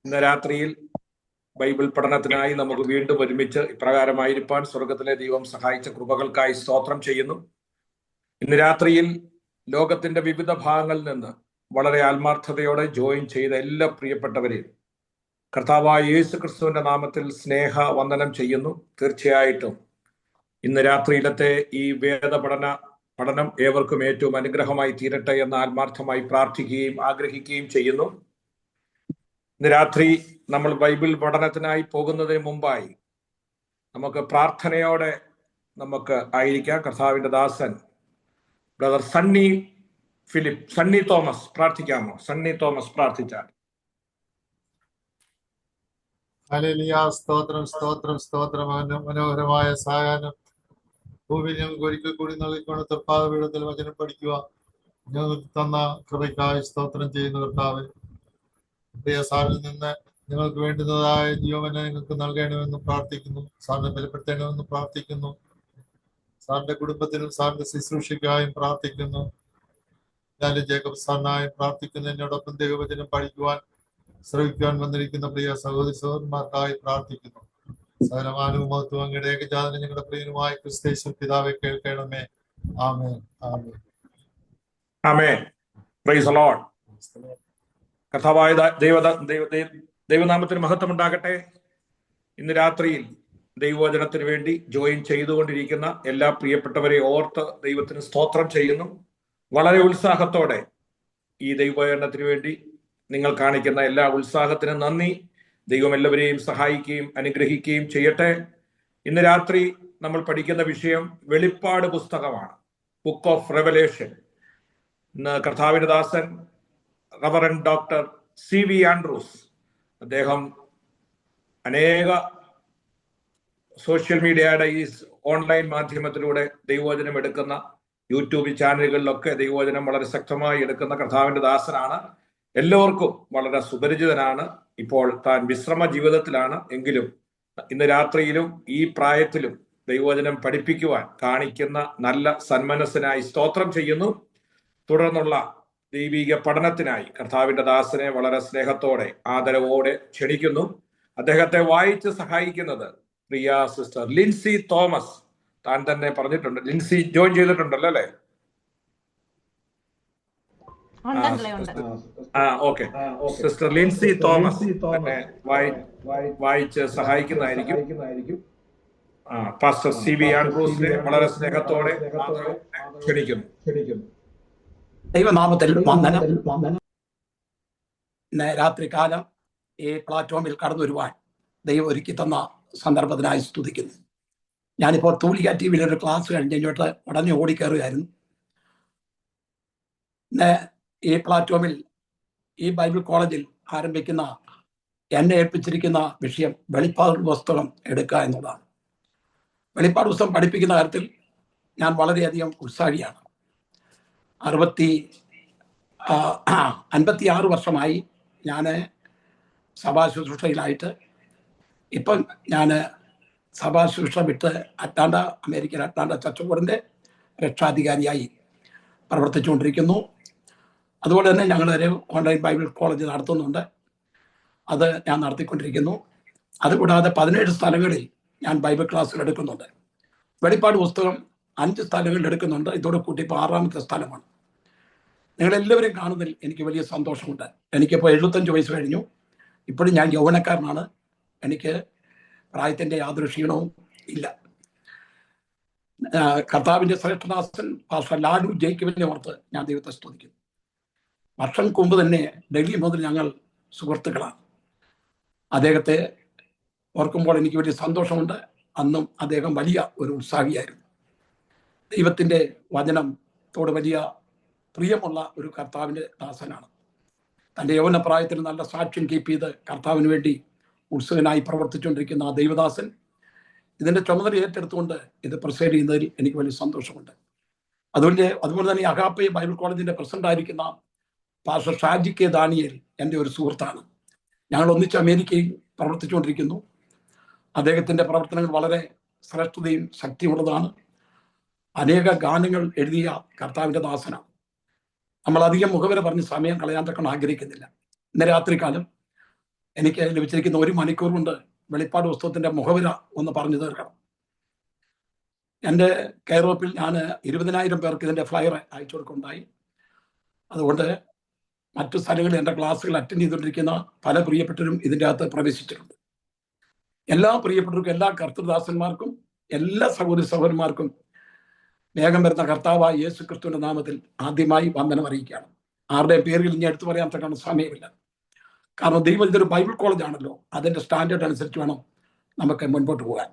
ഇന്ന് രാത്രിയിൽ ബൈബിൾ പഠനത്തിനായി നമുക്ക് വീണ്ടും ഒരുമിച്ച് ഇപ്രകാരമായിരിക്കാൻ സ്വർഗത്തിലെ ദൈവം സഹായിച്ച കൃപകൾക്കായി സ്തോത്രം ചെയ്യുന്നു. ഇന്ന് രാത്രിയിൽ ലോകത്തിന്റെ വിവിധ ഭാഗങ്ങളിൽ നിന്ന് വളരെ ആത്മാർത്ഥതയോടെ ജോയിൻ ചെയ്ത എല്ലാ പ്രിയപ്പെട്ടവരെയും കർത്താവായ യേശു ക്രിസ്തുവിന്റെ നാമത്തിൽ സ്നേഹ വന്ദനം ചെയ്യുന്നു. തീർച്ചയായിട്ടും ഇന്ന് രാത്രിയിലത്തെ ഈ പഠനം ഏവർക്കും ഏറ്റവും അനുഗ്രഹമായി തീരട്ടെ എന്ന് ആത്മാർത്ഥമായി പ്രാർത്ഥിക്കുകയും ആഗ്രഹിക്കുകയും ചെയ്യുന്നു. ഇന്ന് രാത്രി നമ്മൾ ബൈബിൾ പഠനത്തിനായി പോകുന്നതിന് മുമ്പായി നമുക്ക് പ്രാർത്ഥനയോടെ നമുക്ക് ആയിരിക്കാം. കർത്താവിന്റെ ദാസൻ ബ്രദർ സണ്ണി തോമസ് പ്രാർത്ഥിക്കാമോ? സണ്ണി തോമസ് പ്രാർത്ഥിച്ചാൽ. ഹല്ലേലൂയ. സ്തോത്രം സ്തോത്രം സ്തോത്രം. മനോഹരമായ സായാഹ്നം ഭൂമിയിൽ ഞങ്ങൾക്ക് ഒരിക്കൽ കൂടി നൽകിക്കൊണ്ട് തൃപ്പാദപീഠത്തിൽ വചനം പഠിക്കുക ഞങ്ങൾക്ക് തന്ന കൃപയ്ക്കായി സ്തോത്രം ചെയ്യുന്ന കർത്താവ്, പ്രിയ സാറിൽ നിന്ന് നിങ്ങൾക്ക് വേണ്ടുന്നതായ ജീവനെ നിങ്ങൾക്ക് നൽകണമെന്ന് പ്രാർത്ഥിക്കുന്നു. സാറിനെ ബലപ്പെടുത്തണമെന്ന് പ്രാർത്ഥിക്കുന്നു. സാറിന്റെ കുടുംബത്തിനും സാറിന്റെ ശുശ്രൂഷയ്ക്കായും പ്രാർത്ഥിക്കുന്നു. ഞാൻ ജേക്കബ് സാറിനായും പ്രാർത്ഥിക്കുന്നു. എന്നോടൊപ്പം ദൈവവചനം പഠിക്കുവാൻ ശ്രമിക്കുവാൻ വന്നിരിക്കുന്ന പ്രിയ സഹോദരി സഹോദരന്മാർക്കായി പ്രാർത്ഥിക്കുന്നു. സകലമാനവും മഹത്വവും അങ്ങയുടെ ഏകജാതനും ഞങ്ങളുടെ പ്രിയനുമായ ക്രിസ്തയേശു പിതാവെ കേൾക്കണമേ. ആമേൻ ആമേൻ ആമേൻ. Praise the lord. കർത്താവായ ദൈവനാമത്തിന് മഹത്വം ഉണ്ടാകട്ടെ. ഇന്ന് രാത്രിയിൽ ദൈവവചനത്തിന് വേണ്ടി ജോയിൻ ചെയ്തുകൊണ്ടിരിക്കുന്ന എല്ലാ പ്രിയപ്പെട്ടവരെ ഓർത്ത് ദൈവത്തിന് സ്തോത്രം ചെയ്യുന്നു. വളരെ ഉത്സാഹത്തോടെ ഈ ദൈവവചനത്തിന് വേണ്ടി നിങ്ങൾ കാണിക്കുന്ന എല്ലാ ഉത്സാഹത്തിനും നന്ദി. ദൈവം എല്ലാവരെയും സഹായിക്കുകയും അനുഗ്രഹിക്കുകയും ചെയ്യട്ടെ. ഇന്ന് രാത്രി നമ്മൾ പഠിക്കുന്ന വിഷയം വെളിപ്പാട് പുസ്തകമാണ്, ബുക്ക് ഓഫ് റെവലേഷൻ. ഇന്ന് കർത്താവിന്റെ ദാസൻ റവറൻഡ് ഡോക്ടർ CV ആൻഡ്രൂസ്, അദ്ദേഹം അനേക സോഷ്യൽ മീഡിയയുടെ ഈ ഓൺലൈൻ മാധ്യമത്തിലൂടെ ദൈവവചനം എടുക്കുന്ന യൂട്യൂബ് ചാനലുകളിലൊക്കെ ദൈവവചനം വളരെ ശക്തമായി എടുക്കുന്ന കർത്താവിന്റെ ദാസനാണ്. എല്ലാവർക്കും വളരെ സുപരിചിതനാണ്. ഇപ്പോൾ താൻ വിശ്രമ ജീവിതത്തിലാണ്. എങ്കിലും ഇന്ന് രാത്രിയിലും ഈ പ്രായത്തിലും ദൈവവചനം പഠിപ്പിക്കുവാൻ കാണിക്കുന്ന നല്ല സന്മനസ്സിനായി സ്തോത്രം ചെയ്യുന്നു. തുടർന്നുള്ള ദൈവിക പഠനത്തിനായി കർത്താവിന്റെ ദാസനെ വളരെ സ്നേഹത്തോടെ ആദരവോടെ ക്ഷണിക്കുന്നു. അദ്ദേഹത്തെ വായിച്ച് സഹായിക്കുന്നത് പ്രിയ സിസ്റ്റർ ലിൻസി തോമസ്. താൻ തന്നെ പറഞ്ഞിട്ടുണ്ട്. ലിൻസി ജോയിൻ ചെയ്തിട്ടുണ്ടല്ലോ അല്ലേ? ഓക്കെ. സിസ്റ്റർ ലിൻസി തോമസ് തന്നെ വായിച്ച് സഹായിക്കുന്നതായിരിക്കും. പാസ്റ്റർ CV ആൻഡ്രൂസിനെ വളരെ സ്നേഹത്തോടെ ക്ഷണിക്കുന്നു. ദൈവനാമത്തിൽ വന്ദനം. ഇന്ന് രാത്രികാലം ഈ പ്ലാറ്റ്ഫോമിൽ കടന്നു വരുവാൻ ദൈവം ഒരുക്കി തന്ന സന്ദർഭത്തിനായി സ്തുതിക്കുന്നു. ഞാനിപ്പോൾ തൂലിക TV ഒരു ക്ലാസ് കഴിഞ്ഞ് ഇങ്ങോട്ട് ഉടനെ ഓടിക്കയറുകയായിരുന്നു. ഇന്ന് ഈ പ്ലാറ്റ്ഫോമിൽ ഈ ബൈബിൾ കോളേജിൽ ആരംഭിക്കുന്ന എന്നെ ഏൽപ്പിച്ചിരിക്കുന്ന വിഷയം വെളിപ്പാട് പുസ്തകം എടുക്കുക എന്നുള്ളതാണ്. വെളിപ്പാട് പുസ്തകം പഠിപ്പിക്കുന്ന കാര്യത്തിൽ ഞാൻ വളരെയധികം ഉത്സാഹിയാണ്. 56 വർഷമായി ഞാൻ സഭാ ശുശ്രൂഷയിലായിട്ട്. ഇപ്പം ഞാൻ സഭാ ശുശ്രൂഷ വിട്ട് അമേരിക്കൻ അറ്റ്ലാന്റ ചർച്ച് ബോർഡിൻ്റെ രക്ഷാധികാരിയായി പ്രവർത്തിച്ചുകൊണ്ടിരിക്കുന്നു. അതുപോലെ തന്നെ ഞങ്ങളൊരു ഓൺലൈൻ ബൈബിൾ കോളേജ് നടത്തുന്നുണ്ട്. അത് ഞാൻ നടത്തിക്കൊണ്ടിരിക്കുന്നു. അതുകൂടാതെ 17 സ്ഥലങ്ങളിൽ ഞാൻ ബൈബിൾ ക്ലാസ്സുകൾ എടുക്കുന്നുണ്ട്. വെളിപ്പാട് പുസ്തകം 5 സ്ഥലങ്ങളിൽ എടുക്കുന്നുണ്ട്. ഇതോടെ കൂട്ടി ഇപ്പോൾ 6ാമത്തെ സ്ഥലമാണ്. നിങ്ങളെല്ലാവരും കാണുന്നതിൽ എനിക്ക് വലിയ സന്തോഷമുണ്ട്. എനിക്കിപ്പോൾ 75 വയസ്സ് കഴിഞ്ഞു. ഇപ്പോഴും ഞാൻ യൗവനക്കാരനാണ്. എനിക്ക് പ്രായത്തിൻ്റെ യാതൊരു ക്ഷീണവും ഇല്ല. കർത്താവിൻ്റെ ശ്രേഷ്ഠദാസൻ പാസ്റ്റർ ലാലു ജേക്കബിനെ ഓർത്ത് ഞാൻ ദൈവത്തെ സ്തുതിക്കുന്നു. വർഷങ്ങൾക്ക് മുമ്പ് തന്നെ ഡൽഹി മുതൽ ഞങ്ങൾ സുഹൃത്തുക്കളാണ്. അദ്ദേഹത്തെ ഓർക്കുമ്പോൾ എനിക്ക് വലിയ സന്തോഷമുണ്ട്. അന്നും അദ്ദേഹം വലിയ ഒരു ഉത്സാഹിയായിരുന്നു. ദൈവത്തിൻ്റെ വചനത്തോട് വലിയ പ്രിയമുള്ള ഒരു കർത്താവിൻ്റെ ദാസനാണ്. തൻ്റെ യൗവന പ്രായത്തിൽ നല്ല സാക്ഷ്യം കീപ്പ് ചെയ്ത് കർത്താവിന് വേണ്ടി ഉത്സുകനായി പ്രവർത്തിച്ചുകൊണ്ടിരിക്കുന്ന ആ ദൈവദാസൻ ഇതിൻ്റെ ചുമതല ഏറ്റെടുത്തുകൊണ്ട് ഇത് പ്രസൈഡ് ചെയ്യുന്നതിൽ എനിക്ക് വലിയ സന്തോഷമുണ്ട്. അതുപോലെ തന്നെ അഗാപ്പെ ബൈബിൾ കോളേജിൻ്റെ പ്രസിഡന്റ് ആയിരിക്കുന്ന പാസ്റ്റർ ഷാജി കെ ദാനിയേൽ എൻ്റെ ഒരു സുഹൃത്താണ്. ഞങ്ങൾ ഒന്നിച്ച് അമേരിക്കയിൽ പ്രവർത്തിച്ചുകൊണ്ടിരിക്കുന്നു. അദ്ദേഹത്തിൻ്റെ പ്രവർത്തനങ്ങൾ വളരെ ശ്രേഷ്ഠതയും ശക്തിയുള്ളതാണ്. അനേക ഗാനങ്ങൾ എഴുതിയ കർത്താവിൻ്റെ ദാസനാണ്. നമ്മൾ അധികം മുഖവര പറഞ്ഞ് സമയം കളയാൻ തക്കണം ആഗ്രഹിക്കുന്നില്ല. ഇന്ന് രാത്രികാലം എനിക്ക് ലഭിച്ചിരിക്കുന്ന 1 മണിക്കൂർ കൊണ്ട് വെളിപ്പാട് പുസ്തകത്തിന്റെ മുഖവിര ഒന്ന് പറഞ്ഞു തീർക്കണം. എൻ്റെ കെയറോപ്പിൽ ഞാൻ 20,000 പേർക്ക് ഇതിന്റെ ഫ്ലയർ അയച്ചു കൊടുക്കുന്നുണ്ടായി. അതുകൊണ്ട് മറ്റു സ്ഥലങ്ങളിൽ എൻ്റെ ക്ലാസ്സുകൾ അറ്റൻഡ് ചെയ്തുകൊണ്ടിരിക്കുന്ന പല പ്രിയപ്പെട്ടവരും ഇതിൻ്റെ അകത്ത് പ്രവേശിച്ചിട്ടുണ്ട്. എല്ലാ പ്രിയപ്പെട്ടവർക്കും, എല്ലാ കർത്തൃദാസന്മാർക്കും, എല്ലാ സഹോദരി സഹോദരന്മാർക്കും വേഗം വരുന്ന കർത്താവായ യേശു ക്രിസ്തുവിന്റെ നാമത്തിൽ ആദ്യമായി വന്ദനം അറിയിക്കുകയാണ്. ആരുടെയും പേരുകൾ ഇനി എടുത്തു പറയാൻ തക്കാണ് സമയമില്ല. കാരണം ദൈവം ഇതൊരു ബൈബിൾ കോളേജ് ആണല്ലോ, അതിന്റെ സ്റ്റാൻഡേർഡ് അനുസരിച്ച് വേണം നമുക്ക് മുൻപോട്ട് പോകാൻ.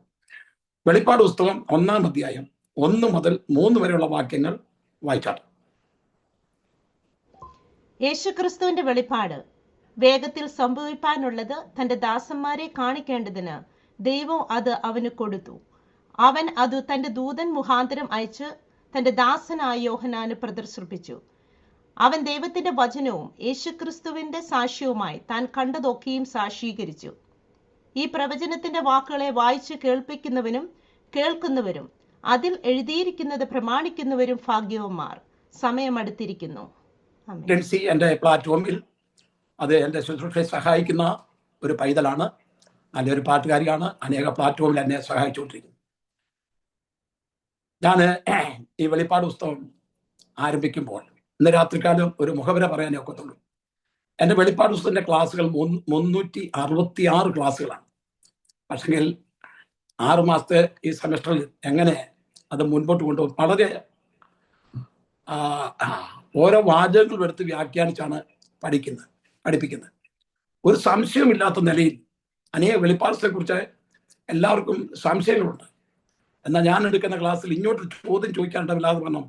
വെളിപ്പാട് പുസ്തകം 1-ാം അധ്യായം 1 മുതൽ 3 വരെയുള്ള വാക്യങ്ങൾ വായിച്ചാട്ടെ. യേശുക്രിസ്തുവിന്റെ വെളിപ്പാട്. വേഗത്തിൽ സംഭവിപ്പാനുള്ളത് തന്റെ ദാസന്മാരെ കാണിക്കേണ്ടതിന് ദൈവം അത് അവന് കൊടുത്തു. അവൻ അത് തന്റെ ദൂതൻ മുഖാന്തരം അയച്ച് തന്റെ ദാസനായ യോഹന്നാന് പ്രദർശിപ്പിച്ചു. അവൻ ദൈവത്തിന്റെ വചനവും യേശുക്രിസ്തുവിന്റെ സാക്ഷ്യവുമായി താൻ കണ്ടതൊക്കെയും സാക്ഷീകരിച്ചു. ഈ പ്രവചനത്തിന്റെ വാക്കുകളെ വായിച്ച് കേൾപ്പിക്കുന്നവനും കേൾക്കുന്നവരും അതിൽ എഴുതിയിരിക്കുന്നത് പ്രമാണിക്കുന്നവരും ഭാഗ്യവന്മാർ. സമയമടുത്തിരിക്കുന്നു. എൻ്റെ പ്ലാറ്റ്ഫോമിൽ അത് എൻ്റെ ശുശ്രൂഷയെ സഹായിക്കുന്ന ഒരു പൈതലാണ്, നല്ലൊരു പാട്ടുകാരിയാണ്. അനേക പ്ലാറ്റ്ഫോമിൽ എന്നെ സഹായിച്ചുകൊണ്ടിരിക്കുന്നു. ഞാൻ ഈ വെളിപ്പാട് പുസ്തകം ആരംഭിക്കുമ്പോൾ ഇന്ന് രാത്രിക്കാലം ഒരു മുഖവര പറയാനേ ഒക്കത്തുള്ളൂ. എൻ്റെ വെളിപ്പാട് പുസ്തകത്തിന്റെ ക്ലാസ്സുകൾ 366 ക്ലാസ്സുകളാണ്. പക്ഷെങ്കിൽ 6 മാസത്തെ ഈ സെമസ്റ്ററിൽ എങ്ങനെ അത് മുൻപോട്ട് കൊണ്ടുപോകും, വളരെ ഓരോ വാചകങ്ങളും എടുത്ത് വ്യാഖ്യാനിച്ചാണ് പഠിപ്പിക്കുന്നത്. ഒരു സംശയമില്ലാത്ത നിലയിൽ അനേക വെളിപ്പാടത്തെക്കുറിച്ച് എല്ലാവർക്കും സംശയങ്ങളുണ്ട്. എന്നാൽ ഞാൻ എടുക്കുന്ന ക്ലാസ്സിൽ ഇങ്ങോട്ട് ചോദ്യം ചോദിക്കാനില്ലാതെ പറഞ്ഞു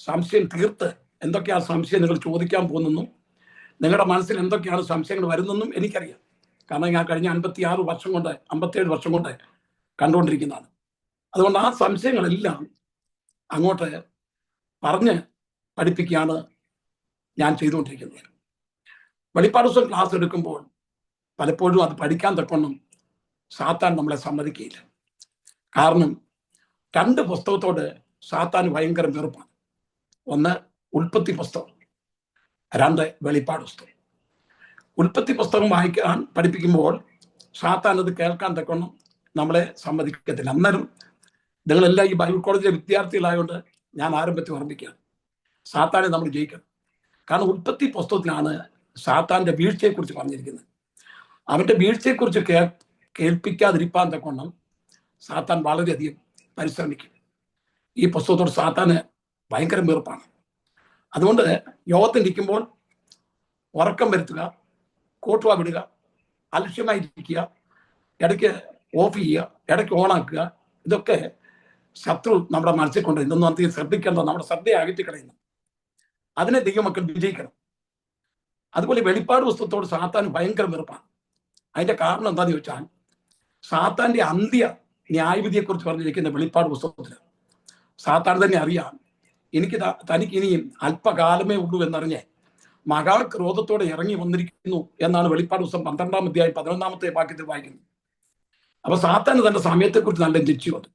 സംശയം തീർത്ത് എന്തൊക്കെയാണ് സംശയം നിങ്ങൾ ചോദിക്കാൻ പോകുന്നെന്നും നിങ്ങളുടെ മനസ്സിൽ എന്തൊക്കെയാണ് സംശയങ്ങൾ വരുന്നെന്നും എനിക്കറിയാം. കാരണം ഞാൻ കഴിഞ്ഞ 57 വർഷം കൊണ്ട് കണ്ടുകൊണ്ടിരിക്കുന്നതാണ്. അതുകൊണ്ട് ആ സംശയങ്ങളെല്ലാം അങ്ങോട്ട് പറഞ്ഞ് പഠിപ്പിക്കുകയാണ് ഞാൻ ചെയ്തുകൊണ്ടിരിക്കുന്നത്. വെളിപ്പാട് പുസ്തകം ക്ലാസ് എടുക്കുമ്പോൾ പലപ്പോഴും അത് പഠിക്കാൻ തക്കൊന്നും സാത്താൻ നമ്മളെ സമ്മതിക്കുകയില്ല. കാരണം 2 പുസ്തകത്തോട് സാത്താൻ ഭയങ്കര വെറുപ്പാണ്. ഒന്ന് ഉൽപ്പത്തി പുസ്തകം, 2 വെളിപ്പാട് പുസ്തകം. ഉൽപ്പത്തി പുസ്തകം വായിക്കാൻ പഠിപ്പിക്കുമ്പോൾ സാത്താൻ അത് കേൾക്കാൻ തക്കൊന്നും നമ്മളെ സമ്മതിക്കത്തില്ല. അന്നേരം നിങ്ങളെല്ലാം ഈ ബൈബിൾ കോളേജിലെ വിദ്യാർത്ഥികളായതുകൊണ്ട് ഞാൻ ആരംഭത്തിൽ ഓർമ്മിക്കുകയാണ്, സാത്താനെ നമ്മൾ ജയിക്കണം. കാരണം ഉൽപ്പത്തി പുസ്തകത്തിലാണ് സാത്താന്റെ വീഴ്ചയെക്കുറിച്ച് പറഞ്ഞിരിക്കുന്നത്. അവന്റെ വീഴ്ചയെക്കുറിച്ച് കേൾപ്പിക്കാതിരിപ്പാൻ തക്കൊണ്ണം സാത്താൻ വളരെയധികം പരിശ്രമിക്കും. ഈ പുസ്തകത്തോട് സാത്താന് ഭയങ്കര വെറുപ്പാണ്. അതുകൊണ്ട് യോഗത്തിലിരിക്കുമ്പോൾ ഉറക്കം വരുത്തുക, കോട്ടുവ വിടുക, അലക്ഷ്യമായിരിക്കുക, ഇടയ്ക്ക് ഓഫ് ചെയ്യുക, ഇടയ്ക്ക് ഓണാക്കുക, ഇതൊക്കെ ശത്രു നമ്മുടെ മനസ്സിൽ കൊണ്ട് ഇതൊന്നും അധികം ശ്രദ്ധിക്കേണ്ട, നമ്മുടെ ശ്രദ്ധയെ അകറ്റി കളയുന്നു. അതിനെ ദൈവമക്കൾ വിജയിക്കണം. അതുപോലെ വെളിപ്പാട് പുസ്തകത്തോട് സാത്താൻ ഭയങ്കര വെറുപ്പാണ്. അതിന്റെ കാരണം എന്താണെന്ന് ചോദിച്ചാൽ സാത്താന്റെ അന്ത്യ ന്യായവിധിയെക്കുറിച്ച് പറഞ്ഞിരിക്കുന്ന വെളിപ്പാട് പുസ്തകത്തിൽ സാത്താൻ തന്നെ അറിയാം തനിക്ക് ഇനിയും അല്പകാലമേ ഉള്ളൂ എന്നറിഞ്ഞ് മഹാക്രോധത്തോടെ ഇറങ്ങി വന്നിരിക്കുന്നു എന്നാണ് വെളിപ്പാട് പുസ്തകം 12-ാം അധ്യായം 11-ാമത്തെ വാക്യത്തിൽ വായിക്കുന്നത്. അപ്പൊ സാത്താന് തന്റെ സമയത്തെക്കുറിച്ച് നല്ല നിശ്ചയമുണ്ട്.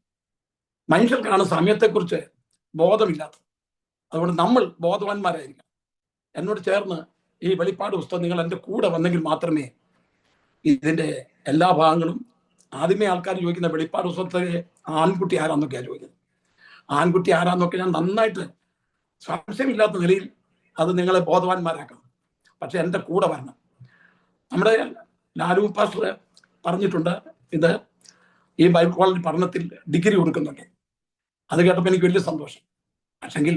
മനുഷ്യർക്കാണ് സമയത്തെക്കുറിച്ച് ബോധമില്ലാത്തത്. അതുകൊണ്ട് നമ്മൾ ബോധവാന്മാരായിരിക്കണം. എന്നോട് ചേർന്ന് ഈ വെളിപ്പാട് പുസ്തകം നിങ്ങൾ എൻ്റെ കൂടെ വന്നെങ്കിൽ മാത്രമേ ഇതിന്റെ എല്ലാ ഭാഗങ്ങളും, ആദ്യമേ ആൾക്കാർ ചോദിക്കുന്ന വെളിപ്പാട് പുസ്തകത്തിലെ ആൺകുട്ടി ആരാന്നൊക്കെയാണ് ചോദിക്കുന്നത്. ആൺകുട്ടി ആരാന്നൊക്കെ ഞാൻ നന്നായിട്ട് സംശയമില്ലാത്ത നിലയിൽ അത് നിങ്ങളെ ബോധവാന്മാരാക്കണം. പക്ഷെ എൻ്റെ കൂടെ വരണം. നമ്മുടെ ലാലു പാസ്റ്റർ പറഞ്ഞിട്ടുണ്ട്, ഇത് ഈ ബൈബിൾ കോളേജ് പഠനത്തിൽ ഡിഗ്രി കൊടുക്കുന്നുണ്ട്. അത് കേട്ടപ്പോൾ എനിക്ക് വലിയ സന്തോഷം. പക്ഷെങ്കിൽ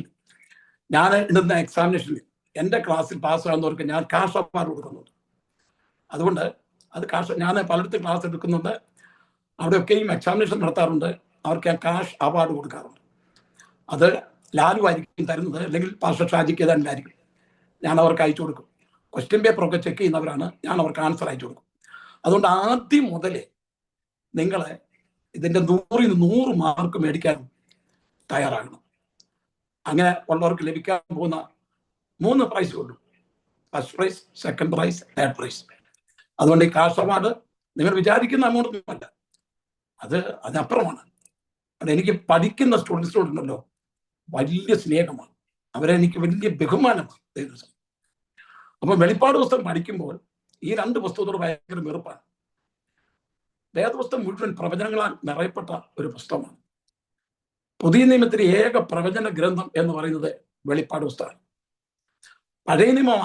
ഞാൻ ഇടുന്ന എക്സാമിനേഷനിൽ എൻ്റെ ക്ലാസ്സിൽ പാസ്സാകുന്നവർക്ക് ഞാൻ കാഷ് അവാർഡ് കൊടുക്കുന്നുണ്ട്. അതുകൊണ്ട് അത് ഞാൻ പലയിടത്തും ക്ലാസ് എടുക്കുന്നുണ്ട്. അവിടെയൊക്കെയും എക്സാമിനേഷൻ നടത്താറുണ്ട്. അവർക്ക് ഞാൻ കാഷ് അവാർഡ് കൊടുക്കാറുണ്ട്. അത് ലാലു ആയിരിക്കും തരുന്നത്, അല്ലെങ്കിൽ പാസ്റ്റർ ഷാജിക്ക് തന്നെയായിരിക്കും. ഞാൻ അവർക്ക് അയച്ചു കൊടുക്കും. ക്വസ്റ്റ്യൻ പേപ്പറൊക്കെ ചെക്ക് ചെയ്യുന്നവരാണ്, ഞാൻ അവർക്ക് ആൻസർ അയച്ചു കൊടുക്കും. അതുകൊണ്ട് ആദ്യം മുതലേ നിങ്ങൾ ഇതിൻ്റെ 100 മാർക്ക് മേടിക്കാൻ തയ്യാറാകണം. അങ്ങനെ ഉള്ളവർക്ക് ലഭിക്കാൻ പോകുന്ന 3 പ്രൈസുള്ളൂ: first prize, second prize, third prize. അതുകൊണ്ട് ഈ കാഷ് അവാർഡ് നിങ്ങൾ വിചാരിക്കുന്ന അമൗണ്ട് അല്ല, അതിനപ്പുറമാണ്. അത് എനിക്ക് പഠിക്കുന്ന സ്റ്റുഡൻസിനോടുണ്ടല്ലോ വലിയ സ്നേഹമാണ്, അവരെ എനിക്ക് വലിയ ബഹുമാനമാണ്. അപ്പൊ വെളിപ്പാട് പുസ്തകം പഠിക്കുമ്പോൾ ഈ രണ്ട് പുസ്തകത്തോട് ഭയങ്കര വെറുപ്പാണ്. വേദപുസ്തകം മുഴുവൻ പ്രവചനങ്ങളാൽ നിറയപ്പെട്ട ഒരു പുസ്തകമാണ്. പുതിയ നിയമത്തിലെ ഏക പ്രവചന ഗ്രന്ഥം എന്ന് പറയുന്നത് വെളിപ്പാട് പുസ്തകമാണ്. പഴയ നിയമം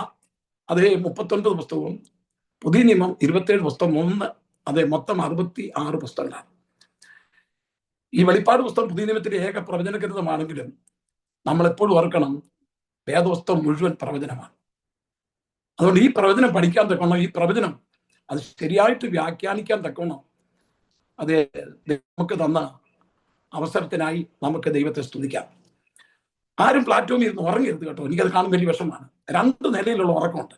അതേ 39 പുസ്തകവും, പുതിയ നിയമം 27 പുസ്തകം, അതേ മൊത്തം 66 പുസ്തകങ്ങളാണ്. ഈ വെളിപ്പാട് പുസ്തകം പുതിയ നിയമത്തിലെ ഏക പ്രവചന ഗ്രന്ഥമാണെങ്കിലും നമ്മൾ എപ്പോഴും ഓർക്കണം, വേദപുസ്തകം മുഴുവൻ പ്രവചനമാണ്. അതുകൊണ്ട് ഈ പ്രവചനം പഠിക്കാൻ തക്കോണം, ഈ പ്രവചനം അത് ശരിയായിട്ട് വ്യാഖ്യാനിക്കാൻ തക്കോണം, അത് നമുക്ക് തന്ന അവസരത്തിനായി നമുക്ക് ദൈവത്തെ സ്തുതിക്കാം. ആരും പ്ലാറ്റ്ഫോമിൽ ഇരുന്ന് ഉറങ്ങരുത് കേട്ടോ. എനിക്കത് കാണുന്ന വലിയ വിഷമമാണ്. 2 നിലയിലുള്ള ഉറക്കമുണ്ട്.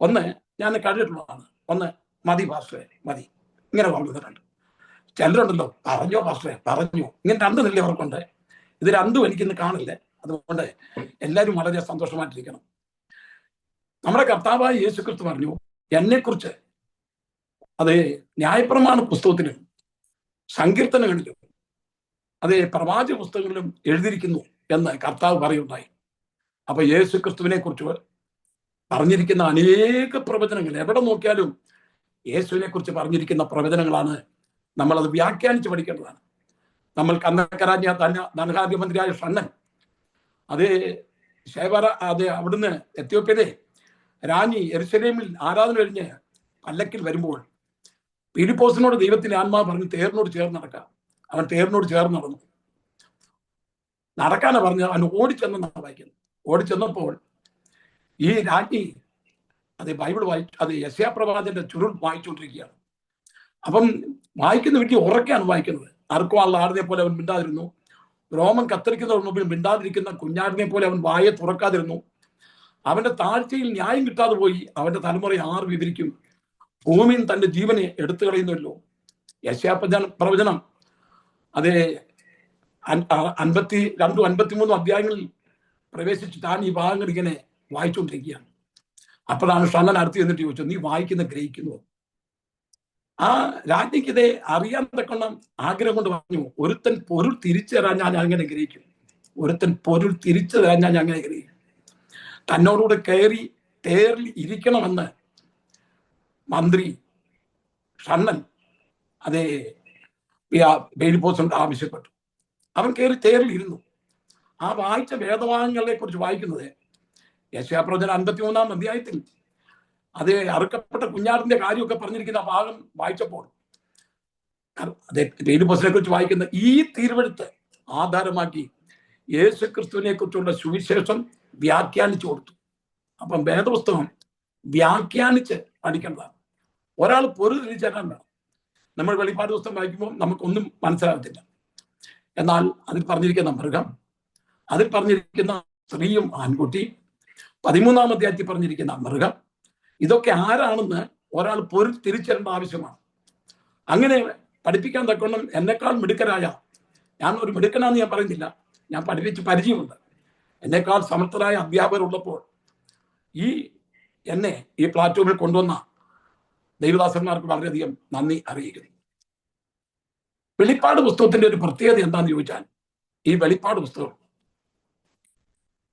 ഒന്ന് ഞാൻ കഴിഞ്ഞിട്ടുള്ളതാണ്. ഒന്ന് മതി പാസ്റ്ററെ മതി, ഇങ്ങനെ പറഞ്ഞിട്ടുണ്ട്. ചിലരുണ്ടല്ലോ പറഞ്ഞോ പാസ്റ്ററെ പറഞ്ഞു, ഇങ്ങനെ 2 നില ഉറക്കമുണ്ട്. ഇത് രണ്ടും എനിക്കിന്ന് കാണില്ല. അതുകൊണ്ട് എല്ലാവരും വളരെ സന്തോഷമായിട്ടിരിക്കണം. നമ്മുടെ കർത്താവായ യേശുക്രിസ്തു പറഞ്ഞു, എന്നെക്കുറിച്ച് അത് ന്യായപ്രമാണ പുസ്തകത്തിലും സങ്കീർത്തനങ്ങളിലും അതേ പ്രവാചക പുസ്തകങ്ങളിലും എഴുതിയിരിക്കുന്നു എന്ന് കർത്താവ് പറയുണ്ടായി. അപ്പൊ യേശുക്രിസ്തുവിനെ കുറിച്ച് പറഞ്ഞിരിക്കുന്ന അനേക പ്രവചനങ്ങൾ എവിടെ നോക്കിയാലും യേശുവിനെ കുറിച്ച് പറഞ്ഞിരിക്കുന്ന പ്രവചനങ്ങളാണ്. നമ്മളത് വ്യാഖ്യാനിച്ച് പഠിക്കേണ്ടതാണ്. നമ്മൾ കന്നക്കരാജ്ഞ ധനകാര്യമന്ത്രിയായ ഷണ്ണൻ അവിടുന്ന് എത്യോപ്യയിലെ രാജ്ഞി യെരുശലേമിൽ ആരാധന കഴിഞ്ഞ് പല്ലക്കിൽ വരുമ്പോൾ ഫിലിപ്പോസിനോട് ദൈവത്തിന്റെ ആത്മാവ് പറഞ്ഞു തേരിനോട് ചേർന്ന് നടക്കാം. അവൻ തേരിനോട് ചേർന്ന് നടന്നു. നടക്കാനാ പറഞ്ഞത്. അവൻ ഓടിച്ചെന്നാണ് വായിക്കുന്നത്. ഓടിച്ചെന്നപ്പോൾ ഈ രാജ്ഞി ബൈബിൾ യെശയ്യാ പ്രവാചകന്റെ ചുരുൾ വായിച്ചുകൊണ്ടിരിക്കുകയാണ്. അപ്പം വായിക്കുന്ന വീട്ടിൽ ഉറക്കെയാണ് വായിക്കുന്നത്. ആർക്കും ആളുടെ ആടിനെ പോലെ അവൻ മിണ്ടാതിരുന്നു. രോമം കത്തിരിക്കുന്നവർ മുമ്പിൽ മിണ്ടാതിരിക്കുന്ന കുഞ്ഞാടിനെ പോലെ അവൻ വായെ തുറക്കാതിരുന്നു. അവന്റെ താഴ്ചയിൽ ന്യായം കിട്ടാതെ പോയി. അവന്റെ തലമുറ ആർ വിവരിക്കും? ഭൂമിയിൽ തന്റെ ജീവനെ എടുത്തു കളയുന്നല്ലോ. യെശയ്യാ പ്രവചനം 52, 53 അധ്യായങ്ങളിൽ പ്രവേശിച്ച് താൻ ഈ ഭാഗങ്ങൾ ഇങ്ങനെ വായിച്ചുകൊണ്ടിരിക്കുകയാണ്. അപ്പോഴാണ് ഷണ്ണൻ അടുത്ത് എന്നിട്ട് ചോദിച്ചു, നീ വായിക്കുന്ന ഗ്രഹിക്കുന്നു? ആ രാജ്ഞിക്ക് ഇതേ അറിയാൻ തക്കണം ആഗ്രഹം കൊണ്ട് പറഞ്ഞു, ഒരുത്തൻ പൊരുൾ തിരിച്ചു തരാൻ ഞാൻ അങ്ങനെ ഗ്രഹിക്കും. ഒരുത്തൻ പൊരുൾ തിരിച്ചു തരാൻ ഞാൻ അങ്ങനെ ഗ്രഹിക്കും. തന്നോടുകൂടെ കയറി തേറിൽ ഇരിക്കണമെന്ന് മന്ത്രി ഷണ്ണൻ ഫിലിപ്പോസിനോട് ആവശ്യപ്പെട്ടു. അവൻ കയറി തേറിൽ ഇരുന്നു. ആ വായിച്ച വേദഭാഗങ്ങളെ കുറിച്ച് വായിക്കുന്നത് യെശയ്യാ പ്രവചനം 53-ാം അധ്യായത്തിൽ അറുക്കപ്പെട്ട കുഞ്ഞാടിന്റെ കാര്യമൊക്കെ പറഞ്ഞിരിക്കുന്ന ആ ഭാഗം വായിച്ചപ്പോൾ ഫിലിപ്പോസിനെ കുറിച്ച് വായിക്കുന്ന ഈ തിരുവെഴുത്ത് ആധാരമാക്കി യേശുക്രിസ്തുവിനെ കുറിച്ചുള്ള സുവിശേഷം വ്യാഖ്യാനിച്ചു കൊടുത്തു. അപ്പം വേദപുസ്തകം വ്യാഖ്യാനിച്ച് പഠിക്കേണ്ടതാണ്. ഒരാൾ പൊരു തിരിച്ചറിയാൻ വേണം. നമ്മൾ വെളിപ്പാട് പുസ്തകം വായിക്കുമ്പോൾ നമുക്കൊന്നും മനസ്സിലാകത്തില്ല. എന്നാൽ അതിൽ പറഞ്ഞിരിക്കുന്ന മൃഗം, അതിൽ പറഞ്ഞിരിക്കുന്ന സ്ത്രീയും ആൺകുട്ടി, 13-ാം അധ്യായത്തിൽ പറഞ്ഞിരിക്കുന്ന മൃഗം, ഇതൊക്കെ ആരാണെന്ന് ഒരാൾ പൊരുൾ തിരിച്ചറിയേണ്ട ആവശ്യമാണ്. അങ്ങനെ പഠിപ്പിക്കാൻ തക്കവണ്ണം എന്നെക്കാൾ മിടുക്കരായ, ഞാൻ ഒരു മിടുക്കനാന്ന് ഞാൻ പറയുന്നില്ല, ഞാൻ പഠിപ്പിച്ച് പരിചയമുണ്ട്, എന്നെക്കാൾ സമർത്ഥരായ അധ്യാപകരുള്ളപ്പോൾ എന്നെ ഈ പ്ലാറ്റ്ഫോമിൽ കൊണ്ടുവന്ന ദൈവദാസന്മാർക്ക് വളരെയധികം നന്ദി അറിയിക്കുന്നു. വെളിപ്പാട് പുസ്തകത്തിന്റെ ഒരു പ്രത്യേകത എന്താന്ന് ചോദിച്ചാൽ, ഈ വെളിപ്പാട് പുസ്തകം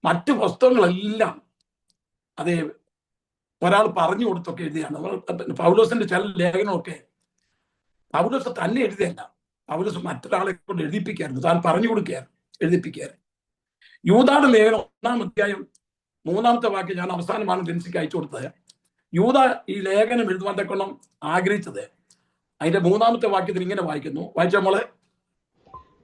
മറ്റു പുസ്തകങ്ങളെല്ലാം ഒരാൾ പറഞ്ഞു കൊടുത്തൊക്കെ എഴുതിയാണ്. പൗലോസിന്റെ ചില ലേഖനമൊക്കെ പൗലോസ് തന്നെ എഴുതിയല്ല, പൗലോസ് മറ്റൊരാളെ കൊണ്ട് എഴുതിപ്പിക്കായിരുന്നു, താൻ പറഞ്ഞു കൊടുക്കുകയായിരുന്നു, എഴുതിപ്പിക്കുകയായിരുന്നു. യൂദായുടെ ലേഖനം 1-ാം അധ്യായം 3-ാമത്തെ വാക്യം ഞാൻ അവസാനമാണ് ഡെൻസിക്ക് അയച്ചു കൊടുത്തത്. യൂദ ഈ ലേഖനം എഴുതുവാൻ തക്കണം ആഗ്രഹിച്ചത് അതിന്റെ 3-ാമത്തെ വാക്യത്തിൽ ഇങ്ങനെ വായിക്കുന്നു. വായിച്ച മോളെ.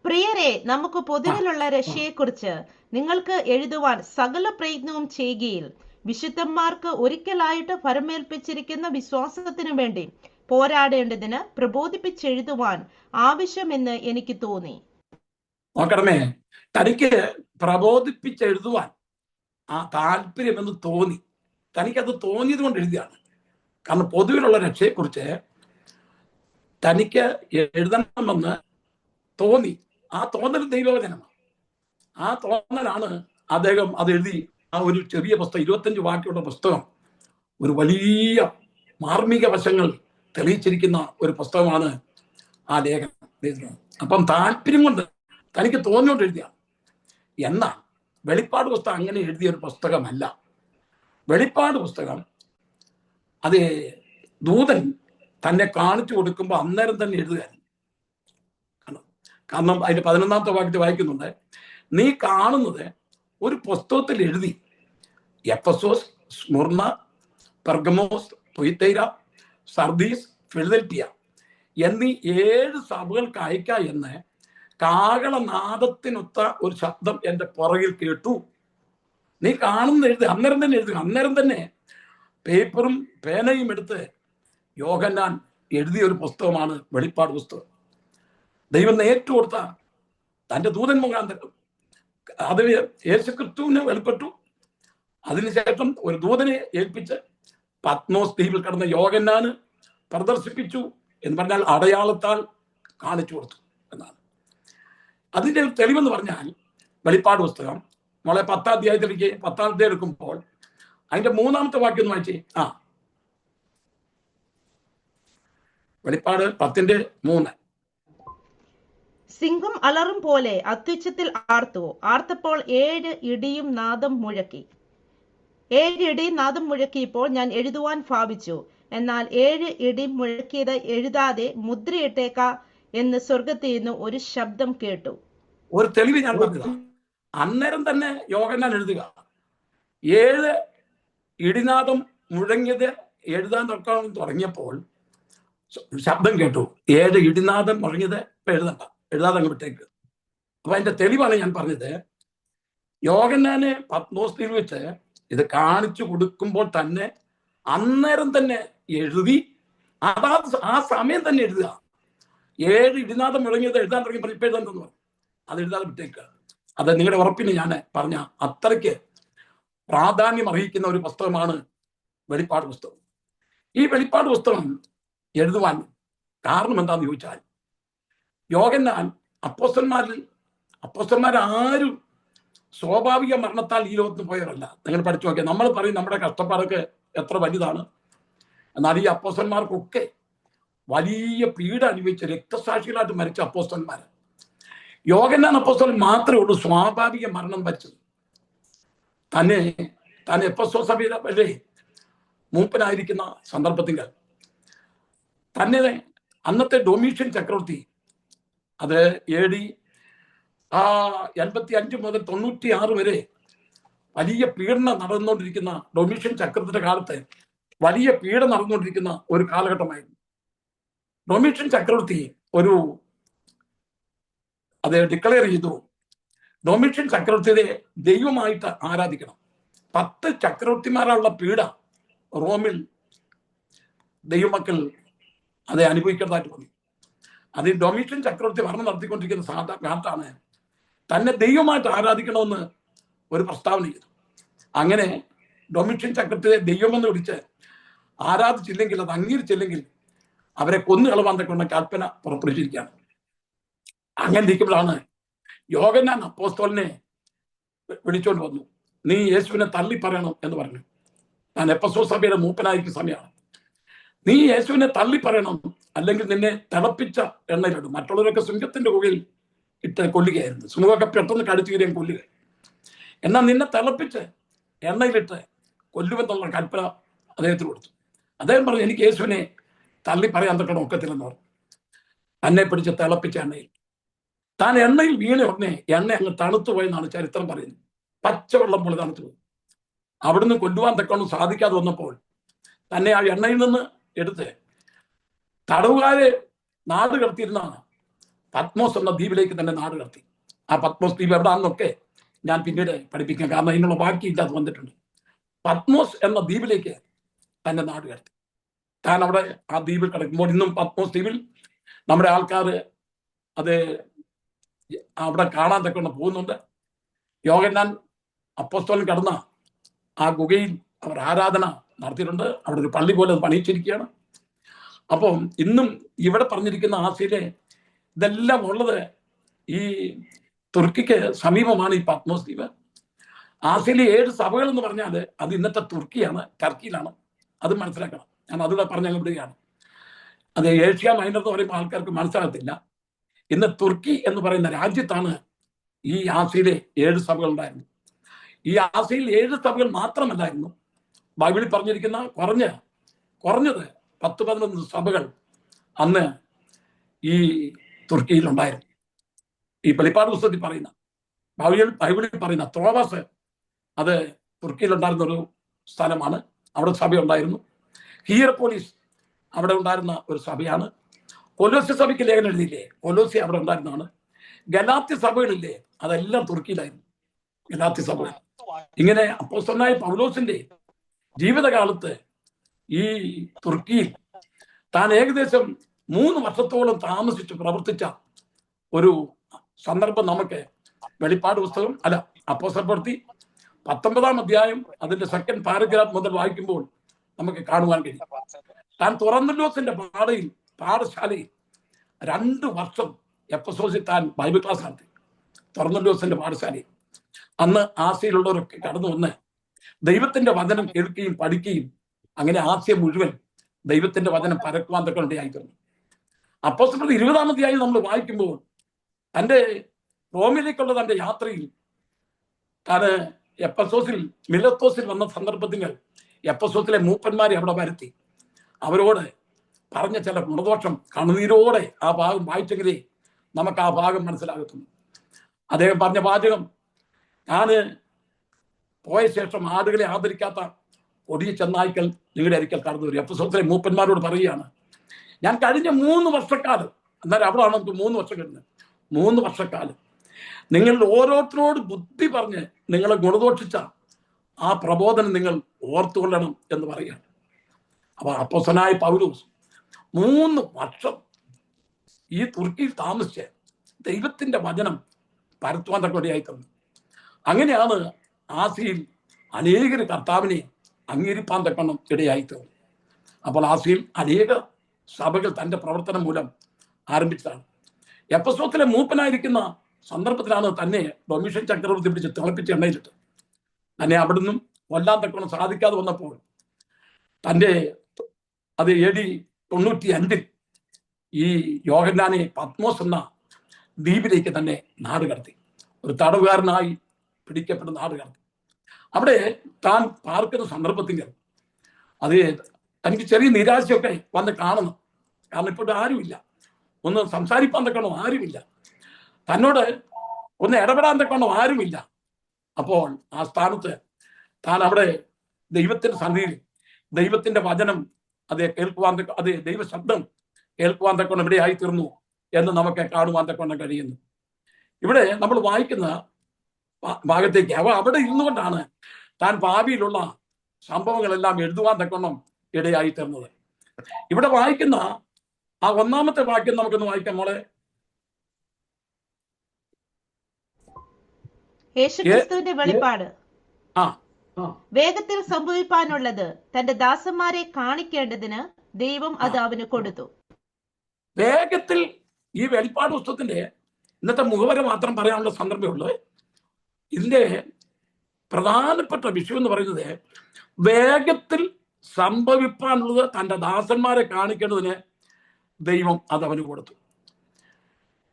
പ്രിയരെ, നമുക്ക് പൊതുവിലുള്ള രക്ഷയെക്കുറിച്ച് നിങ്ങൾക്ക് എഴുതുവാൻ സകല പ്രയത്നവും ചെയ്യുകയിൽ വിശുദ്ധന്മാർക്ക് ഒരിക്കലായിട്ട് ഫലമേൽപ്പിച്ചിരിക്കുന്ന വിശ്വാസത്തിനു വേണ്ടി പോരാടേണ്ടതിന് പ്രബോധിപ്പിച്ചെഴുതുവാൻ ആവശ്യമെന്ന് എനിക്ക് തോന്നി. നോക്കണമേ, തനിക്ക് പ്രബോധിപ്പിച്ചെഴുതുവാൻ ആ താല്പര്യമെന്ന് തോന്നി. തനിക്കത് തോന്നിയത് കൊണ്ട് എഴുതിയാണ്. കാരണം പൊതുവിലുള്ള രക്ഷയെക്കുറിച്ച് തനിക്ക് എഴുതണമെന്ന് തോന്നി. ആ തോന്നൽ ദൈവവചനമാണ്. ആ തോന്നലാണ് അദ്ദേഹം അത് എഴുതി. ആ ഒരു ചെറിയ പുസ്തകം, 25 വാക്യമുള്ള പുസ്തകം, ഒരു വലിയ മാർമിക വശങ്ങൾ തെളിയിച്ചിരിക്കുന്ന ഒരു പുസ്തകമാണ് ആ ലേഖനം. അപ്പം താല്പര്യം കൊണ്ട് തനിക്ക് തോന്നിയോണ്ട് എഴുതിയാണ്. എന്നാൽ വെളിപ്പാട് പുസ്തകം അങ്ങനെ എഴുതിയ ഒരു പുസ്തകമല്ല. വെളിപ്പാട് പുസ്തകം അത് ദൂതൻ തന്നെ കാണിച്ചു കൊടുക്കുമ്പോൾ അന്നേരം തന്നെ എഴുതുകയായിരുന്നു. കാരണം അതിന്റെ 11-ാമത്തെ വാക്യത്തിൽ വായിക്കുന്നുണ്ട്, നീ കാണുന്നത് ഒരു പുസ്തകത്തിൽ എഴുതി എഫെസോസ്, സ്മുർണ, പെർഗമോസ്, തുയത്തൈര, സർദീസ്, ഫിലദൽഫിയ എന്നീ 7 സഭകൾക്ക് അയക്ക എന്ന് കാഹളനാദത്തിനൊത്ത ഒരു ശബ്ദം എൻ്റെ പുറകിൽ കേട്ടു. നീ കാണുന്ന എഴുതി, അന്നേരം തന്നെ എഴുതുക. അന്നേരം തന്നെ പേപ്പറും പേനയും എടുത്ത് യോഹന്നാൻ എഴുതിയ ഒരു പുസ്തകമാണ് വെളിപ്പാട് പുസ്തകം. ദൈവം നേരിട്ട് കൊടുത്ത തൻ്റെ ദൂതൻ മുഖാന്തരം അത് യേശുക്രിസ്തുവിന് വെളിപ്പെട്ടു. അതിനുശേഷം ഒരു ദൂതനെ ഏൽപ്പിച്ച് പത്മോസ് ദ്വീപിൽ കിടന്ന യോഹന്നാന് പ്രദർശിപ്പിച്ചു എന്ന് പറഞ്ഞാൽ അടയാളത്താൽ കാണിച്ചു കൊടുത്തു എന്നാണ്. അതിൻ്റെ തെളിവെന്ന് പറഞ്ഞാൽ വെളിപ്പാട് പുസ്തകം നമ്മളെ 10-ാം അധ്യായത്തിലേക്ക് 10-ാം അധ്യായം എടുക്കുമ്പോൾ അതിന്റെ 3-ാമത്തെ വാക്യം ഒന്ന് വായിച്ചേ. വെളിപ്പാട് 10:3. സിംഹം അലറും പോലെ അത്യുച്ചത്തിൽ ആർത്തു. ആർത്തപ്പോൾ 7 ഇടിയും നാദം മുഴക്കി. 7 ഇടിയും നാദം മുഴക്കിയപ്പോൾ ഞാൻ എഴുതുവാൻ ഭാവിച്ചു. എന്നാൽ 7 ഇടി മുഴക്കിയത് എഴുതാതെ മുദ്രയിട്ടേക്ക എന്ന് സ്വർഗത്തിൽ നിന്ന് ഒരു ശബ്ദം കേട്ടു. ഒരു തെളിവ് ഞാൻ പറഞ്ഞത്, അന്നേരം തന്നെ യോഹന്നാൻ എഴുതുക. 7 ഇടിനാദം മുഴങ്ങിയത് എഴുതാൻ തുടങ്ങിയപ്പോൾ ശബ്ദം കേട്ടു. 7 ഇടിനാദം മുഴങ്ങിയത് ഇപ്പൊ എഴുതാതെ അങ്ങ് വിട്ടേക്ക്. അപ്പൊ അതിന്റെ തെളിവാണ് ഞാൻ പറഞ്ഞത്. യോഹന്നാന് പത്മോസ് ദ്വീപിൽ വെച്ച് ഇത് കാണിച്ചു കൊടുക്കുമ്പോൾ തന്നെ അന്നേരം തന്നെ എഴുതി, ആ സമയം തന്നെ എഴുതുക. 7 ഇടിനാദം മുഴങ്ങിയത് എഴുതാൻ തുടങ്ങി ഇപ്പൊ എഴുതാൻ പറഞ്ഞു, അത് എഴുതാതെ വിട്ടേക്കുക. അത് നിങ്ങളുടെ ഉറപ്പിന് ഞാൻ പറഞ്ഞ അത്രയ്ക്ക് പ്രാധാന്യം അർഹിക്കുന്ന ഒരു പുസ്തകമാണ് വെളിപ്പാട് പുസ്തകം. ഈ വെളിപ്പാട് പുസ്തകം എഴുതുവാൻ കാരണം എന്താണെന്ന് ചോദിച്ചാൽ, യോഹന്നാൻ അപ്പോസ്തലന്മാരാരും സ്വാഭാവിക മരണത്താൽ ഈ ലോകത്തിന് പോയവരല്ല. നിങ്ങൾ പഠിച്ചു നോക്കിയാൽ നമ്മൾ പറയും നമ്മുടെ കഷ്ടപ്പാടൊക്കെ എത്ര വലുതാണ്. എന്നാൽ ഈ അപ്പോസ്തലന്മാർക്കൊക്കെ വലിയ പീഡ അനുഭവിച്ച രക്തസാക്ഷികളായിട്ട് മരിച്ച അപ്പോസ്തലന്മാർ. യോഹന്നാൻ അപ്പോസ്തലൻ മാത്രമേ ഉള്ളൂ സ്വാഭാവിക മരണം വരിച്ചത്. തന്നെ എഫെസോസ് സഭയിലെ വരെ മൂപ്പനായിരിക്കുന്ന സന്ദർഭത്തിൽ തന്നെ അന്നത്തെ ഡൊമീഷ്യൻ ചക്രവർത്തി, അത് AD 85 മുതൽ 96 വരെ വലിയ പീഡനം നടന്നുകൊണ്ടിരിക്കുന്ന ഡൊമീഷ്യൻ ചക്രവർത്തിയുടെ കാലത്ത് വലിയ പീഡനം നടന്നുകൊണ്ടിരിക്കുന്ന ഒരു കാലഘട്ടമായിരുന്നു. ഡൊമീഷ്യൻ ചക്രവർത്തി അത് ഡിക്ലെയർ ചെയ്തു, ഡൊമീഷ്യൻ ചക്രവർത്തിയെ ദൈവമായിട്ട് ആരാധിക്കണം. 10 ചക്രവർത്തിമാരുള്ള പീഡ റോമിൽ ദൈവമക്കൾ അത് അനുഭവിക്കുന്നതായിട്ട് തോന്നി. അത് ഡൊമീഷ്യൻ ചക്രവർത്തി ഭരണം നടത്തിക്കൊണ്ടിരിക്കുന്ന കാലത്താണ് തന്നെ ദൈവമായിട്ട് ആരാധിക്കണമെന്ന് ഒരു പ്രസ്താവന ചെയ്തു. അങ്ങനെ ഡൊമീഷ്യൻ ചക്രവർത്തിയെ ദൈവമെന്ന് വിളിച്ച് ആരാധിച്ചില്ലെങ്കിൽ, അത് അംഗീകരിച്ചില്ലെങ്കിൽ അവരെ കൊന്നുകളവാൻ തക്കുന്ന കൽപ്പന പുറപ്പെടുവിച്ചിരിക്കുകയാണ്. അങ്ങനെ ഇരിക്കുമ്പോഴാണ് യോഹന്നാൻ അപ്പോസ്തലനെ വിളിച്ചോണ്ട് വന്നു. നീ യേശുവിനെ തള്ളി പറയണം എന്ന് പറഞ്ഞു. ഞാൻ എഫെസോസ് സഭയുടെ മൂപ്പനായിരിക്കുന്ന സമയമാണ്. നീ യേശുവിനെ തള്ളി പറയണം, അല്ലെങ്കിൽ നിന്നെ തിളപ്പിച്ച എണ്ണയിലിടും. മറ്റുള്ളവരൊക്കെ സിംഹത്തിന്റെ കുകയിൽ ഇട്ട് കൊല്ലുകയായിരുന്നു. സിംഹമൊക്കെ പെട്ടെന്ന് കടിച്ചു കയറിയാൻ കൊല്ലുക. എന്നാൽ നിന്നെ തിളപ്പിച്ച് എണ്ണയിലിട്ട് കൊല്ലുമെന്നുള്ള കൽപ്പന അദ്ദേഹത്തിന് കൊടുത്തു. അദ്ദേഹം പറഞ്ഞു, എനിക്ക് യേശുവിനെ തള്ളി പറയാൻ തൊക്കെ ഒക്കത്തില്ലെന്ന് പറഞ്ഞു. തന്നെ പിടിച്ച് തിളപ്പിച്ച എണ്ണയിൽ താൻ എണ്ണയിൽ വീണ ഉടനെ എണ്ണ അങ്ങ് തണുത്തു പോയെന്നാണ് ചരിത്രം പറയുന്നത്. പച്ചവെള്ളം പോലെ തണുത്തു പോയി. അവിടുന്ന് കൊല്ലുവാൻ തക്കവണ്ണം സാധിക്കാതെ വന്നപ്പോൾ തന്നെ ആ എണ്ണയിൽ നിന്ന് എടുത്ത് തടവുകാരെ നാട് കടത്തിയിരുന്ന പത്മോസ് എന്ന ദ്വീപിലേക്ക് തന്നെ നാട് കടത്തി. ആ പത്മോസ് ദ്വീപ് എവിടാന്നൊക്കെ ഞാൻ പിന്നീട് പഠിപ്പിക്കാം, കാരണം അതിനുള്ള ബാക്കി ഇല്ലാതെ വന്നിട്ടുണ്ട്. പത്മോസ് എന്ന ദ്വീപിലേക്ക് തന്നെ നാട് കടത്തി. താൻ അവിടെ ആ ദ്വീപിൽ കിടക്കുമ്പോൾ ഇന്നും പത്മോസ് ദ്വീപിൽ നമ്മുടെ ആൾക്കാർ അത് അവിടെ കാണാൻ തക്കൊണ്ട് പോകുന്നുണ്ട്. യോഹന്നാൻ അപ്പോസ്തലൻ കടന്ന ആ ഗുഹയിൽ അവർ ആരാധന നടത്തിയിട്ടുണ്ട്. അവിടെ ഒരു പള്ളി പോലെ പണിയിച്ചിരിക്കുകയാണ്. അപ്പം ഇന്നും ഇവിടെ പറഞ്ഞിരിക്കുന്ന ആസിയിലെ ഇതെല്ലാം ഉള്ളത് ഈ തുർക്കിക്ക് സമീപമാണ് ഈ പത്മോസ് ദ്വീപ്. ആസിയിലെ 7 സഭകൾ എന്ന് പറഞ്ഞാൽ അത് ഇന്നത്തെ തുർക്കിയാണ്, ടർക്കിയിലാണ്. അത് മനസ്സിലാക്കണം. ഞാൻ അതുകൂടെ പറഞ്ഞ് വിടുകയാണ്. അത് ഏഷ്യ മൈനർ എന്ന് പറയുമ്പോൾ ആൾക്കാർക്ക് മനസ്സിലാകത്തില്ല. ഇന്ന് തുർക്കി എന്ന് പറയുന്ന രാജ്യത്താണ് ഈ ആസിയിലെ 7 സഭകൾ ഉണ്ടായിരുന്നത്. ഈ ആസിയിൽ 7 സഭകൾ മാത്രമല്ലായിരുന്നു. ബൈബിളിൽ പറഞ്ഞിരിക്കുന്ന കുറഞ്ഞത് 10-11 സഭകൾ അന്ന് ഈ തുർക്കിയിലുണ്ടായിരുന്നു. ഈ വെളിപ്പാട് പുസ്തകത്തിൽ പറയുന്ന ബൈബിളിൽ പറയുന്ന ത്രോവാസ് അത് തുർക്കിയിലുണ്ടായിരുന്ന ഒരു സ്ഥലമാണ്. അവിടെ സഭയുണ്ടായിരുന്നു. ഹിയറപ്പോലിസ് അവിടെ ഉണ്ടായിരുന്ന ഒരു സഭയാണ്. കൊലോസ്യ സഭയ്ക്ക് ലേഖനം എഴുതിയില്ലേ, കൊലോസ്യ അവിടെ ഉണ്ടായിരുന്നതാണ്. ഗലാത്യ സഭകളില്ലേ, അതെല്ലാം തുർക്കിയിലായിരുന്നു, ഗലാത്യ സഭകൾ. ഇങ്ങനെ അപ്പോസ്തലനായ പൗലോസിന്റെ ജീവിതകാലത്ത് ഈ തുർക്കിയിൽ താൻ ഏകദേശം 3 വർഷത്തോളം താമസിച്ച് പ്രവർത്തിച്ച ഒരു സന്ദർഭം നമുക്ക് വെളിപ്പാട് പുസ്തകം അപ്പോസ്തല പ്രവൃത്തി 19-ാം അധ്യായം അതിന്റെ 2nd പാരഗ്രാഫ് മുതൽ വായിക്കുമ്പോൾ നമുക്ക് കാണുവാൻ കഴിയും. താൻ തുറന്നല്ലോസിന്റെ പാഠശാലയിൽ 2 വർഷം എഫെസോസിൽ താൻ ബൈബിൾ ക്ലാസ് നടത്തി. തുറന്നല്ലോസിന്റെ പാഠശാലയിൽ അന്ന് ആസിയയിലുള്ളവരൊക്കെ കടന്നു വന്ന് ദൈവത്തിന്റെ വചനം കേൾക്കുകയും പഠിക്കുകയും അങ്ങനെ ആസിയ മുഴുവൻ ദൈവത്തിന്റെ വചനം പരക്കുവാൻ തൊക്കെ ഇടയായിത്തീർന്നു. അപ്പോസ്തല പ്രവൃത്തി 20-ാം അധ്യായം നമ്മൾ വായിക്കുമ്പോൾ തന്റെ റോമിലേക്കുള്ള തന്റെ യാത്രയിൽ താന് എഫെസോസിൽ മിലത്തോസിൽ വന്ന സന്ദർഭത്തിൽ എഫെസോസിലെ മൂപ്പന്മാരെ അവിടെ വരുത്തി അവരോട് പറഞ്ഞ ചില ഗുണദോഷം കണ്ണുനീരോടെ ആ ഭാഗം വായിച്ചെങ്കിലേ നമുക്ക് ആ ഭാഗം മനസ്സിലാകത്തുള്ളൂ. അദ്ദേഹം പറഞ്ഞ വാചകം, ഞാന് പോയ ശേഷം ആടുകളെ ആദരിക്കാത്ത കൊടിയ ചെന്നായ്ക്കൾ നിങ്ങളുടെ അരിക്കൽ കടന്നു വരും. എഫെസോസിലെ മൂപ്പന്മാരോട് പറയുകയാണ്, ഞാൻ കഴിഞ്ഞ 3 വർഷക്കാലം, എന്നാലും അവിടെയാണ് നമുക്ക് 3 വർഷം കഴിഞ്ഞത്, 3 വർഷക്കാലം നിങ്ങൾ ഓരോരുത്തരോട് ബുദ്ധി പറഞ്ഞ് നിങ്ങളെ ഗുണദോഷിച്ച ആ പ്രബോധനം നിങ്ങൾ ഓർത്തുകൊള്ളണം എന്ന് പറയുകയാണ്. അപ്പൊ അപ്പോസ്തലനായ പൗലോസ് 3 വർഷം ഈ തുർക്കിയിൽ താമസിച്ച് ദൈവത്തിന്റെ വചനം പരത്തുവാൻ തക്കവടിയായി തന്നു. അങ്ങനെയാണ് ആസിയിൽ അനേകർ കർത്താവിനെ അംഗീകരിപ്പാൻ തക്കണം ഇടയായി തീർന്നു. അപ്പോൾ ആസിയിൽ അനേക സഭകൾ തന്റെ പ്രവർത്തനം മൂലം ആരംഭിച്ചതാണ്. എഫെസോസിലെ മൂപ്പനായിരിക്കുന്ന സന്ദർഭത്തിലാണ് തന്നെ ഡൊമീഷ്യൻ ചക്രവർത്തി പിടിച്ച് തിളപ്പിച്ച് എണ്ണയിലിട്ട് തന്നെ അവിടുന്നും കൊല്ലാൻ തക്കണം സാധിക്കാതെ വന്നപ്പോൾ തൻ്റെ അത് AD 95 ഈ യോഹന്നാനെ പത്മോസ് എന്ന ദ്വീപിലേക്ക് തന്നെ നാട് കടത്തി. ഒരു തടവുകാരനായി പിടിക്കപ്പെടുന്ന നാട് കടത്തി. അവിടെ താൻ പാർക്കുന്ന സന്ദർഭത്തിൽ അത് തനിക്ക് ചെറിയ നിരാശയൊക്കെ വന്ന് കാണണം. കാരണം ഇപ്പോൾ ആരുമില്ല, ഒന്ന് സംസാരിപ്പാൻ തക്കണോ ആരുമില്ല, തന്നോട് ഒന്ന് ഇടപെടാൻ തക്കണോ ആരുമില്ല. അപ്പോൾ ആ സ്ഥാനത്ത് താൻ അവിടെ ദൈവത്തിന്റെ സന്നിധിയിൽ ദൈവത്തിന്റെ വചനം കേൾക്കുവാൻ ദൈവ ശബ്ദം കേൾക്കുവാൻ തക്കണം ഇവിടെ ആയിത്തീർന്നു എന്ന് നമുക്ക് കാണുവാൻ തക്കണം കഴിയുന്നു. ഇവിടെ നമ്മൾ വായിക്കുന്ന ഭാഗത്തേക്ക് അവിടെ ഇരുന്നുകൊണ്ടാണ് താൻ ഭാവിയിലുള്ള സംഭവങ്ങളെല്ലാം എഴുതുവാൻ തക്കണം ഇടയായി തീർന്നത്. ഇവിടെ വായിക്കുന്ന ആ 1-ാമത്തെ വാക്യം നമുക്കൊന്ന് വായിക്കാം മോളെ. യേശുക്രിസ്തുവിന്റെ വെളിപ്പാട് വേഗത്തിൽ സംഭവിപ്പാനുള്ളത് തന്റെ ദാസന്മാരെ കാണിക്കേണ്ടതിന് ദൈവം അത് അവന് കൊടുത്തു. വേഗത്തിൽ ഈ വെളിപ്പാട് പുസ്തകത്തിന്റെ ഇന്നത്തെ മുഖവര മാത്രം പറയാനുള്ള സന്ദർഭമുള്ളത്. ഇതിന്റെ പ്രധാനപ്പെട്ട വിഷയം എന്ന് പറയുന്നത് വേഗത്തിൽ സംഭവിപ്പാനുള്ളത് തന്റെ ദാസന്മാരെ കാണിക്കേണ്ടതിന് ദൈവം അത് അവന് കൊടുത്തു.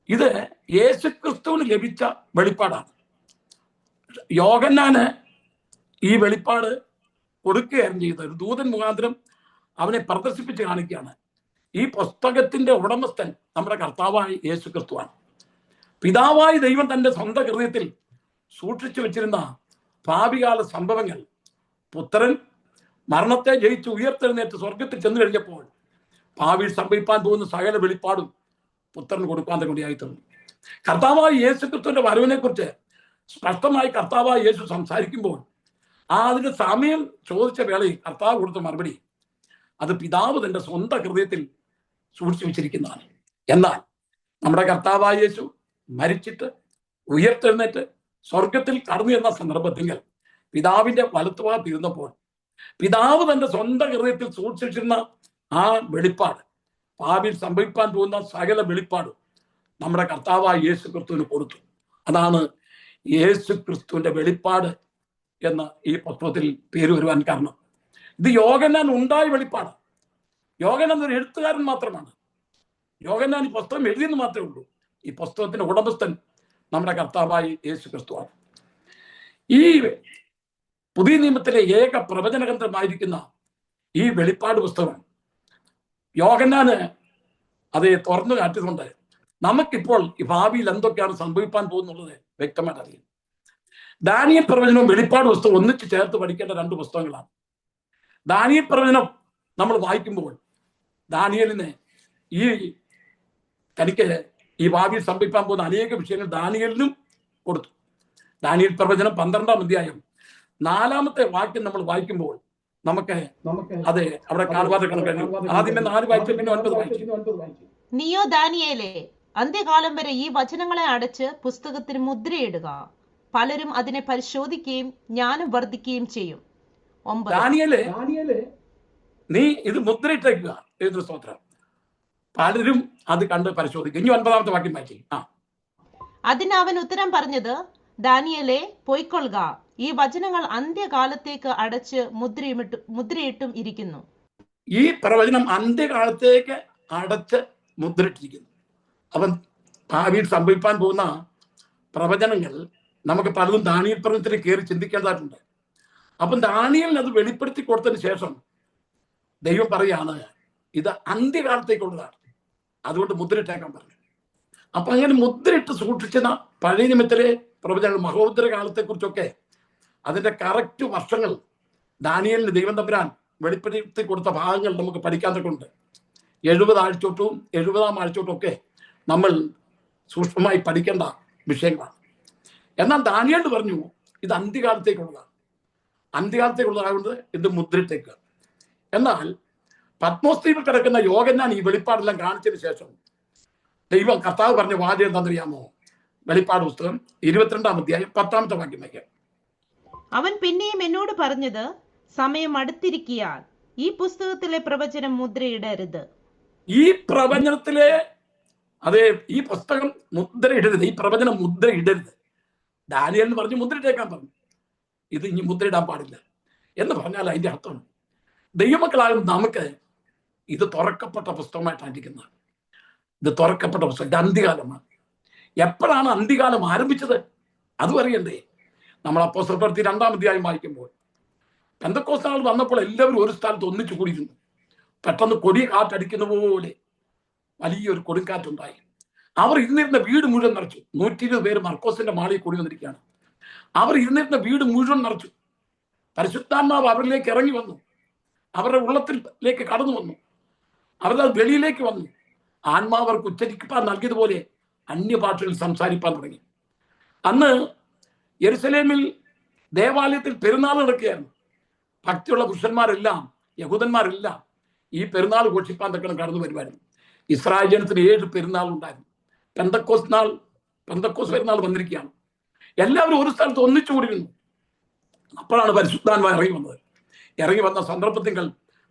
ഇത് യേശുക്രിസ്തുവിന് ലഭിച്ച വെളിപ്പാടാണ്. യോഹന്നാന് ഈ വെളിപ്പാട് കൊടുക്കുകയാണ് ചെയ്തത്. ഒരു ദൂതൻ മുഖാന്തരം അവനെ പ്രദർശിപ്പിച്ച് കാണിക്കുകയാണ്. ഈ പുസ്തകത്തിന്റെ ഉടമസ്ഥൻ നമ്മുടെ കർത്താവായ യേശുക്രിസ്തുവാണ്. പിതാവായ ദൈവം തന്റെ സ്വന്തം ഹൃദയത്തിൽ സൂക്ഷിച്ചു വെച്ചിരുന്ന ഭാവികാല സംഭവങ്ങൾ പുത്രൻ മരണത്തെ ജയിച്ച് ഉയർത്തെഴുന്നേറ്റ് സ്വർഗത്തിൽ ചെന്നു കഴിഞ്ഞപ്പോൾ ഭാവിയിൽ സംഭവിപ്പാൻ പോകുന്ന സകല വെളിപ്പാടും പുത്രൻ കൊടുക്കാൻ കൂടിയായി തീർന്നു. കർത്താവായ യേശുക്രിസ്തുവിന്റെ വരവിനെ കുറിച്ച് സ്പഷ്ടമായി കർത്താവായ യേശു സംസാരിക്കുമ്പോൾ അതിന്റെ സമയം ചോദിച്ച വേളയിൽ കർത്താവ് കൊടുത്ത മറുപടി അത് പിതാവ് തന്റെ സ്വന്തം ഹൃദയത്തിൽ സൂക്ഷിച്ചു വെച്ചിരിക്കുന്നതാണ്. എന്നാൽ നമ്മുടെ കർത്താവായ യേശു മരിച്ചിട്ട് ഉയർത്തെഴുന്നേറ്റ് സ്വർഗത്തിൽ കടന്നു എന്ന സന്ദർഭത്തിൽ പിതാവിന്റെ വലത്തുഭാഗത്ത് ഇരുന്നപ്പോൾ പിതാവ് തന്റെ സ്വന്തം ഹൃദയത്തിൽ സൂക്ഷിച്ചിരുന്ന ആ വെളിപ്പാട്, ഭാവിയിൽ സംഭവിക്കാൻ പോകുന്ന സകല വെളിപ്പാടും നമ്മുടെ കർത്താവായ യേശു ക്രിസ്തുവിന് കൊടുത്തു. അതാണ് യേശു ക്രിസ്തുവിന്റെ വെളിപ്പാട് എന്ന് ഈ പുസ്തകത്തിൽ പേര് വരുവാൻ കാരണം. ഇത് യോഹന്നാൻ ഉണ്ടായ വെളിപ്പാട്. യോഹന്നാൻ ഒരു എഴുത്തുകാരൻ മാത്രമാണ്. യോഹന്നാൻ ഈ പുസ്തകം എഴുതിയെന്ന് മാത്രമേ ഉള്ളൂ. ഈ പുസ്തകത്തിന്റെ ഉടമസ്ഥൻ നമ്മുടെ കർത്താവായ യേശു ക്രിസ്തുവാണ്. ഈ പുതിയ നിയമത്തിലെ ഏക പ്രവചന ഗ്രന്ഥമായിരിക്കുന്ന ഈ വെളിപ്പാട് പുസ്തകം യോഹന്നാന് അത് തുറന്നു കാട്ടിയതുകൊണ്ട് നമുക്കിപ്പോൾ ഈ ഭാവിയിൽ എന്തൊക്കെയാണ് സംഭവിക്കാൻ പോകുന്നുള്ളത് വ്യക്തമായിട്ട് അറിയാം. ദാനിയേൽ പ്രവചനവും വെളിപ്പാട് പുസ്തകം ഒന്നിച്ച് ചേർത്ത് പഠിക്കേണ്ട രണ്ട് പുസ്തകങ്ങളാണ്. ദാനിയേൽ പ്രവചനം നമ്മൾ വായിക്കുമ്പോൾ ദാനിയേലിന് തനിക്ക് ഈ ഭാവിയിൽ സംഭവിക്കാൻ പോകുന്ന അനേക വിഷയങ്ങൾ ദാനിയേലിനും കൊടുത്തു. ദാനിയേൽ പ്രവചനം 12-ാം അധ്യായം 4-ാമത്തെ വാക്യം നമ്മൾ വായിക്കുമ്പോൾ നമുക്ക് അത് അവിടെ കാണുവാതെ കണക്കാണ്. ആദ്യമേ 4 വായിച്ചു, പിന്നെ 9 വായിച്ചു. നീയോ ദാനിയേലേ, അന്ത്യകാലം വരെ ഈ വചനങ്ങളെ അടച്ച് പുസ്തകത്തിന് മുദ്രയിടുക. പലരും അതിനെ പരിശോധിക്കുകയും ജ്ഞാനം വർദ്ധിക്കുകയും ചെയ്യും. 9. ദാനിയേലേ, നീ ഇത് മുദ്രയിട്ടേക്കുക. ഏതൊരു സ്തോത്രം. പലരും അത് കണ്ട് പരിശോധിക്കും. ഇനി 9-ാമത്തെ വാക്യം വായിച്ചു. അതിന് അവൻ ഉത്തരം പറഞ്ഞത്, ദാനിയേലേ, പൊയ്ക്കൊള്ളുക. ഈ വചനങ്ങൾ അന്ത്യകാലത്തേക്ക് അടച്ച് മുദ്രയിട്ടും ഇരിക്കുന്നു. ഈ പ്രവചനം അന്ത്യകാലത്തേക്ക് അടച്ച് മുദ്രയിട്ടിരിക്കുന്നു. അപ്പം ഭാവിയിൽ സംഭവിക്കാൻ പോകുന്ന പ്രവചനങ്ങൾ നമുക്ക് പലതും ദാനിയേൽ പ്രവചനത്തിൽ കയറി ചിന്തിക്കേണ്ടതായിട്ടുണ്ട്. അപ്പം ദാനിയേലിന് അത് വെളിപ്പെടുത്തി കൊടുത്തതിന് ശേഷം ദൈവം പറയാണ്, ഇത് അന്ത്യകാലത്തേക്കുള്ളതാണ്, അതുകൊണ്ട് മുദ്രയിട്ടേക്കാൻ പറഞ്ഞു. അപ്പൊ അങ്ങനെ മുദ്രയിട്ട് സൂക്ഷിക്കുന്ന പഴയ നിയമത്തിലെ പ്രവചനങ്ങൾ, മഹോദര കാലത്തെക്കുറിച്ചൊക്കെ അതിന്റെ കറക്റ്റ് വർഷങ്ങൾ ദാനിയേലിന് ദൈവം തമ്പുരാൻ വെളിപ്പെടുത്തി കൊടുത്ത ഭാഗങ്ങൾ നമുക്ക് പഠിക്കാനൊക്കെ ഉണ്ട്. 70 ആഴ്ചോട്ടും 70-ാം ആഴ്ചോട്ടും ഒക്കെ നമ്മൾ സൂക്ഷ്മമായി പഠിക്കേണ്ട വിഷയങ്ങളാണ്. എന്നാൽ ദാനിയേൽ പറഞ്ഞു ഇത് അന്ത്യകാലത്തേക്കുള്ളതാണ്, അന്ത്യകാലത്തേക്കുള്ളതാകൊണ്ട് ഇത് മുദ്രയിട്ടേക്കുക. എന്നാൽ പത്മോസ് ദ്വീപിൽ കിടക്കുന്ന യോഹന്നാൻ ഈ വെളിപ്പാടെല്ലാം കാണിച്ചതിന് ശേഷം ദൈവം കർത്താവ് പറഞ്ഞ വാചകം എന്താണെന്നറിയാമോ? വെളിപ്പാട് പുസ്തകം 22-ാം അധ്യായം 10-ാമത്തെ വാക്യം വയ്ക്കാം. അവൻ പിന്നെയും എന്നോട് പറഞ്ഞത്, സമയം അടുത്തിരിക്കയാൽ ഈ പുസ്തകത്തിലെ പ്രവചനം മുദ്രയിടരുത്. ഈ പ്രവചനത്തിലെ ഈ പുസ്തകം മുദ്രയിടരുത്, ഈ പ്രവചനം മുദ്രയിടരുത്. ദാനിയേലിന് പറഞ്ഞു മുദ്രയിട്ടേക്കാൻ പറഞ്ഞു. ഇത് ഇനി മുദ്രയിടാൻ പാടില്ല എന്ന് പറഞ്ഞാൽ അതിന്റെ അർത്ഥം ദൈവമക്കളാകും നമുക്ക് ഇത് തുറക്കപ്പെട്ട പുസ്തകമായിട്ടാണ് ഇരിക്കുന്നത്. ഇത് തുറക്കപ്പെട്ട പുസ്തകം, ഇത് അന്ത്യകാലമാണ്. എപ്പോഴാണ് അന്ത്യകാലം ആരംഭിച്ചത് അതും അറിയണ്ടേ? നമ്മൾ അപ്പോസ്തല പ്രവൃത്തി 2-ാം അധ്യായം വായിക്കുമ്പോൾ പെന്തക്കോസ്ത് നാൾ വന്നപ്പോൾ എല്ലാവരും ഒരു സ്ഥലത്ത് ഒന്നിച്ചു കൂടിയിരുന്നു. പെട്ടെന്ന് കൊടി കാറ്റടിക്കുന്ന പോലെ വലിയൊരു കൊടുങ്കാറ്റുണ്ടായി. അവർ ഇരുന്നിരുന്ന വീട് മുഴുവൻ നിറച്ചു. 120 പേര് മർക്കോസിന്റെ മാളിൽ കൂടി വന്നിരിക്കുകയാണ്. അവർ ഇരുന്നിരുന്ന വീട് മുഴുവൻ നിറച്ചു. പരിശുദ്ധാത്മാവ് അവരിലേക്ക് ഇറങ്ങി വന്നു, അവരുടെ ഉള്ളത്തിലേക്ക് കടന്നു വന്നു, അവരുടെ വെളിയിലേക്ക് വന്നു. ആത്മാവ് അവർക്ക് ഉച്ചരിക്കാൻ നൽകിയതുപോലെ അന്യഭാഷയിൽ സംസാരിക്കാൻ തുടങ്ങി. അന്ന് യെരുശലേമിൽ ദേവാലയത്തിൽ പെരുന്നാൾ നടക്കുകയായിരുന്നു. ഭക്തിയുള്ള പുരുഷന്മാരെല്ലാം, യഹൂദന്മാരെല്ലാം ഈ പെരുന്നാൾ ഘോഷിപ്പാൻ തക്കണം കടന്നു വരുമായിരുന്നു. ഇസ്രായേൽ ജനത്തിന് 7 പെരുന്നാൾ ഉണ്ടായിരുന്നു. പെന്തക്കോസ് പെരുന്നാൾ വന്നിരിക്കുകയാണ്. എല്ലാവരും ഒരു സ്ഥലത്ത് ഒന്നിച്ചുകൂടിയിരുന്നു. അപ്പോഴാണ് പരിശുദ്ധാത്മാവ് ഇറങ്ങി വന്നത്. ഇറങ്ങി വന്ന സന്ദർഭത്തിൽ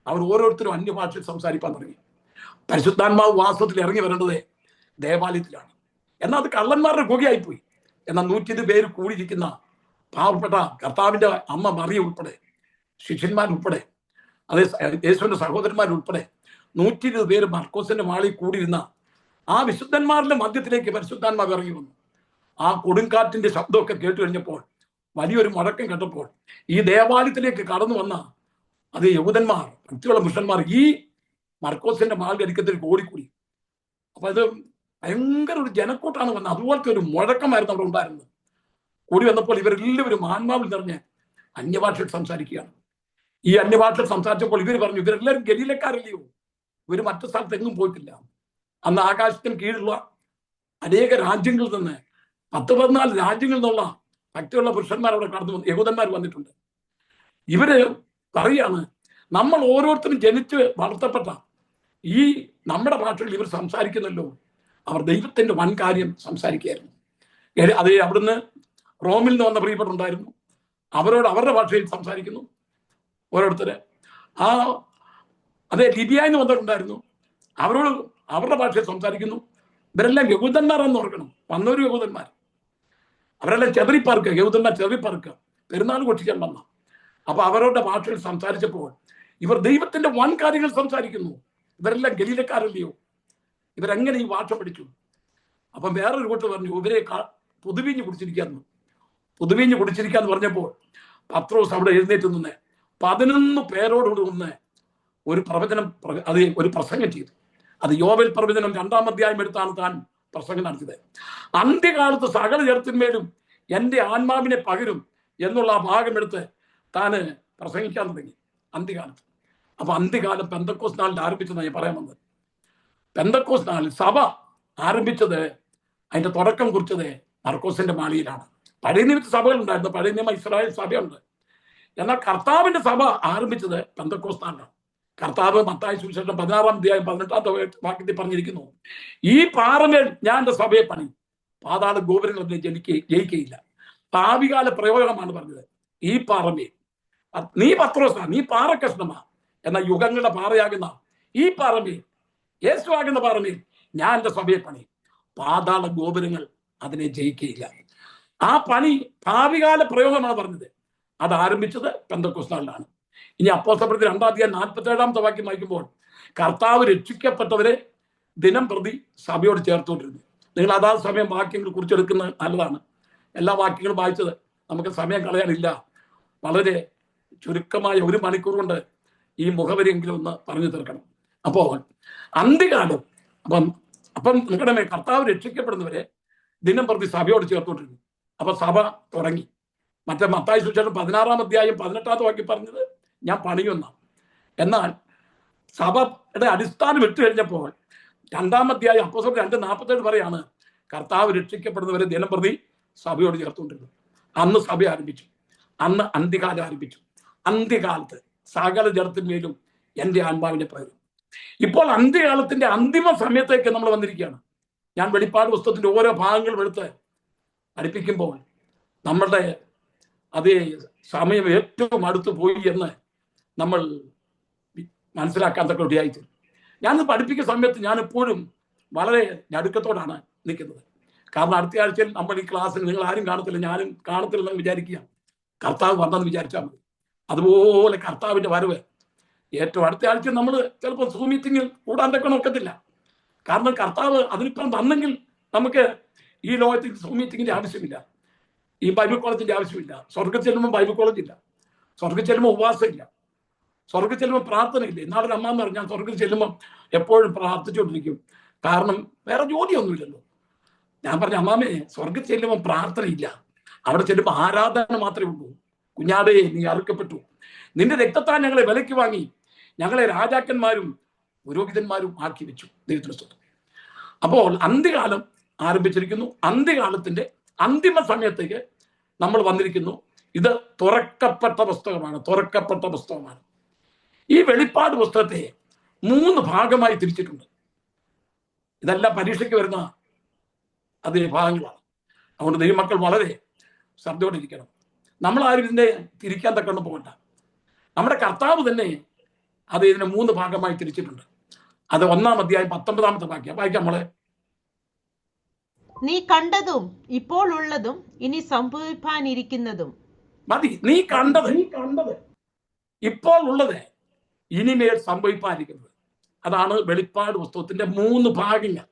അവർ ഓരോരുത്തരും അന്യഭാഷയിൽ സംസാരിക്കാൻ തുടങ്ങി. പരിശുദ്ധാത്മാവ് വാസ്തവത്തിൽ ഇറങ്ങി വരേണ്ടത് ദേവാലയത്തിലാണ്. എന്നാൽ അത് കള്ളന്മാരുടെ ഗുഹയായിപ്പോയി. എന്നാൽ 120 പേര് കൂടിയിരിക്കുന്ന പാവപ്പെട്ട കർത്താവിന്റെ അമ്മ മറിയ ഉൾപ്പെടെ, ശിഷ്യന്മാരുൾപ്പെടെ, അതേ യേശുവിന്റെ സഹോദരന്മാരുൾപ്പെടെ 120 പേര് മർക്കോസിന്റെ മാളിൽ കൂടിയിരുന്ന ആ വിശുദ്ധന്മാരുടെ മധ്യത്തിലേക്ക് പരിശുദ്ധാത്മാവ് ഇറങ്ങി വന്നു. ആ കൊടുങ്കാറ്റിന്റെ ശബ്ദമൊക്കെ കേട്ടു കഴിഞ്ഞപ്പോൾ, വലിയൊരു മുഴക്കം കേട്ടപ്പോൾ ഈ ദേവാലയത്തിലേക്ക് കടന്നു വന്ന അത് യഹൂദന്മാർ, ഭക്തിയുള്ള പുരുഷന്മാർ ഈ മർക്കോസിന്റെ മാളിന്റെ അരിക്കത്തിലേക്ക് ഓടിക്കൂടി. അപ്പൊ അത് ഭയങ്കര ഒരു ജനക്കൂട്ടാണ് വന്നത്. അതുപോലത്തെ ഒരു മുഴക്കമായിരുന്നു അവിടെ ഉണ്ടായിരുന്നത്. കൂടി വന്നപ്പോൾ ഇവരെല്ലാവരും ആത്മാവിൽ നിറഞ്ഞ് അന്യഭാഷയിൽ സംസാരിക്കുകയാണ്. ഈ അന്യഭാഷയിൽ സംസാരിച്ചപ്പോൾ ഇവർ പറഞ്ഞു, ഇവരെല്ലാവരും ഗലീലക്കാരല്ലയോ, ഇവർ മറ്റു സ്ഥലത്ത് എങ്ങും പോയിട്ടില്ല. അന്ന് ആകാശത്തിന് കീഴിലുള്ള അനേക രാജ്യങ്ങളിൽ നിന്ന് 10-14 രാജ്യങ്ങളിൽ നിന്നുള്ള ഭക്തിയുള്ള പുരുഷന്മാർ അവിടെ കടന്നു വന്നു, യഹൂദന്മാർ വന്നിട്ടുണ്ട്. ഇവര് പറയാണ്, നമ്മൾ ഓരോരുത്തരും ജനിച്ച് വളർത്തപ്പെട്ട ഈ നമ്മുടെ ഭാഷയിൽ ഇവർ സംസാരിക്കുന്നല്ലോ. അവർ ദൈവത്തിന്റെ വൻ കാര്യം സംസാരിക്കുകയായിരുന്നു. അതേ അവിടുന്ന് റോമിൽ നിന്ന് വന്ന പ്രിയപ്പെട്ടുണ്ടായിരുന്നു, അവരോട് അവരുടെ ഭാഷയിൽ സംസാരിക്കുന്നു ഓരോരുത്തര്. അതേ ലിബിയാന്ന് വന്നവരുണ്ടായിരുന്നു, അവരോട് അവരുടെ ഭാഷയിൽ സംസാരിക്കുന്നു. ഇവരെല്ലാം യഹൂദന്മാരെന്ന് ഓർക്കണം, വന്നൊരു യഹൂദന്മാർ. അവരെല്ലാം ചെതറിപ്പാർക്കുക, യഹൂദന്മാർ ചെതറിപ്പാർക്കുക, പെരുന്നാൾ കൊട്ടിക്കാൻ വന്ന. അപ്പൊ അവരുടെ ഭാഷയിൽ സംസാരിച്ചപ്പോൾ ഇവർ ദൈവത്തിന്റെ വൻ കാര്യങ്ങൾ സംസാരിക്കുന്നു. ഇവരെല്ലാം ഗലീലക്കാരല്ലയോ, ഇവരെങ്ങനെ ഈ ഭാഷ പഠിച്ചു? അപ്പം വേറൊരു കൂട്ട് പറഞ്ഞു, ഇവരെ പുതുവീഞ്ഞ് കുടിച്ചിരിക്കാന്ന്. പുതുവീഞ്ഞ് കുടിച്ചിരിക്കാന്ന് പറഞ്ഞപ്പോൾ പത്രോസ് അവിടെ എഴുന്നേറ്റ് നിന്ന് 11 പേരോടുകൂടി നിന്ന് ഒരു പ്രവചനം അത് ഒരു പ്രസംഗം ചെയ്തു. അത് യോവേൽ പ്രവചനം 2-ാം അധ്യായം എടുത്താണ് താൻ പ്രസംഗം നടത്തിയത്. അന്ത്യകാലത്ത് സകല ജഡത്തിന്മേലും എൻ്റെ ആത്മാവിനെ പകരും എന്നുള്ള ആ ഭാഗമെടുത്ത് താന് പ്രസംഗിക്കാൻ തുടങ്ങി അന്ത്യകാലത്ത്. അപ്പൊ അന്ത്യകാലം പെന്തക്കോസ് നാളിൽ ആരംഭിച്ചെന്നാണ് ഞാൻ പറയാൻ വന്നത്. പെന്തക്കോസ് നാളിൽ സഭ ആരംഭിച്ചത്, അതിന്റെ തുടക്കം കുറിച്ചത് മർക്കോസിന്റെ മാളിയിലാണ്. പഴയ നിയമ സഭകളുണ്ടായിരുന്നു, പഴയ നിയമ ഇസ്രായേൽ സഭയുണ്ട്. എന്നാൽ കർത്താവിന്റെ സഭ ആരംഭിച്ചത് പെന്തക്കോസ് നാളിലാണ്. കർത്താവ് മത്തായി സുവിശേഷം 16-ാം അധ്യായം 18-ാമത്തെ വാക്യത്തിൽ പറഞ്ഞിരിക്കുന്നു, ഈ പാറമേൽ ഞാൻ എൻ്റെ സഭയെ പണി, പാതാള ഗോപുരങ്ങൾ ജയിക്കയില്ല. ഭാവികാല പ്രയോഗമാണ് പറഞ്ഞത്. ഈ പാറമേൽ, നീ പത്രോസാ, നീ പാറക്കഷ്ണമാ, എന്നാൽ യുഗങ്ങളുടെ പാറയാകുന്ന ഈ പാറമേൽ, യേശു ആകുന്ന പാറമേൽ ഞാൻ എൻ്റെ സഭയെ പണി, പാതാള ഗോപുരങ്ങൾ അതിനെ ജയിക്കയില്ല. ആ പണി ഭാവികാല പ്രയോഗമാണ് പറഞ്ഞത്. അത് ആരംഭിച്ചത് പെന്തക്കോസ് നാളിലാണ്. ഇനി അപ്പോസ്തലപ്രവൃത്തി 2-ാം അധ്യായം 47-ാമത്തെ വാക്യം വായിക്കുമ്പോൾ, കർത്താവ് രക്ഷിക്കപ്പെട്ടവരെ ദിനം പ്രതി സഭയോട് ചേർത്തുകൊണ്ടിരുന്നു. നിങ്ങൾ അതാത് സമയം വാക്യങ്ങൾ കുറിച്ചെടുക്കുന്നത് നല്ലതാണ്. എല്ലാ വാക്യങ്ങളും വായിച്ചത് നമുക്ക് സമയം കളയാനില്ല. വളരെ ചുരുക്കമായ 1 മണിക്കൂർ കൊണ്ട് ഈ മുഖവരിയെങ്കിലും ഒന്ന് പറഞ്ഞു തീർക്കണം. അപ്പോൾ അന്ത്യകാലം, അപ്പം നിങ്ങളുടെ കർത്താവ് രക്ഷിക്കപ്പെടുന്നവരെ ദിനം പ്രതി സഭയോട് ചേർത്തുകൊണ്ടിരുന്നു. അപ്പൊ സഭ തുടങ്ങി. മറ്റേ മത്തായി സുവിശേഷം 16-ാം അധ്യായം 18-ാമത്തെ വാക്യം പറഞ്ഞത് ഞാൻ പണിയുന്നാണ്. എന്നാൽ സഭയുടെ അടിസ്ഥാനം ഇട്ട് കഴിഞ്ഞപ്പോൾ 2-ാം അധ്യായം അപ്പോസ്തലർ 2:47 പറയാണ്, കർത്താവ് രക്ഷിക്കപ്പെടുന്നവരെ ദിനം പ്രതി സഭയോട് ചേർത്തുകൊണ്ടിരുന്നു. അന്ന് സഭ ആരംഭിച്ചു. അന്ന് അന്ത്യകാലം ആരംഭിച്ചു. അന്ത്യകാലത്ത് സകല ജഡത്തിന്മേലും എൻ്റെ ആത്മാവിനെ പകരും. ഇപ്പോൾ അന്ത്യകാലത്തിന്റെ അന്തിമ സമയത്തേക്ക് നമ്മൾ വന്നിരിക്കുകയാണ്. ഞാൻ വെളിപ്പാട് പുസ്തകത്തിന്റെ ഓരോ ഭാഗങ്ങളും എടുത്ത് പഠിപ്പിക്കുമ്പോൾ നമ്മളുടെ അതേ സമയം ഏറ്റവും അടുത്ത് പോയി എന്ന് നമ്മൾ മനസ്സിലാക്കാൻ തക്ക ഇടയായിത്തീരും. ഞാനിത് പഠിപ്പിക്കുന്ന സമയത്ത് ഞാൻ എപ്പോഴും വളരെ ഞടുക്കത്തോടാണ് നിൽക്കുന്നത്. കാരണം അടുത്ത ആഴ്ചയിൽ നമ്മൾ ഈ ക്ലാസ്സിൽ നിങ്ങൾ ആരും കാണത്തില്ല, ഞാനും കാണത്തില്ലെന്ന് വിചാരിക്കുക. കർത്താവ് വന്നെന്ന് വിചാരിച്ചാൽ മതി. അതുപോലെ കർത്താവിന്റെ വരവ് ഏറ്റവും അടുത്ത ആഴ്ച നമ്മൾ ചിലപ്പോൾ സൂം മീറ്റിങ്ങിൽ കൂടാൻ തക്ക നോക്കത്തില്ല. കാരണം കർത്താവ് അതിനിപ്പം വന്നെങ്കിൽ നമുക്ക് ഈ ലോകത്തിൽ സൂം മീറ്റിങ്ങിന്റെ ആവശ്യമില്ല, ഈ ബൈബിൾ കോളേജിന്റെ ആവശ്യമില്ല. സ്വർഗ്ഗത്തിൽ ചെല്ലുമ്പോൾ ബൈബിൾ കോളേജ് ഇല്ല, സ്വർഗ്ഗത്തിൽ ചെല്ലുമ്പോൾ ഉപവാസം ഇല്ല, സ്വർഗ്ഗത്തിൽ ചെല്ലുമ്പോൾ പ്രാർത്ഥന ഇല്ല. എന്നാളൊരു അമ്മ എന്ന് പറഞ്ഞാൽ സ്വർഗ്ഗത്തിൽ ചെല്ലുമ്പോൾ എപ്പോഴും പ്രാർത്ഥിച്ചുകൊണ്ടിരിക്കും. കാരണം വേറെ ജോലിയൊന്നുമില്ലല്ലോ. ഞാൻ പറഞ്ഞ അമ്മാമേ, സ്വർഗ്ഗത്തിൽ ചെല്ലുമ്പോൾ പ്രാർത്ഥന ഇല്ല, അവിടെ ചെല്ലുമ്പോൾ ആരാധന മാത്രമേ ഉള്ളൂ. കുഞ്ഞാടേ, നീ അറുക്കപ്പെട്ടു, നിന്റെ രക്തത്താൽ ഞങ്ങളെ വിലയ്ക്ക് വാങ്ങി, ഞങ്ങളെ രാജാക്കന്മാരും പുരോഹിതന്മാരും ആക്കി വെച്ചു. ദൈവത്തിന്റെ സ്തോത്രം. അപ്പോൾ അന്ത്യകാലം ആരംഭിച്ചിരിക്കുന്നു. അന്ത്യകാലത്തിന്റെ അന്തിമ സമയത്തേക്ക് നമ്മൾ വന്നിരിക്കുന്നു. ഇത് തുറക്കപ്പെട്ട പുസ്തകമാണ്, തുറക്കപ്പെട്ട പുസ്തകമാണ്. ഈ വെളിപ്പാട് പുസ്തകത്തെ 3 ഭാഗമായി തിരിച്ചിട്ടുണ്ട്. ഇതെല്ലാം പരീക്ഷയ്ക്ക് വരുന്ന അതേ ഭാഗങ്ങളാണ്. അതുകൊണ്ട് ദൈവമക്കൾ വളരെ ശ്രദ്ധയോടെ ഇരിക്കണം. നമ്മൾ ആരും ഇതിനെ തിരിക്കാൻ തക്കണം പോകണ്ട. നമ്മുടെ കർത്താവ് തന്നെ അത് ഇതിനെ 3 ഭാഗമായി തിരിച്ചിട്ടുണ്ട്. അത് 1-ാം അധ്യായം 19-ാമത്തെ വാക്യം വായിക്കാം മോളെ. നീ കണ്ടതും ഇപ്പോൾ ഉള്ളതും ഇനി സംഭവിക്കാനിരിക്കുന്നതും. മതി. നീ കണ്ടത്, ഇപ്പോൾ ഉള്ളത്, ഇനിമേൽ സംഭവിക്കാനിരിക്കുന്നത്. അതാണ് വെളിപ്പാട് പുസ്തകത്തിന്റെ 3 ഭാഗങ്ങൾ.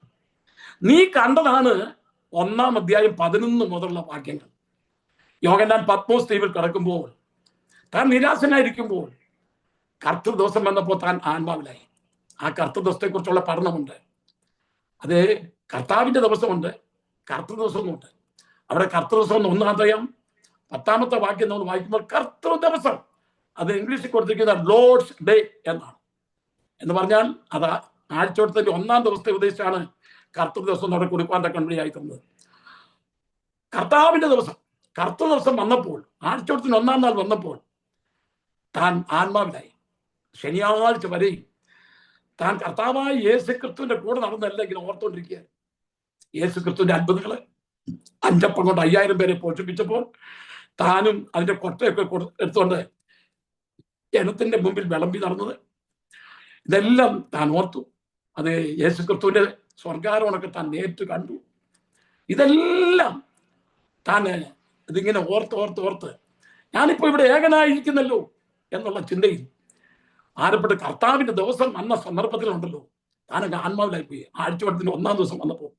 നീ കണ്ടതാണ് 1-ാം അധ്യായം 11 മുതലുള്ള വാക്യങ്ങൾ. യോഹന്നാൻ പത്മോസ് ദ്വീപിൽ കിടക്കുമ്പോൾ, താൻ നിരാശനായിരിക്കുമ്പോൾ കർത്തൃ ദിവസം വന്നപ്പോൾ താൻ ആത്മാവിലായി. ആ കർത്തൃ ദിവസത്തെ കുറിച്ചുള്ള പഠനമുണ്ട്. അത് കർത്താവിന്റെ ദിവസമുണ്ട്, കർത്തൃ ദിവസമുണ്ട്. അവിടെ കർത്തൃ ദിവസം 1-ാം അധ്യായം 10-ാമത്തെ വാക്യം നമ്മൾ വായിക്കുമ്പോൾ കർത്തൃ ദിവസം, അത് ഇംഗ്ലീഷിൽ കൊടുത്തിരിക്കുന്ന ലോർഡ്സ് ഡേ എന്നാണ്. എന്ന് പറഞ്ഞാൽ അത് ആഴ്ചവട്ടത്തിന്റെ 1-ാം ദിവസത്തെ ഉദ്ദേശിച്ചാണ് കർത്തൃ ദിവസം അവിടെ കൊടുക്കാൻ തക്കണ്ടിയായി തന്നത്. കർത്താവിന്റെ ദിവസം, കർത്തൃ ദിവസം വന്നപ്പോൾ, ആഴ്ചവട്ടത്തിന് 1-ാം നാൾ വന്നപ്പോൾ താൻ ആത്മാവിലായി. ശനിയാഴ്ച വരെയും താൻ കർത്താവായ യേശു ക്രിസ്തുവിന്റെ കൂടെ നടന്നല്ല ഇങ്ങനെ ഓർത്തുകൊണ്ടിരിക്കുക. യേശു ക്രിസ്തുവിന്റെ അത്ഭുതങ്ങള്, 5 അപ്പം കൊണ്ട് 5000 പേരെ പോഷിപ്പിച്ചപ്പോൾ താനും അതിന്റെ കൊട്ടയൊക്കെ എടുത്തുകൊണ്ട് ജനത്തിന്റെ മുമ്പിൽ വിളമ്പി നടന്നത്, ഇതെല്ലാം താൻ ഓർത്തു. അത് യേശു ക്രിസ്തുവിന്റെ സ്വർഗാരോഹണമൊക്കെ താൻ നേരിട്ട് കണ്ടു. ഇതെല്ലാം താൻ ഇതിങ്ങനെ ഓർത്ത് ഞാനിപ്പോ ഇവിടെ ഏകനായിരിക്കുന്നല്ലോ എന്നുള്ള ചിന്തയിൽ ആരപ്പെട്ട് കർത്താവിന്റെ ദിവസം വന്ന സന്ദർഭത്തിലുണ്ടല്ലോ താനൊക്കെ ആത്മാവിലായി പോയി. ആഴ്ചവട്ടത്തിന്റെ 1-ാം ദിവസം വന്നപ്പോൾ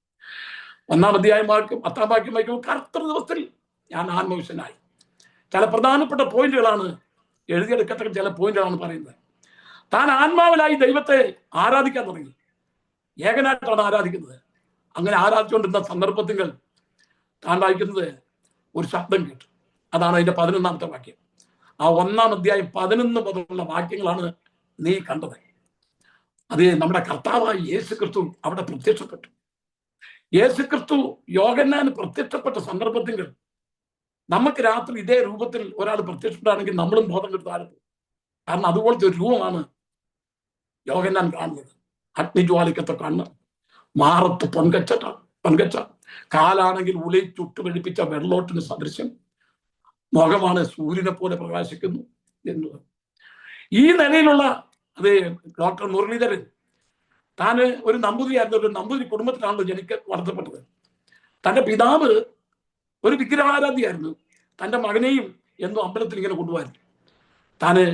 1-ാം അധ്യായം 10-ാം വാക്യം വായിക്കുമ്പോൾ കർത്തൃ ദിവസത്തിൽ ഞാൻ ആത്മവിശ്വനായി. ചില പ്രധാനപ്പെട്ട പോയിന്റുകളാണ് എഴുതിയെടുക്കത്തക്ക ചില പോയിന്റുകളാണ് പറയുന്നത്. താൻ ആത്മാവിലായി ദൈവത്തെ ആരാധിക്കാൻ തുടങ്ങി. ഏകനായിട്ടാണ് ആരാധിക്കുന്നത്. അങ്ങനെ ആരാധിച്ചുകൊണ്ടിരുന്ന സന്ദർഭത്തിൽ താൻ വായിക്കുന്നത് ഒരു ശബ്ദം കേട്ടു. അതാണ് അതിന്റെ 11-ാമത്തെ വാക്യം. ആ 1-ാം അധ്യായം 11 മുതലുള്ള വാക്യങ്ങളാണ് നീ കണ്ടത്. അത് നമ്മുടെ കർത്താവായ യേശു ക്രിസ്തു അവിടെ പ്രത്യക്ഷപ്പെട്ടു. യേശു ക്രിസ്തു യോഹന്നാന് പ്രത്യക്ഷപ്പെട്ട സന്ദർഭത്തിൽ നമുക്ക് രാത്രി ഇതേ രൂപത്തിൽ ഒരാൾ പ്രത്യക്ഷപ്പെട്ടാണെങ്കിൽ നമ്മളും ബോധം കെടുത്താറുണ്ട്. കാരണം അതുപോലത്തെ ഒരു രൂപമാണ് യോഹന്നാൻ കാണുന്നത്. അഗ്നിജ്വാലിക്കത്തെ കണ്ണ്, മാറത്ത് പൊൻകച്ച, കാലാണെങ്കിൽ ഉലയിൽ ചുട്ടു വെളുപ്പിച്ച വെള്ളോട്ടിന് സദൃശ്യം, മുഖമാണ് സൂര്യനെ പോലെ പ്രകാശിക്കുന്നു എന്നത്. ഈ നിലയിലുള്ള അത് ഡോക്ടർ മുരളീധരൻ താന് ഒരു നമ്പൂതിരിയായിരുന്നു. ഒരു നമ്പൂതിരി കുടുംബത്തിലാണല്ലോ വളർത്തപ്പെട്ടത്. തന്റെ പിതാവ് ഒരു വിഗ്രഹാരാധിയായിരുന്നു. തന്റെ മകനെയും എന്നും അമ്പലത്തിൽ ഇങ്ങനെ കൊണ്ടുപോകാൻ താന്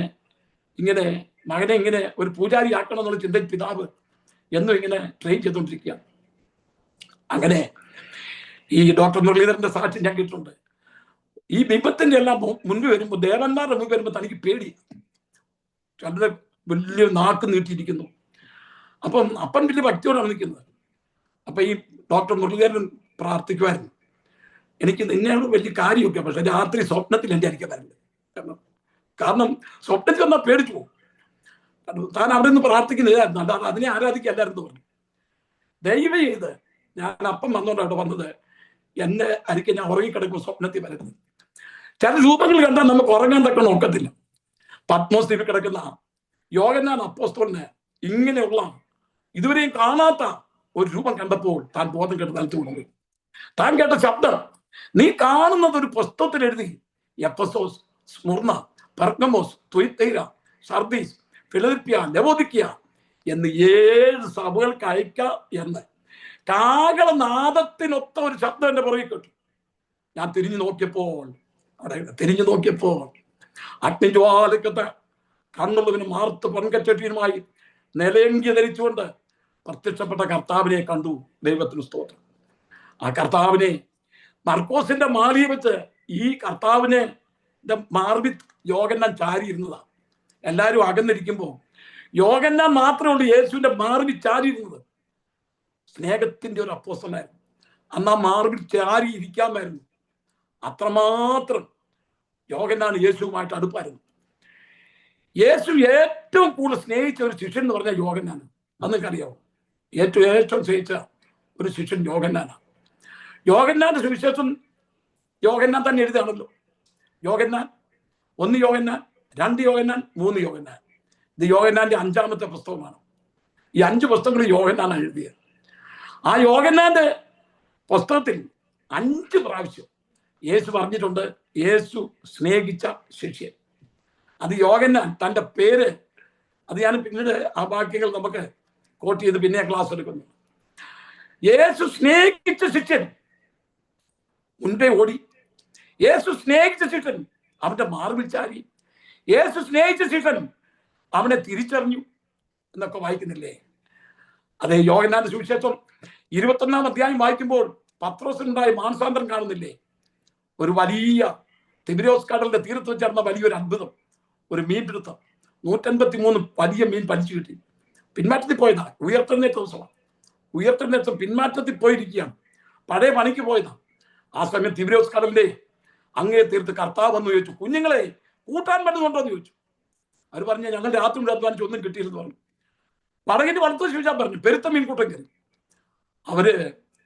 ഇങ്ങനെ മകനെ ഇങ്ങനെ ഒരു പൂജാരി ആക്കണം എന്നുള്ള ചിന്ത പിതാവ് എന്നും ഇങ്ങനെ ട്രെയിൻ ചെയ്തുകൊണ്ടിരിക്കുക. അങ്ങനെ ഈ ഡോക്ടർ മുരളീധരന്റെ സാക്ഷി ഞാൻ കേട്ടിട്ടുണ്ട്. ഈ ബിംബത്തിന്റെ എല്ലാം മുൻപ് വരുമ്പോൾ, ദേവന്മാരുടെ മുൻപ് വരുമ്പോൾ തനിക്ക് പേടി. ചിലരുടെ വലിയ നാക്ക് നീട്ടിയിരിക്കുന്നു. അപ്പം അപ്പൻ വലിയ ഭക്തിയോടാണ് നിൽക്കുന്നത്. അപ്പൊ ഈ ഡോക്ടർ മുരളീധരൻ പ്രാർത്ഥിക്കുമായിരുന്നു, എനിക്ക് നിന്നെയാണ് വലിയ കാര്യമൊക്കെ, പക്ഷെ രാത്രി സ്വപ്നത്തിൽ എൻ്റെ അരിക്കാൻ വരരുത്. കാരണം സ്വപ്നത്തിൽ വന്നാൽ പേടിച്ചു പോകും. താൻ അവിടെ നിന്ന് പ്രാർത്ഥിക്കുന്നതായിരുന്നു, അല്ലാതെ അതിനെ ആരാധിക്കല്ലായിരുന്നു പറഞ്ഞു. ദയവ് ചെയ്ത് ഞാൻ അപ്പം വന്നോണ്ട് അവിടെ വന്നത്, എന്നെ അരിക്കാൻ ഞാൻ ഉറങ്ങിക്കിടക്കും, സ്വപ്നത്തിൽ വരരുത്. ചില രൂപങ്ങൾ കണ്ടാൽ നമുക്ക് ഉറങ്ങാൻ തക്ക നോക്കത്തില്ല. പത്മോസ് ദ്വീപിൽ കിടക്കുന്ന യോഹന്നാൻ അപ്പോസ്തലന് ഇങ്ങനെയുള്ള ഇതുവരെയും കാണാത്ത ഒരു രൂപം കണ്ടപ്പോൾ താൻ ബോധം കെട്ട് നിലത്ത് കൊണ്ടുപോയി. താൻ കേട്ട ശബ്ദം, നീ കാണുന്നത് ഒരു പുസ്തകത്തിൽ എഴുതി എഫെസോസ്, സ്മുർണ, പെർഗമോസ്, തുയത്തൈര, സർദീസ്, ഫിലദൽഫിയ, ലവോദിക്കിയ എന്ന് 7 സഭകൾക്ക് അയക്ക എന്ന് കാഹളനാദത്തിനൊത്ത ഒരു ശബ്ദം എന്റെ പുറകെ കേട്ടു. ഞാൻ തിരിഞ്ഞു നോക്കിയപ്പോൾ അഗ്നിജ്വാലക്കത്തെ കണ്ണുള്ളതിന് മാർത്ത് പൊൻകച്ചട്ടിയുമായി നിലയങ്കി ധരിച്ചുകൊണ്ട് പ്രത്യക്ഷപ്പെട്ട കർത്താവിനെ കണ്ടു. ദൈവത്തിന് സ്തോത്രം. ആ കർത്താവിനെ മർക്കോസിന്റെ മാറിയെ വെച്ച് ഈ കർത്താവിനെ മാർബി യോഹന്നാൻ ചാരിയിരുന്നതാണ്. എല്ലാവരും അകന്നിരിക്കുമ്പോൾ യോഹന്നാൻ മാത്രമേ ഉള്ളൂ യേശുവിന്റെ മാർബി ചാരിയിരുന്നത്. സ്നേഹത്തിന്റെ ഒരു അപ്പോസ്തലനായിരുന്നു. അന്ന് ആ മാർബിൽ ചാരി ഇരിക്കാമായിരുന്നു. അത്രമാത്രം യോഹന്നാൻ യേശുവുമായിട്ട് അടുപ്പായിരുന്നു. യേശു ഏറ്റവും കൂടുതൽ സ്നേഹിച്ച ഒരു ശിഷ്യൻ എന്ന് പറഞ്ഞാൽ യോഹന്നാൻ. അന്നെനിക്കറിയാവോ? ഏറ്റവും സ്നേഹിച്ച ഒരു ശിഷ്യൻ യോഹന്നാനാണ്. യോഹന്നാന്റെ സുവിശേഷം യോഹന്നാൻ തന്നെ എഴുതുകയാണല്ലോ. യോഹന്നാൻ 1 യോഹന്നാൻ, 2 യോഹന്നാൻ, 3 യോഹന്നാൻ. ഇത് യോഹന്നാന്റെ 5-ാമത്തെ പുസ്തകമാണ്. ഈ 5 പുസ്തകങ്ങൾ യോഹന്നാനാണ് എഴുതിയത്. ആ യോഹന്നാന്റെ പുസ്തകത്തിൽ 5 പ്രാവശ്യം യേശു പറഞ്ഞിട്ടുണ്ട് യേശു സ്നേഹിച്ച ശിഷ്യൻ. അത് യോഹന്നാൻ തൻ്റെ പേര്, അത് ഞാൻ പിന്നീട് ആ വാക്യങ്ങൾ നമുക്ക് കോട്ട് ചെയ്ത് പിന്നെ ക്ലാസ് എടുക്കുന്നു. യേശു സ്നേഹിച്ച ശിഷ്യൻ മുൻപേ ഓടി. യേശു സ്നേഹിച്ച ശിഷ്യൻ അവന്റെ മാർബിൽ ചാരി. യേശു സ്നേഹിച്ച ശിഷ്യൻ അവനെ തിരിച്ചറിഞ്ഞു എന്നൊക്കെ വായിക്കുന്നില്ലേ? അതെ, യോഹന്നാന്റെ സുവിശേഷം 21-ാം അധ്യായം വായിക്കുമ്പോൾ പത്രോസിനുണ്ടായ മാനസാന്തരം കാണുന്നില്ലേ? ഒരു വലിയ തിബിരിയോസ് കടലിന്റെ തീരത്ത് വെച്ചിരുന്ന വലിയൊരു അത്ഭുതം, ഒരു മീൻപിടുത്തം. 153 വലിയ മീൻ വലിച്ചു കിട്ടി. പിന്മാറ്റത്തിൽ പോയതാ. ഉയർത്തെഴുന്നേറ്റ ദിവസമാണ്. ഉയർത്തെഴുന്നേറ്റം പിന്മാറ്റത്തിൽ പോയിരിക്കുകയാണ്. പഴയ പണിക്ക് പോയതാ. ആ സമയം തിബിരിയോസ് കടലിന്റെ അങ്ങേ തീർത്ത് കർത്താവ് വന്ന് ചോദിച്ചു, കുഞ്ഞുങ്ങളെ കൂട്ടാൻ പറ്റുന്നുണ്ടോ എന്ന് ചോദിച്ചു. അവർ പറഞ്ഞു, ഞങ്ങൾ രാത്രി കൂടെ അധ്വാനിച്ച് ഒന്നും കിട്ടിയില്ലെന്ന് പറഞ്ഞു. പടകിന്റെ വളർത്തു ചോദിച്ചാൽ പറഞ്ഞു, പെരുത്ത മീൻകൂട്ടം കയറി. അവര്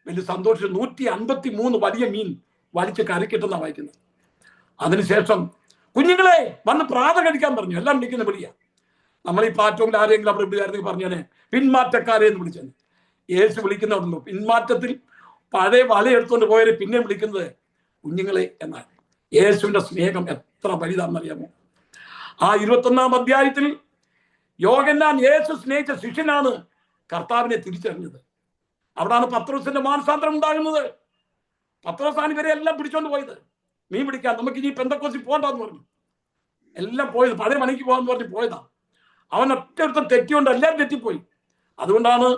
വലിയ സന്തോഷം 153 വലിയ മീൻ വലിച്ച് കരക്കിട്ടെന്നാ വായിക്കുന്നത്. അതിനുശേഷം കുഞ്ഞുങ്ങളെ വന്ന് പ്രാത കഴിക്കാൻ പറഞ്ഞു. എല്ലാം വിളിക്കുന്ന വിളിയാ. നമ്മൾ ഈ പ്ലാറ്റ്ഫോമിൽ ആരെങ്കിലും അവിടെ വിളിക്കാരെങ്കിൽ പറഞ്ഞാൽ പിന്മാറ്റക്കാരെ എന്ന് വിളിച്ചത്. യേശു വിളിക്കുന്നുണ്ടല്ലോ പിന്മാറ്റത്തിൽ പഴയ വല എടുത്തുകൊണ്ട് പോയവരെ പിന്നെ വിളിക്കുന്നത് കുഞ്ഞുങ്ങളെ എന്നാണ്. യേശുവിന്റെ സ്നേഹം എത്ര വലുതാണെന്നറിയാമോ? ആ 21-ാം അധ്യായത്തിൽ യോഹന്നാൻ യേശു സ്നേഹിച്ച ശിഷ്യനാണ് കർത്താവിനെ തിരിച്ചറിഞ്ഞത്. അവിടാണ് പത്രോസിന്റെ മാനസാന്തരം ഉണ്ടാകുന്നത്. പത്രോസാണ് ഇവരെ എല്ലാം പിടിച്ചോണ്ട് പോയത്. മീൻ പിടിക്കാൻ നമുക്ക് ഇനി പെന്തക്കോസിൽ പോകണ്ടെന്ന് പറഞ്ഞു. എല്ലാം പോയത് പഴയ പണിക്ക് പോകാന്ന് പറഞ്ഞ് പോയതാ. അവൻ ഒറ്റ തെറ്റിയോണ്ട് എല്ലാവരും തെറ്റിപ്പോയി. അതുകൊണ്ടാണ്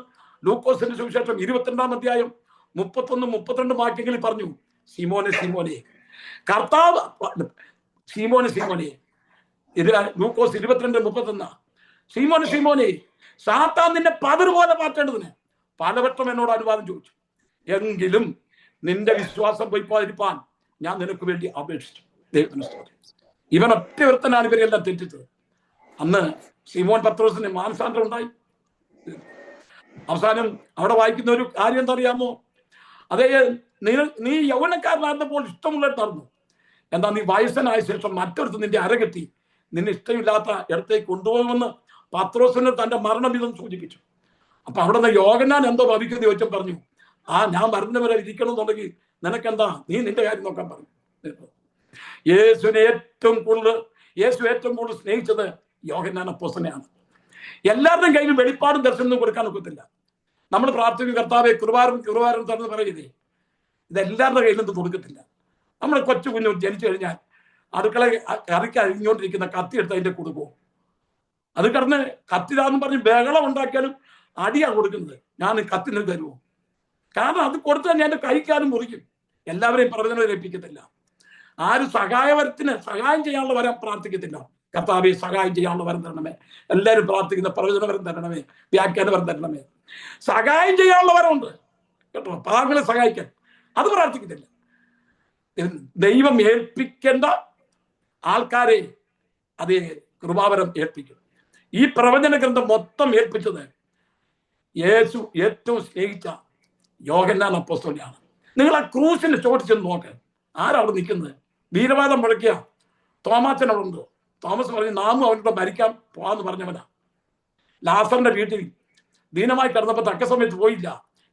ലൂക്കോസിന്റെ സുവിശേഷം 22-ാം അധ്യായം 31-32 വാക്യങ്ങളിൽ പറഞ്ഞു, ശിമോനെ ശിമോനെ കർത്താവ്, ശിമോനെ ശിമോനെ. ഇത് ലൂക്കോസ് 22:31. സീമോനെ സീമോനെ, സാത്താൻ നിന്നെ പതിര് പോലെ മാറ്റേണ്ടതിന് പലവട്ടം എന്നോട് അനുവാദം ചോദിച്ചു. എങ്കിലും നിന്റെ വിശ്വാസം പോയിപ്പോതിരിപ്പാൻ ഞാൻ നിനക്ക് വേണ്ടി അപേക്ഷിച്ചു. ദൈവത്തിന് സ്തോത്രം. ഇവൻ ഒറ്റ ഒരുത്തനാണ് ഇവരെല്ലാം തെറ്റിച്ചത്. അന്ന് ശിമോൻ പത്രോസിന് മാനസാന്തരം ഉണ്ടായി. അവസാനം അവിടെ വായിക്കുന്ന ഒരു കാര്യം എന്താ അറിയാമോ? അതേ, നീ യൗവനക്കാരനായിരുന്നപ്പോൾ ഇഷ്ടമുള്ളത് നടന്നു. എന്താ, നീ വയസ്സനായ ശേഷം മറ്റൊരുത്ത് നിന്റെ അരകെട്ടി നിന്നെ ഇഷ്ടമില്ലാത്ത ഇടത്തേക്ക് കൊണ്ടുപോകുമെന്ന് പത്രോസിന് തന്റെ മരണവിധം സൂചിപ്പിച്ചു. അപ്പൊ അവിടെ നിന്ന് യോഹന്നാൻ എന്തോ ഭവിക്കുന്നത് ചോദിച്ചാൽ പറഞ്ഞു, ഞാൻ മരണം വരെ ഇരിക്കണമെന്നുണ്ടെങ്കിൽ നിനക്കെന്താ, നീ നിന്റെ കാര്യം നോക്കാൻ പറഞ്ഞു. യേശു ഏറ്റവും കൂടുതൽ സ്നേഹിച്ചത് യോഹന്നാൻ അപ്പോസ്തലനെയാണ്. എല്ലാവരുടെയും കയ്യിൽ വെളിപ്പാടും ദർശനവും കൊടുക്കാൻ ഒക്കത്തില്ല. നമ്മൾ പ്രാർത്ഥിക്കും, കർത്താവെ കുർബാനും തുറന്ന് പറയുന്നേ, ഇതെല്ലാവരുടെ കയ്യിലൊന്നും കൊടുക്കത്തില്ല. നമ്മൾ കൊച്ചു കുഞ്ഞു ജനിച്ചു കഴിഞ്ഞാൽ അടുക്കള കറിക്ക് അരിഞ്ഞുകൊണ്ടിരിക്കുന്ന കത്തി എടുത്ത് അതിന്റെ കൊടുക്കും. അത് കിടന്ന് കത്തിരാന്ന് പറഞ്ഞ് ബഹളം ഉണ്ടാക്കിയാലും അടിയാണ് കൊടുക്കുന്നത്. ഞാൻ കത്തിന് തരുമോ? കാരണം അത് കൊടുത്തു തന്നെ എന്റെ കൈക്കാരും മുറിക്കും. എല്ലാവരെയും പ്രവചനം ഏൽപ്പിക്കത്തില്ല. ആരും സഹായം ചെയ്യാനുള്ള വരം പ്രാർത്ഥിക്കത്തില്ല. കർത്താവെ സഹായം ചെയ്യാനുള്ള വരം തരണമേ. എല്ലാവരും പ്രാർത്ഥിക്കുന്ന പ്രവചന വരം തരണമേ, വ്യാഖ്യാന വരം തരണമേ. സഹായം ചെയ്യാനുള്ള വരമുണ്ട് കേട്ടോ, പാവങ്ങളെ സഹായിക്കാൻ. അത് പ്രാർത്ഥിക്കത്തില്ല. ദൈവം ഏൽപ്പിക്കേണ്ട ആൾക്കാരെ അതേ കൃപാവരം ഏൽപ്പിക്കും. ഈ പ്രവചന ഗ്രന്ഥം മൊത്തം ഏൽപ്പിച്ചത് യേശു ഏറ്റവും സ്നേഹിച്ച യോഹന്നാൻ അപ്പോസ്തലനെയാണ്. നിങ്ങൾ ആ ക്രൂസിന്റെ ചോട്ടിച്ചെന്ന് നോക്ക്, ആരവിടെ നിൽക്കുന്നത്? വീരവാദം മുഴക്കിയ തോമാച്ചൻ അവിടെ ഉണ്ട്. തോമസ് പറഞ്ഞു, നാമും അവനോട് മരിക്കാൻ പോവാന്ന് പറഞ്ഞവനാ. ലാസറിന്റെ വീട്ടിൽ ദീനമായി കിടന്നപ്പോൾ തക്ക സമയത്ത് പോയില്ല.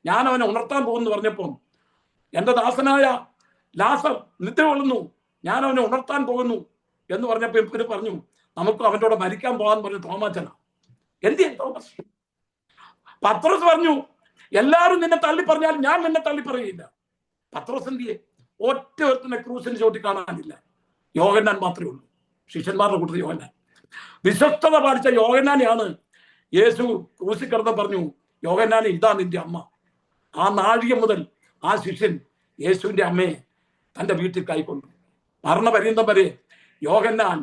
ഞാൻ അവനെ ഉണർത്താൻ പോകുമെന്ന് പറഞ്ഞപ്പോൾ എന്റെ ദാസനായ ലാസർ നിദ്ര കൊള്ളുന്നു, ഞാൻ അവനെ ഉണർത്താൻ പോകുന്നു എന്ന് പറഞ്ഞപ്പോൾ ഇവര് പറഞ്ഞു, നമുക്ക് അവനോട് മരിക്കാൻ പോകാന്ന് പറഞ്ഞു തോമാച്ചനാ. എന്ത് തോമസ്? പത്രോസ് പറഞ്ഞു, എല്ലാവരും നിന്നെ തള്ളി പറഞ്ഞാലും ഞാൻ നിന്നെ തള്ളി പറയുകയില്ല. പത്രോസ് എന്തിയെ? ഒറ്റ ഒരുത്തനെ ക്രൂസിന് ചോട്ടി കാണാനില്ല. യോഹന്നാൻ മാത്രമേ ഉള്ളൂ, ശിഷ്യന്മാരുടെ കൂട്ടത്തിൽ യോഹന്നാൻ. വിശ്വസ്തത പാലിച്ച യോഹന്നാനെയാണ് യേശു ക്രൂസിൽ കിടന്ന് പറഞ്ഞു, യോഹന്നാനെ ഇതാ നിന്റെ അമ്മ. ആ നാഴിക മുതൽ ആ ശിഷ്യൻ യേശുവിന്റെ അമ്മയെ തന്റെ വീട്ടിൽ കൈക്കൊണ്ടു. മരണപര്യന്തം വരെ യോഹന്നാൻ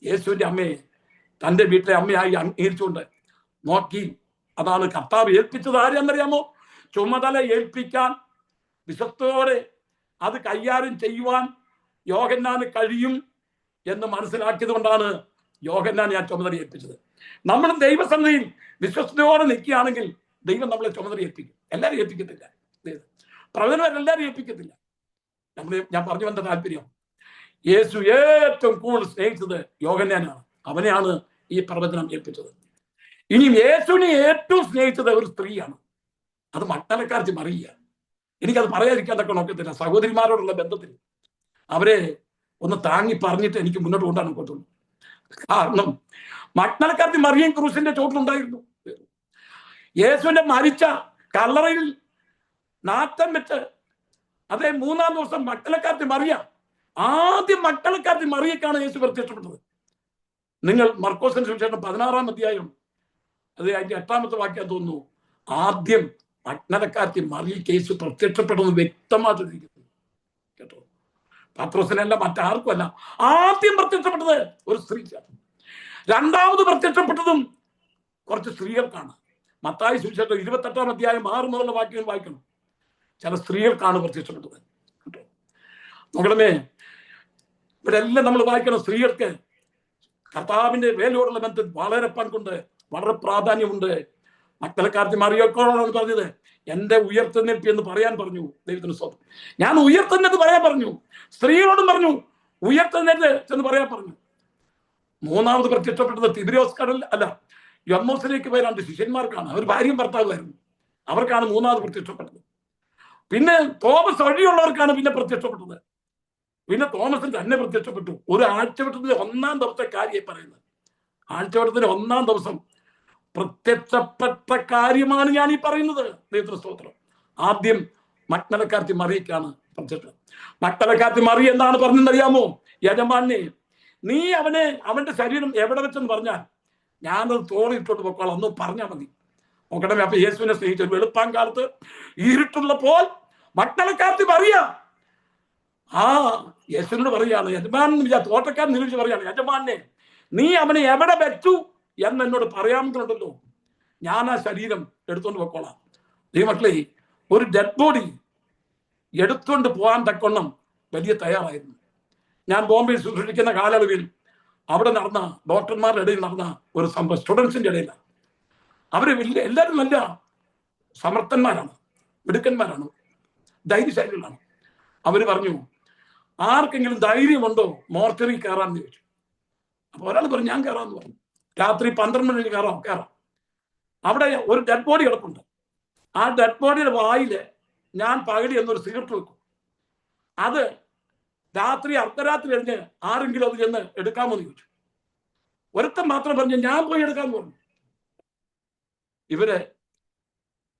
യേശുവിന്റെ അമ്മയെ തന്റെ വീട്ടിലെ അമ്മയായി അംഗീകരിച്ചുകൊണ്ട് നോക്കി. അതാണ് കർത്താവ് ഏൽപ്പിച്ചത്. ആരെന്നറിയാമോ? ചുമതല ഏൽപ്പിക്കാൻ വിശ്വസ്തയോടെ അത് കൈകാര്യം ചെയ്യുവാൻ യോഹന്നാന് കഴിയും എന്ന് മനസ്സിലാക്കിയത് കൊണ്ടാണ് യോഹന്നാനെ ആ ചുമതല ഏൽപ്പിച്ചത്. നമ്മൾ ദൈവസന്നിധിയിൽ വിശ്വസ്തയോടെ നിൽക്കുകയാണെങ്കിൽ ദൈവം നമ്മളെ ചുമതല ഏൽപ്പിക്കും. എല്ലാവരും ഏൽപ്പിക്കത്തില്ല, പ്രവചനം എല്ലാവരും ഏൽപ്പിക്കത്തില്ല. ഞാൻ പറഞ്ഞു വന്ന താല്പര്യം, യേശു ഏറ്റവും കൂടുതൽ സ്നേഹിച്ചത് യോഹന്നാനാണ്. അവനെയാണ് ഈ പ്രവചനം ഏൽപ്പിച്ചത്. ഇനി യേശുവിനെ ഏറ്റവും സ്നേഹിച്ചത് ഒരു സ്ത്രീയാണ്. അത് മഗ്ദലക്കാരത്തി മറിയ. എനിക്കത് പറയാതിരിക്കാനൊക്കെ നോക്കത്തില്ല. സഹോദരിമാരോടുള്ള ബന്ധത്തിൽ അവരെ ഒന്ന് താങ്ങി പറഞ്ഞിട്ട് എനിക്ക് മുന്നോട്ട് കൊണ്ടാണ് പറ്റുള്ളൂ. കാരണം മഗ്ദലക്കാരത്തി മറിയയും ക്രൂസിന്റെ ചോട്ടിലുണ്ടായിരുന്നു. യേശുവിന്റെ മരിച്ച കല്ലറയിൽ നാറ്റം വെച്ച് അതേ 3-ാം ദിവസം മഗ്ദലക്കാരത്തി മറിയ, ആദ്യം മഗ്ദലക്കാരത്തി മറിയക്കാണ് യേശു പ്രത്യക്ഷപ്പെട്ടത്. നിങ്ങൾ മർക്കോസിന്റെ സുവിശേഷം 16-ാം അധ്യായം അത് അതിന്റെ 8-ാമത്തെ വാക്യം തോന്നുന്നു. ആദ്യം മഗ്ദലക്കാരത്തി മറിയയ്ക്ക് യേശു പ്രത്യക്ഷപ്പെടുന്നത് വ്യക്തമായിട്ടിരിക്കുന്നു കേട്ടോ. പത്രോസിനല്ല, മറ്റാർക്കും അല്ല. ആദ്യം പ്രത്യക്ഷപ്പെട്ടത് ഒരു സ്ത്രീക്കാണ്. രണ്ടാമത് പ്രത്യക്ഷപ്പെട്ടതും കുറച്ച് സ്ത്രീകൾക്കാണ്. മത്തായി സുവിശേഷം 28-ാം അധ്യായം 6 മുതലുള്ള വാക്യങ്ങൾ വായിക്കണം. ചില സ്ത്രീകൾക്കാണ് പ്രത്യക്ഷപ്പെട്ടത് കേട്ടോ. നോക്കണമേ, ഇവരെല്ലാം നമ്മൾ വായിക്കണം. സ്ത്രീകൾക്ക് കർത്താവിന്റെ വേലയോടുള്ള ബന്ധത്തിൽ വളരെ പങ്കുണ്ട്, വളരെ പ്രാധാന്യമുണ്ട്. മഗ്ദലക്കാരത്തി മറിയക്കോടാണ് പറഞ്ഞത്, എന്റെ ഉയർത്തെഴുന്നേൽപ്പ് എന്ന് പറയാൻ പറഞ്ഞു. ദൈവത്തിന് സ്തോത്രം. ഞാൻ ഉയർത്തെഴുന്നേറ്റ് പറയാൻ പറഞ്ഞു. സ്ത്രീകളോടും പറഞ്ഞു ഉയർത്തെഴുന്നേറ്റ് എന്ന് പറയാൻ പറഞ്ഞു. മൂന്നാമത് പ്രത്യക്ഷപ്പെട്ടത് തിബിരിയോസ് കടൽ അല്ല, യമ്മോസിലേക്ക് പോയ 2 ശിഷ്യന്മാർക്കാണ്. അവർ ഭാര്യയും ഭർത്താവുമായിരുന്നു. അവർക്കാണ് മൂന്നാമത് പ്രത്യക്ഷപ്പെട്ടത്. പിന്നെ തോമസ് വഴിയുള്ളവർക്കാണ് പിന്നെ പ്രത്യക്ഷപ്പെട്ടത്. പിന്നെ തോമസിന് തന്നെ പ്രത്യക്ഷപ്പെട്ടു. ഒരു ആഴ്ചവട്ടത്തിന്റെ 1-ാം ദിവസത്തെ കാര്യമായി പറയുന്നത്. ആഴ്ചവട്ടത്തിന്റെ 1-ാം ദിവസം പ്രത്യക്ഷപ്പെട്ട കാര്യമാണ് ഞാൻ ഈ പറയുന്നത്. ദൈവത്തിന്റെ സ്തോത്രം. ആദ്യം മഗ്ദലക്കാരത്തി മറിയക്കാണ് പ്രത്യക്ഷം. മഗ്ദലക്കാരത്തി മറിയ എന്താണ് പറഞ്ഞെന്നറിയാമോ? യജമാനെ, നീ അവന്റെ ശരീരം എവിടെ വെച്ചെന്ന് പറഞ്ഞാൽ ഞാനത് തോളിയിട്ടോട്ട് പോക്കോളാം, ഒന്ന് പറഞ്ഞാൽ മതി. നോക്കണമേ, അപ്പൊ യേശുവിനെ സ്നേഹിച്ച വെളുപ്പാൻ കാലത്ത് ഇരുട്ടുള്ളപ്പോൾ മഗ്ദലക്കാരത്തി മറിയ യേശുവിനോട് പറയാണ്, യജമാൻ തോട്ടക്കാരൻ നിരൂപിച്ച് പറയാണ്, യജമാനെ, നീ അവനെ എവിടെ വെച്ചു എന്ന് എന്നോട് പറയാമെന്നുണ്ടല്ലോ, ഞാൻ ആ ശരീരം എടുത്തുകൊണ്ട് പോയിക്കോളാം. ദൈവമക്കളെ, ഒരു ഡെഡ് ബോഡി എടുത്തുകൊണ്ട് പോകാൻ തക്കൊണ്ണം വലിയ തയ്യാറായിരുന്നു. ഞാൻ ബോംബെയിൽ ശുശ്രൂഷിക്കുന്ന കാലയളവിൽ അവിടെ നടന്ന ഡോക്ടർമാരുടെ ഇടയിൽ നടന്ന ഒരു സംഭവം, സ്റ്റുഡൻസിന്റെ ഇടയിലാണ്. അവര് എല്ലാവരും നല്ല സമർത്ഥന്മാരാണ്, മിടുക്കന്മാരാണ്, ധൈര്യശാലികളാണ്. അവര് പറഞ്ഞു, ആർക്കെങ്കിലും ധൈര്യമുണ്ടോ മോർച്ചറി കയറാന്ന് ചോദിച്ചു. അപ്പൊ ഒരാൾ പറഞ്ഞു, ഞാൻ കയറാന്ന് പറഞ്ഞു. രാത്രി 12 മണിക്ക് കയറാം. അവിടെ ഒരു ഡെഡ് ബോഡി കിടപ്പുണ്ട്. ആ ഡെഡ് ബോഡിയുടെ വായില് ഞാൻ പകലി എന്നൊരു സിഗരറ്റ് വെക്കും. അത് രാത്രി അർദ്ധരാത്രി കഴിഞ്ഞ് ആരെങ്കിലും അത് ചെന്ന് എടുക്കാമോ എന്ന് ചോദിച്ചു. ഒരുത്തൻ മാത്രം പറഞ്ഞു, ഞാൻ പോയി എടുക്കാന്ന് പറഞ്ഞു. ഇവര്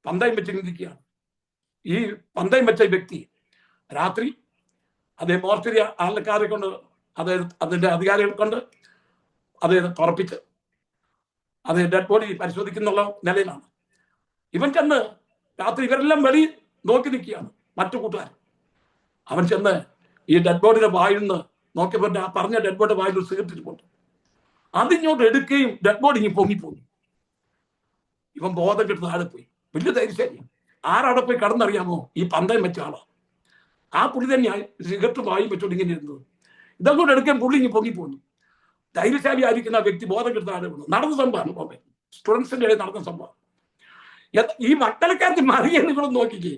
പന്തയം വെച്ച് ചിന്തിക്കുകയാണ്. ഈ പന്തയം വെച്ച വ്യക്തി രാത്രി അതേ മോർച്ചറി ആൾക്കാരെ കൊണ്ട്, അതിന്റെ അധികാരികളെ കൊണ്ട് തുറപ്പിച്ച് അത് ഡെഡ് ബോഡി പരിശോധിക്കുന്നുള്ള നിലയിലാണ്. ഇവൻ ചെന്ന് രാത്രി, ഇവരെല്ലാം വെളി നോക്കി നിൽക്കുകയാണ്, മറ്റു കൂട്ടുകാർ. അവൻ ചെന്ന് ഈ ഡെഡ് ബോഡിയുടെ വായിൽ നിന്ന് നോക്കിയപ്പോൾ ആ പറഞ്ഞ ഡെഡ് ബോഡിയുടെ വായിൽ ഒരു സിഗരറ്റ് ഇരിപ്പുണ്ട്. അതിങ്ങോട്ട് എടുക്കുകയും ഡെഡ് ബോഡി ഇങ്ങനെ പൊങ്ങിപ്പോയി. ഇവൻ ബോധം കെട്ട് താഴെ പോയി. വലിയ ധൈര്യശാലി. ആരവിടെ പോയി കടന്നറിയാമോ? ഈ പന്തയം വെച്ച ആളാ. ആ പുള്ളി തന്നെയാണ് സിഗരറ്റ് വായും വെച്ചോണ്ട് ഇങ്ങനെ ഇരുന്നത്. ഇതങ്ങോട്ട് എടുക്കാൻ പുള്ളി ഇങ്ങനെ പൊങ്ങിപ്പോന്നു. ധൈര്യശാലി ആയിരിക്കുന്ന ആ വ്യക്തി ബോധം കെട്ട് താഴെ വീണു. നടന്ന സംഭവമാണ് ബോംബെ സ്റ്റുഡൻസിന്റെ ഇടയിൽ നടന്ന സംഭവം. ഈ മക്കളക്കാർക്ക് മറിയെ നിങ്ങളൊന്ന് നോക്കിക്കേ.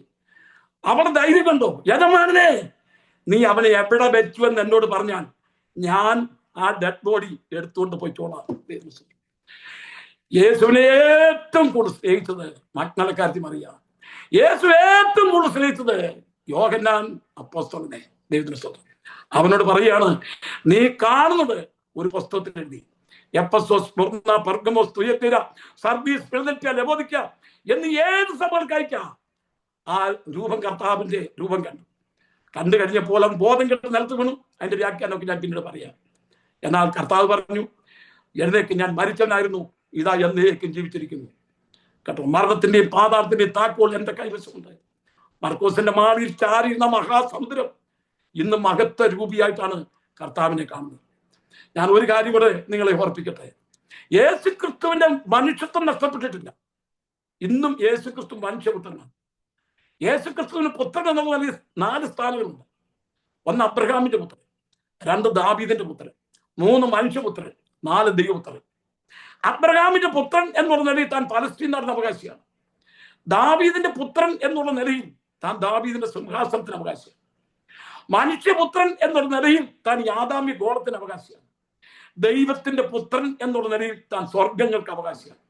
അവളെ ധൈര്യം കണ്ടോ? യജമാനനെ, നീ അവനെ എവിടെ വെച്ചു എന്ന് എന്നോട് പറഞ്ഞാൽ ഞാൻ ആ ഡെഡ് ബോഡി എടുത്തുകൊണ്ട് പോയിക്കോളാം. യേശുവിനെ ഏറ്റവും കൂടുതൽ സ്നേഹിച്ചത് മക്കളക്കാർക്ക് മറിയാം. യേശു ഏറ്റവും കൂടുതൽ സ്നേഹിച്ചത് യോഹന്നാൻ അപ്പോസ്തലനെ. ദൈവത്തിന് സ്തോത്രം. അവനോട് പറയാണ്, നീ കാണുന്നത് ഒരു പുസ്തകത്തിൽ എഴുതി. എഫെസോസ്, സ്മുർന്ന, പെർഗമോസ്, തുയത്തീര, സർദീസ്, ഫിലദൽഫിയ, ലവോദിക്ക എന്ന് ഏത് സഭകൾക്ക് അയക്കാം. ആ രൂപം കർത്താവിന്റെ രൂപം കണ്ടു കഴിഞ്ഞപ്പോൾ അവൻ ബോധം കെട്ട് നിലത്ത് വീണു. അതിന്റെ വ്യാഖ്യാനമൊക്കെ ഞാൻ പിന്നീട് പറയാം. എന്നാൽ കർത്താവ് പറഞ്ഞു, എന്നേക്ക് ഞാൻ മരിച്ചവനായിരുന്നു, ഇതാ എന്നേക്കും ജീവിച്ചിരിക്കുന്നു. കേട്ടോ, മരണത്തിന്റെയും പാതാളത്തിന്റെയും താക്കോൽ എന്റെ കൈവശമുണ്ട്. മർക്കോസിന്റെ മാറിയിൽ ചാരിയിരുന്ന മഹാസമുദ്രം ഇന്ന് മഹത്വ രൂപിയായിട്ടാണ് കർത്താവിനെ കാണുന്നത്. ഞാൻ ഒരു കാര്യം കൂടെ നിങ്ങളെ ഓർപ്പിക്കട്ടെ. യേശുക്രിസ്തുവിന്റെ മനുഷ്യത്വം നഷ്ടപ്പെട്ടിട്ടില്ല. ഇന്നും യേശുക്രിസ്തു മനുഷ്യപുത്രനാണ്. യേശുക്രിസ്തുവിന് പുത്രൻ എന്നുള്ള നിലയിൽ 4 സ്ഥാനങ്ങളുണ്ട്. 1 അബ്രഹാമിന്റെ പുത്രൻ, 2 ദാവീദിന്റെ പുത്രൻ, 3 മനുഷ്യപുത്രൻ, 4 ദൈവപുത്രൻ. അബ്രഹാമിന്റെ പുത്രൻ എന്നുള്ള നിലയിൽ താൻ പലസ്തീൻ നാടിന് അവകാശിയാണ്. ദാവീദിന്റെ പുത്രൻ എന്നുള്ള നിലയിൽ താൻ ദാവീദിന്റെ സിംഹാസനത്തിന് അവകാശിയാണ്. മനുഷ്യപുത്രൻ എന്നുള്ള നിലയിൽ താൻ യാദാമ്യ ഗോളത്തിന് അവകാശിയാണ്. ദൈവത്തിന്റെ പുത്രൻ എന്നുള്ള നിലയിൽ താൻ സ്വർഗങ്ങൾക്ക് അവകാശിയാണ്.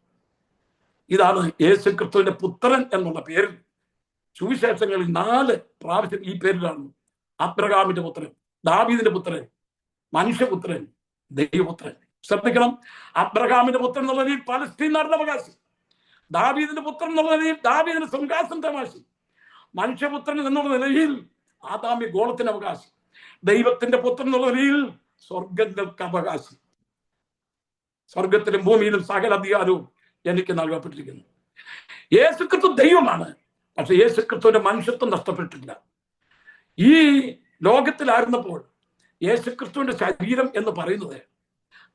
ഇതാണ് യേശുക്രിസ്തുവിന്റെ പുത്രൻ എന്നുള്ള പേരിൽ സുവിശേഷങ്ങളിൽ 4 പ്രാവശ്യം ഈ പേര് കാണുന്നു. അബ്രഹാമിന്റെ പുത്രൻ, ദാവീദിന്റെ പുത്രൻ, മനുഷ്യപുത്രൻ, ദൈവപുത്രൻ. ശ്രദ്ധിക്കണം, അബ്രഹാമിന്റെ പുത്രൻ എന്നുള്ള നിലയിൽ പലസ്തീൻ നാടിന്റെ അവകാശി, ദാവീദിന്റെ പുത്രൻ എന്നുള്ള നിലയിൽ ദാവീദിന്റെ സിംഹാസനത്തിന്റെ അവകാശി, മനുഷ്യപുത്രൻ എന്നുള്ള നിലയിൽ ആദാമ്യ ഗോളത്തിന് അവകാശി, ദൈവത്തിന്റെ പുത്രൻ എന്നുള്ള നിലയിൽ സ്വർഗങ്ങൾക്ക് അവകാശി. സ്വർഗത്തിലും ഭൂമിയിലും സകല അധികാരവും എനിക്ക് നൽകപ്പെട്ടിരിക്കുന്നു. യേശുക്രിസ്തു ദൈവമാണ്, പക്ഷെ യേശുക്രിസ്തുവിന്റെ മനുഷ്യത്വം നഷ്ടപ്പെട്ടിട്ടില്ല. ഈ ലോകത്തിലായിരുന്നപ്പോൾ യേശുക്രിസ്തുവിന്റെ ശരീരം എന്ന് പറയുന്നത്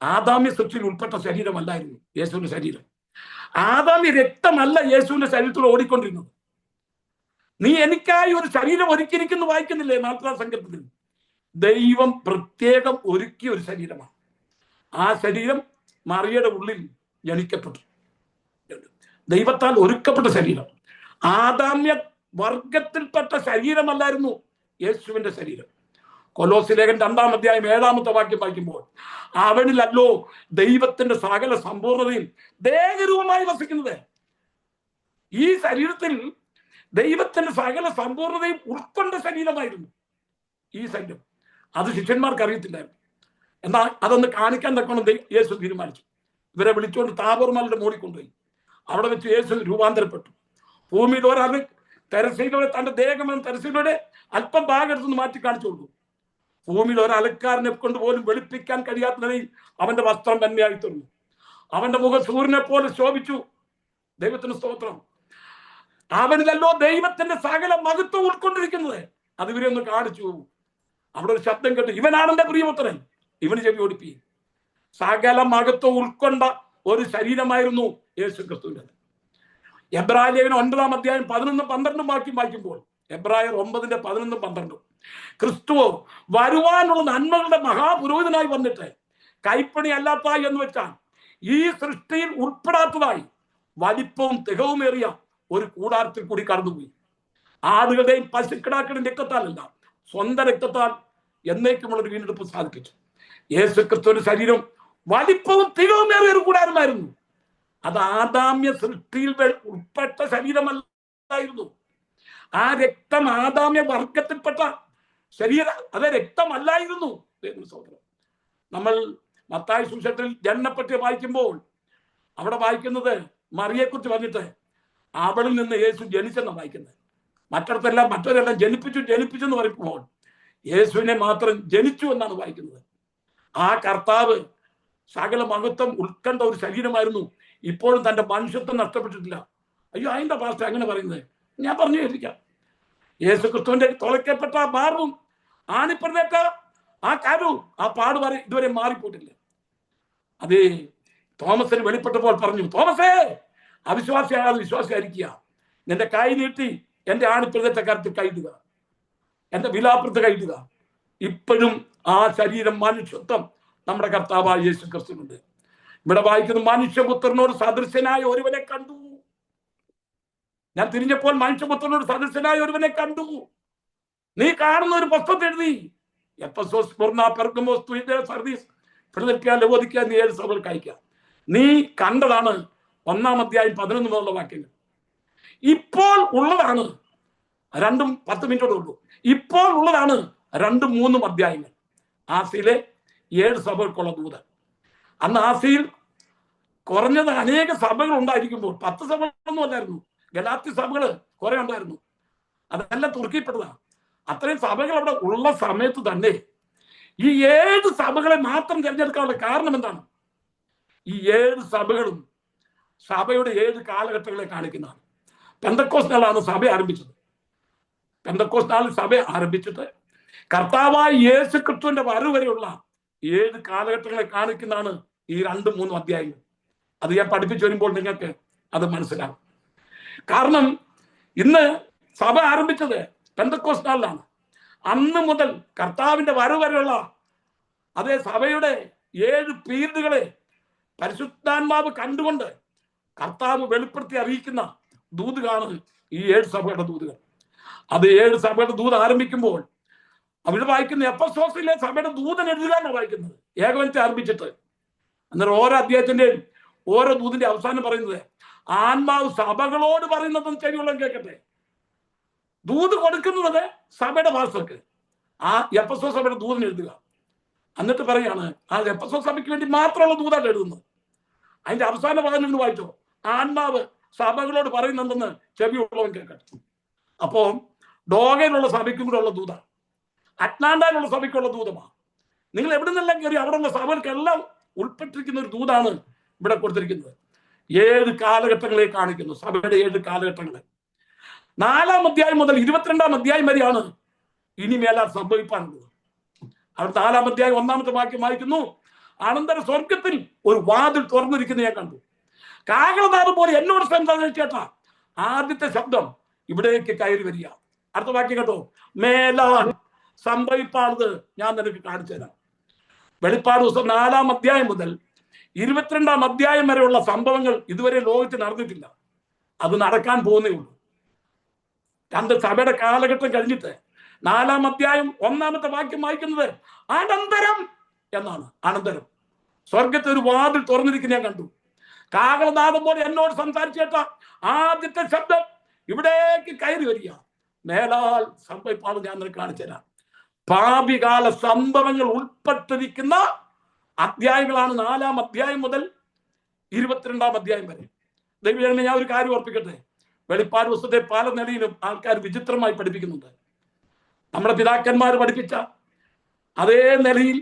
ആദാമ്യ സൃഷ്ടിയിൽ ഉൾപ്പെട്ട ശരീരമല്ലായിരുന്നു യേശുവിന്റെ ശരീരം. ആദാമ്യ രക്തമല്ല യേശുവിന്റെ ശരീരത്തിൽ ഓടിക്കൊണ്ടിരുന്നത്. നീ എനിക്കായി ഒരു ശരീരം ഒരുക്കിയിരിക്കുന്നു വായിക്കുന്നില്ലേ 4-ാം സങ്കീർത്തനത്തിൽ? ദൈവം പ്രത്യേകം ഒരുക്കിയ ഒരു ശരീരമാണ്. ആ ശരീരം മറിയയുടെ ഉള്ളിൽ ജനിക്കപ്പെട്ടു. ദൈവത്താൽ ഒരുക്കപ്പെട്ട ശരീരം. ആദാമ്യ വർഗത്തിൽപ്പെട്ട ശരീരമല്ലായിരുന്നു യേശുവിന്റെ ശരീരം. കൊലോസ്യ ലേഖനം 2-ാം അധ്യായം 7-ാമത്തെ വാക്യം വായിക്കുമ്പോൾ, അവനിലല്ലോ ദൈവത്തിന്റെ സകല സമ്പൂർണതയും ദേഹരൂപമായി വസിക്കുന്നത്. ഈ ശരീരത്തിൽ ദൈവത്തിന്റെ സകല സമ്പൂർണതയും ഉൾക്കൊണ്ട ശരീരമായിരുന്നു ഈ ശരീരം. അത് ശിഷ്യന്മാർക്ക് അറിയത്തില്ലായിരുന്നു. എന്നാൽ അതൊന്ന് കാണിക്കാൻ തക്കണം യേശു തീരുമാനിച്ചു. ഇവരെ വിളിച്ചുകൊണ്ട് താബോർ മലയുടെ മുകളിൽ കൊണ്ടുപോയി. അവിടെ വെച്ച് യേശു രൂപാന്തരപ്പെട്ടു. ഭൂമിയിൽ ഒരാൾ തെരശ്ശീലയുടെ തന്റെ ദേഹമെന്ന തെരശ്ശീലയുടെ അല്പം ഭാഗം എടുത്തുനിന്ന് മാറ്റി കാണിച്ചു കൊടുത്തു. ഭൂമിയിൽ ഒരലക്കാരനെ കൊണ്ട് പോലും വെളുപ്പിക്കാൻ കഴിയാത്ത നിലയിൽ അവന്റെ വസ്ത്രം തന്നെയായി തീർന്നു. അവന്റെ മുഖം സൂര്യനെ പോലെ ശോഭിച്ചു. ദൈവത്തിന് സ്തോത്രം. അവനിലല്ലോ ദൈവത്തിന്റെ സകല മഹത്വം ഉൾക്കൊണ്ടിരിക്കുന്നത്. അത് ഇവരെ ഒന്ന് കാണിച്ചു. അവിടെ ഒരു ശബ്ദം കേട്ടു, ഇവനാണ് എന്റെ പ്രിയപുത്രൻ, ഇവന് ചെവി ഓടിപ്പി. സകല മഹത്വം ഉൾക്കൊണ്ട ഒരു ശരീരമായിരുന്നു യേശു ക്രിസ്തുവിൻ്റെ. എബ്രായ ലേഖനം 9 അധ്യായം 11-12 വായിക്കുമ്പോൾ, എബ്രായർ 9:11-12, ക്രിസ്തു വരുവാനുള്ള നന്മകളുടെ മഹാപുരോഹിതനായി വന്നിട്ട് കൈപ്പണി അല്ലാത്തായി എന്ന് വെച്ചാൽ ഈ സൃഷ്ടിയിൽ ഉൾപ്പെടാത്തതായി വലിപ്പവും തികവുമേറിയ ഒരു കൂടാരത്തിൽ കൂടി കടന്നുപോയി. ആടുകളുടെയും പശുക്കിടാക്കളുടെയും രക്തത്താലല്ല, സ്വന്തം രക്തത്താൽ എന്നേക്കുമുള്ളൊരു വീണ്ടെടുപ്പ് സാധിപ്പിച്ചു. യേശു ക്രിസ്തുവിന്റെ ശരീരം വലിപ്പവും തികവുമേറിയ ഒരു കൂടാരമായിരുന്നു. അത് ആദാമ്യ സൃഷ്ടിയിൽ ഉൾപ്പെട്ട ശരീരമല്ലായിരുന്നു. ആ രക്തം ആദാമ്യ വർഗത്തിൽപ്പെട്ട ശരീരം, അത് രക്തമല്ലായിരുന്നു. നമ്മൾ മത്തായി സുവിശേഷത്തിൽ ജനനപ്പറ്റി വായിക്കുമ്പോൾ അവിടെ വായിക്കുന്നത് മറിയെക്കുറിച്ച് പറഞ്ഞിട്ട് അവളിൽ നിന്ന് യേശു ജനിച്ചെന്നാണ് വായിക്കുന്നത്. മറ്റവരെല്ലാം ജനിപ്പിച്ചെന്ന് പറയുമ്പോൾ യേശുവിനെ മാത്രം ജനിച്ചു എന്നാണ് വായിക്കുന്നത്. ആ കർത്താവ് സകല മഹത്വം ഉൾക്കൊണ്ട ഒരു ശരീരമായിരുന്നു. ഇപ്പോഴും തന്റെ മനുഷ്യത്വം നഷ്ടപ്പെട്ടിട്ടില്ല. അയ്യോ, അതിന്റെ പാസ്റ്റർ അങ്ങനെ പറയുന്നത് ഞാൻ പറഞ്ഞു കേൾപ്പിക്കാം. യേശു ക്രിസ്തുവിന്റെ തുളയ്ക്കപ്പെട്ട മാർവും ആണിപ്പറഞ്ഞേറ്റ ആ കാര്യവും ആ പാട് ഇതുവരെ മാറിപ്പോയിട്ടില്ല. അത് തോമസിന് വെളിപ്പെട്ടപ്പോൾ പറഞ്ഞു, തോമസേ, അവിശ്വാസിയാകാതെ വിശ്വാസിയായിരിക്കുക, നിന്റെ കൈ നീട്ടി എന്റെ ആണിപ്പുറത്തെ കാര്യത്തിൽ കൈയിടുക, എന്റെ വിലാപ്പുറത്ത് കൈയിടുക. ഇപ്പോഴും ആ ശരീരം, മനുഷ്യത്വം നമ്മുടെ കർത്താവായ യേശു ക്രിസ്തുവിനുണ്ട്. ഇവിടെ വായിക്കുന്നു, മനുഷ്യപുത്രനോട് സദൃശനായ ഒരുവനെ കണ്ടു. ഞാൻ തിരിഞ്ഞപ്പോൾ മനുഷ്യപുത്രനോട് സദൃശനായ ഒരുവനെ കണ്ടു. നീ കാണുന്ന ഒരു പുസ്തകത്തിൽ എഴുതി, Ephesus, Smyrna, Pergamos, തുയതൈര, Sardis, Philadelphia, ലവോദിക്ക എന്നീ 7 സഭകൾക്ക് അയക്കുക. നീ കണ്ടതാണ് 1 അധ്യായം 11 മുതലുള്ള വാക്യങ്ങൾ. ഇപ്പോൾ ഉള്ളതാണ് 2-10 മിനിറ്റോടെ ഉള്ളൂ. ഇപ്പോൾ ഉള്ളതാണ് 2-3 അധ്യായങ്ങൾ. ആസിയിലെ 7 സഭകൾക്കുള്ള ദൂത്. അന്ന് ആസിയിൽ കുറഞ്ഞത് അനേക സഭകൾ ഉണ്ടായിരിക്കുമ്പോൾ 10 സഭകളൊന്നും അല്ലായിരുന്നു. ഗലാത്യ സഭകൾ കുറെ ഉണ്ടായിരുന്നു. അതെല്ലാം തുർക്കിപ്പെട്ടതാണ്. അത്രയും സഭകൾ അവിടെ ഉള്ള സമയത്ത് തന്നെ ഈ 7 സഭകളെ മാത്രം തിരഞ്ഞെടുക്കാനുള്ള കാരണം എന്താണ്? ഈ 7 സഭകളും സഭയുടെ 7 കാലഘട്ടങ്ങളെ കാണിക്കുന്നതാണ്. പെന്തക്കോസ്ത് നാളാണ് സഭ ആരംഭിച്ചത്. പെന്തക്കോസ്ത് നാളിൽ സഭ ആരംഭിച്ചിട്ട് കർത്താവായ യേശു ക്രിസ്തുവിന്റെ വരവ് വരെയുള്ള 7 കാലഘട്ടങ്ങളെ കാണിക്കുന്നതാണ് ഈ 2-3 അധ്യായങ്ങൾ. അത് ഞാൻ പഠിപ്പിച്ചു വരുമ്പോൾ നിങ്ങൾക്ക് അത് മനസ്സിലാകും. കാരണം ഇന്ന് സഭ ആരംഭിച്ചത് പെന്തക്കോസ്ത് നാളിലാണ്. അന്ന് മുതൽ കർത്താവിന്റെ വരവ് വരെയുള്ള അതേ സഭയുടെ 7 പീരീഡുകളെ പരിശുദ്ധാത്മാവ് കണ്ടുകൊണ്ട് കർത്താവ് വെളിപ്പെടുത്തി അറിയിക്കുന്ന ദൂതുകളാണ് ഈ 7 സഭകളുടെ ദൂതുകൾ. അത് 7 സഭകളുടെ ദൂത് ആരംഭിക്കുമ്പോൾ അവിടെ വായിക്കുന്ന എഫെസോസിലെ സഭയുടെ ദൂതൻ എഴുതുകയാണ് വായിക്കുന്നത്, ഏകവനത്തെ ആരംഭിച്ചിട്ട്. അന്നേരം ഓരോ അധ്യായത്തിന്റെയും ഓരോ ദൂതിന്റെ അവസാനം പറയുന്നത്, ആത്മാവ് സഭകളോട് പറയുന്നതും ചെവിയുള്ള കേൾക്കട്ടെ. ദൂത് കൊടുക്കുന്നത് സഭയുടെ ഭാഷക്ക്. ആ എഫെസോസ് സഭയുടെ ദൂതൻ എഴുതുക. എന്നിട്ട് പറയാണ്, ആ എഫെസോസ് സഭയ്ക്ക് വേണ്ടി മാത്രമുള്ള ദൂതാണ് എഴുതുന്നത്. അതിന്റെ അവസാന ഭാഗം നിന്ന് വായിച്ചോ, ആത്മാവ് സഭകളോട് പറയുന്നുണ്ടെന്ന് ചെവിയുള്ളവൻ കേൾക്കട്ടെ. അപ്പോ ഡോഗയിലുള്ള സഭയ്ക്കും കൂടെ ഉള്ള ദൂതാണ്, അറ്റ്ലാന്റയിലുള്ള സഭയ്ക്കുള്ള ദൂതമാണ്. നിങ്ങൾ എവിടെ നിന്നെല്ലാം കയറി അവിടെയുള്ള സഭകൾക്കെല്ലാം ഉൾപ്പെട്ടിരിക്കുന്ന ഒരു ദൂതാണ് ഇവിടെ കൊടുത്തിരിക്കുന്നത്. 7 കാലഘട്ടങ്ങളെ കാണിക്കുന്നു, സഭയുടെ 7 കാലഘട്ടങ്ങളെ. 4 അധ്യായം മുതൽ 22 അധ്യായം വരെയാണ് ഇനി മേലാൽ സംഭവിക്കാനുള്ളത്. അവിടെ 4 അധ്യായം 1-ാമത്തെ വാക്യം വായിക്കുന്നു, അനന്തര സ്വർഗത്തിൽ ഒരു വാതിൽ തുറന്നിരിക്കുന്ന ഞാൻ കണ്ടു. കാഹളനാദം പോലെ എന്നോട് സംസാരിച്ചേട്ടാ ആദ്യത്തെ ശബ്ദം ഇവിടേക്ക് കയറി വരിക. അടുത്ത വാക്യം കേട്ടോ, മേലാൽ സംഭവിപ്പാണത് ഞാൻ നിനക്ക് കാണിച്ചു തരാം. വെളിപ്പാട് ദിവസം 4 അധ്യായം മുതൽ 22 അധ്യായം വരെയുള്ള സംഭവങ്ങൾ ഇതുവരെ ലോകത്തിൽ നടന്നിട്ടില്ല. അത് നടക്കാൻ പോകുന്നേ ഉള്ളൂ. 2 സഭയുടെ കാലഘട്ടം കഴിഞ്ഞിട്ട് 4 അധ്യായം 1-ാമത്തെ വാക്യം വായിക്കുന്നത് അനന്തരം എന്നാണ്. അനന്തരം സ്വർഗത്തെ ഒരു വാതിൽ തുറന്നിരിക്കുന്ന ഞാൻ കണ്ടു. കാഹളനാദം പോലെ എന്നോട് സംസാരിച്ചേട്ട ആദ്യത്തെ ശബ്ദം ഇവിടേക്ക് കയറി വരിക. മേലാൽ സംഭവിപ്പാണ് ഞാൻ നിനക്ക് കാണിച്ചു തരാം. ഭാവികാല സംഭവങ്ങൾ ഉൾപ്പെട്ടിരിക്കുന്ന അധ്യായങ്ങളാണ് 4 അധ്യായം മുതൽ 22 അധ്യായം വരെ. ദൈവം, ഞാൻ ഒരു കാര്യം ഓർപ്പിക്കട്ടെ, വെളിപ്പാട് പുസ്തകത്തെ പല നിലയിലും ആൾക്കാർ വിചിത്രമായി പഠിപ്പിക്കുന്നുണ്ട്. നമ്മുടെ പിതാക്കന്മാർ പഠിപ്പിച്ച അതേ നിലയിൽ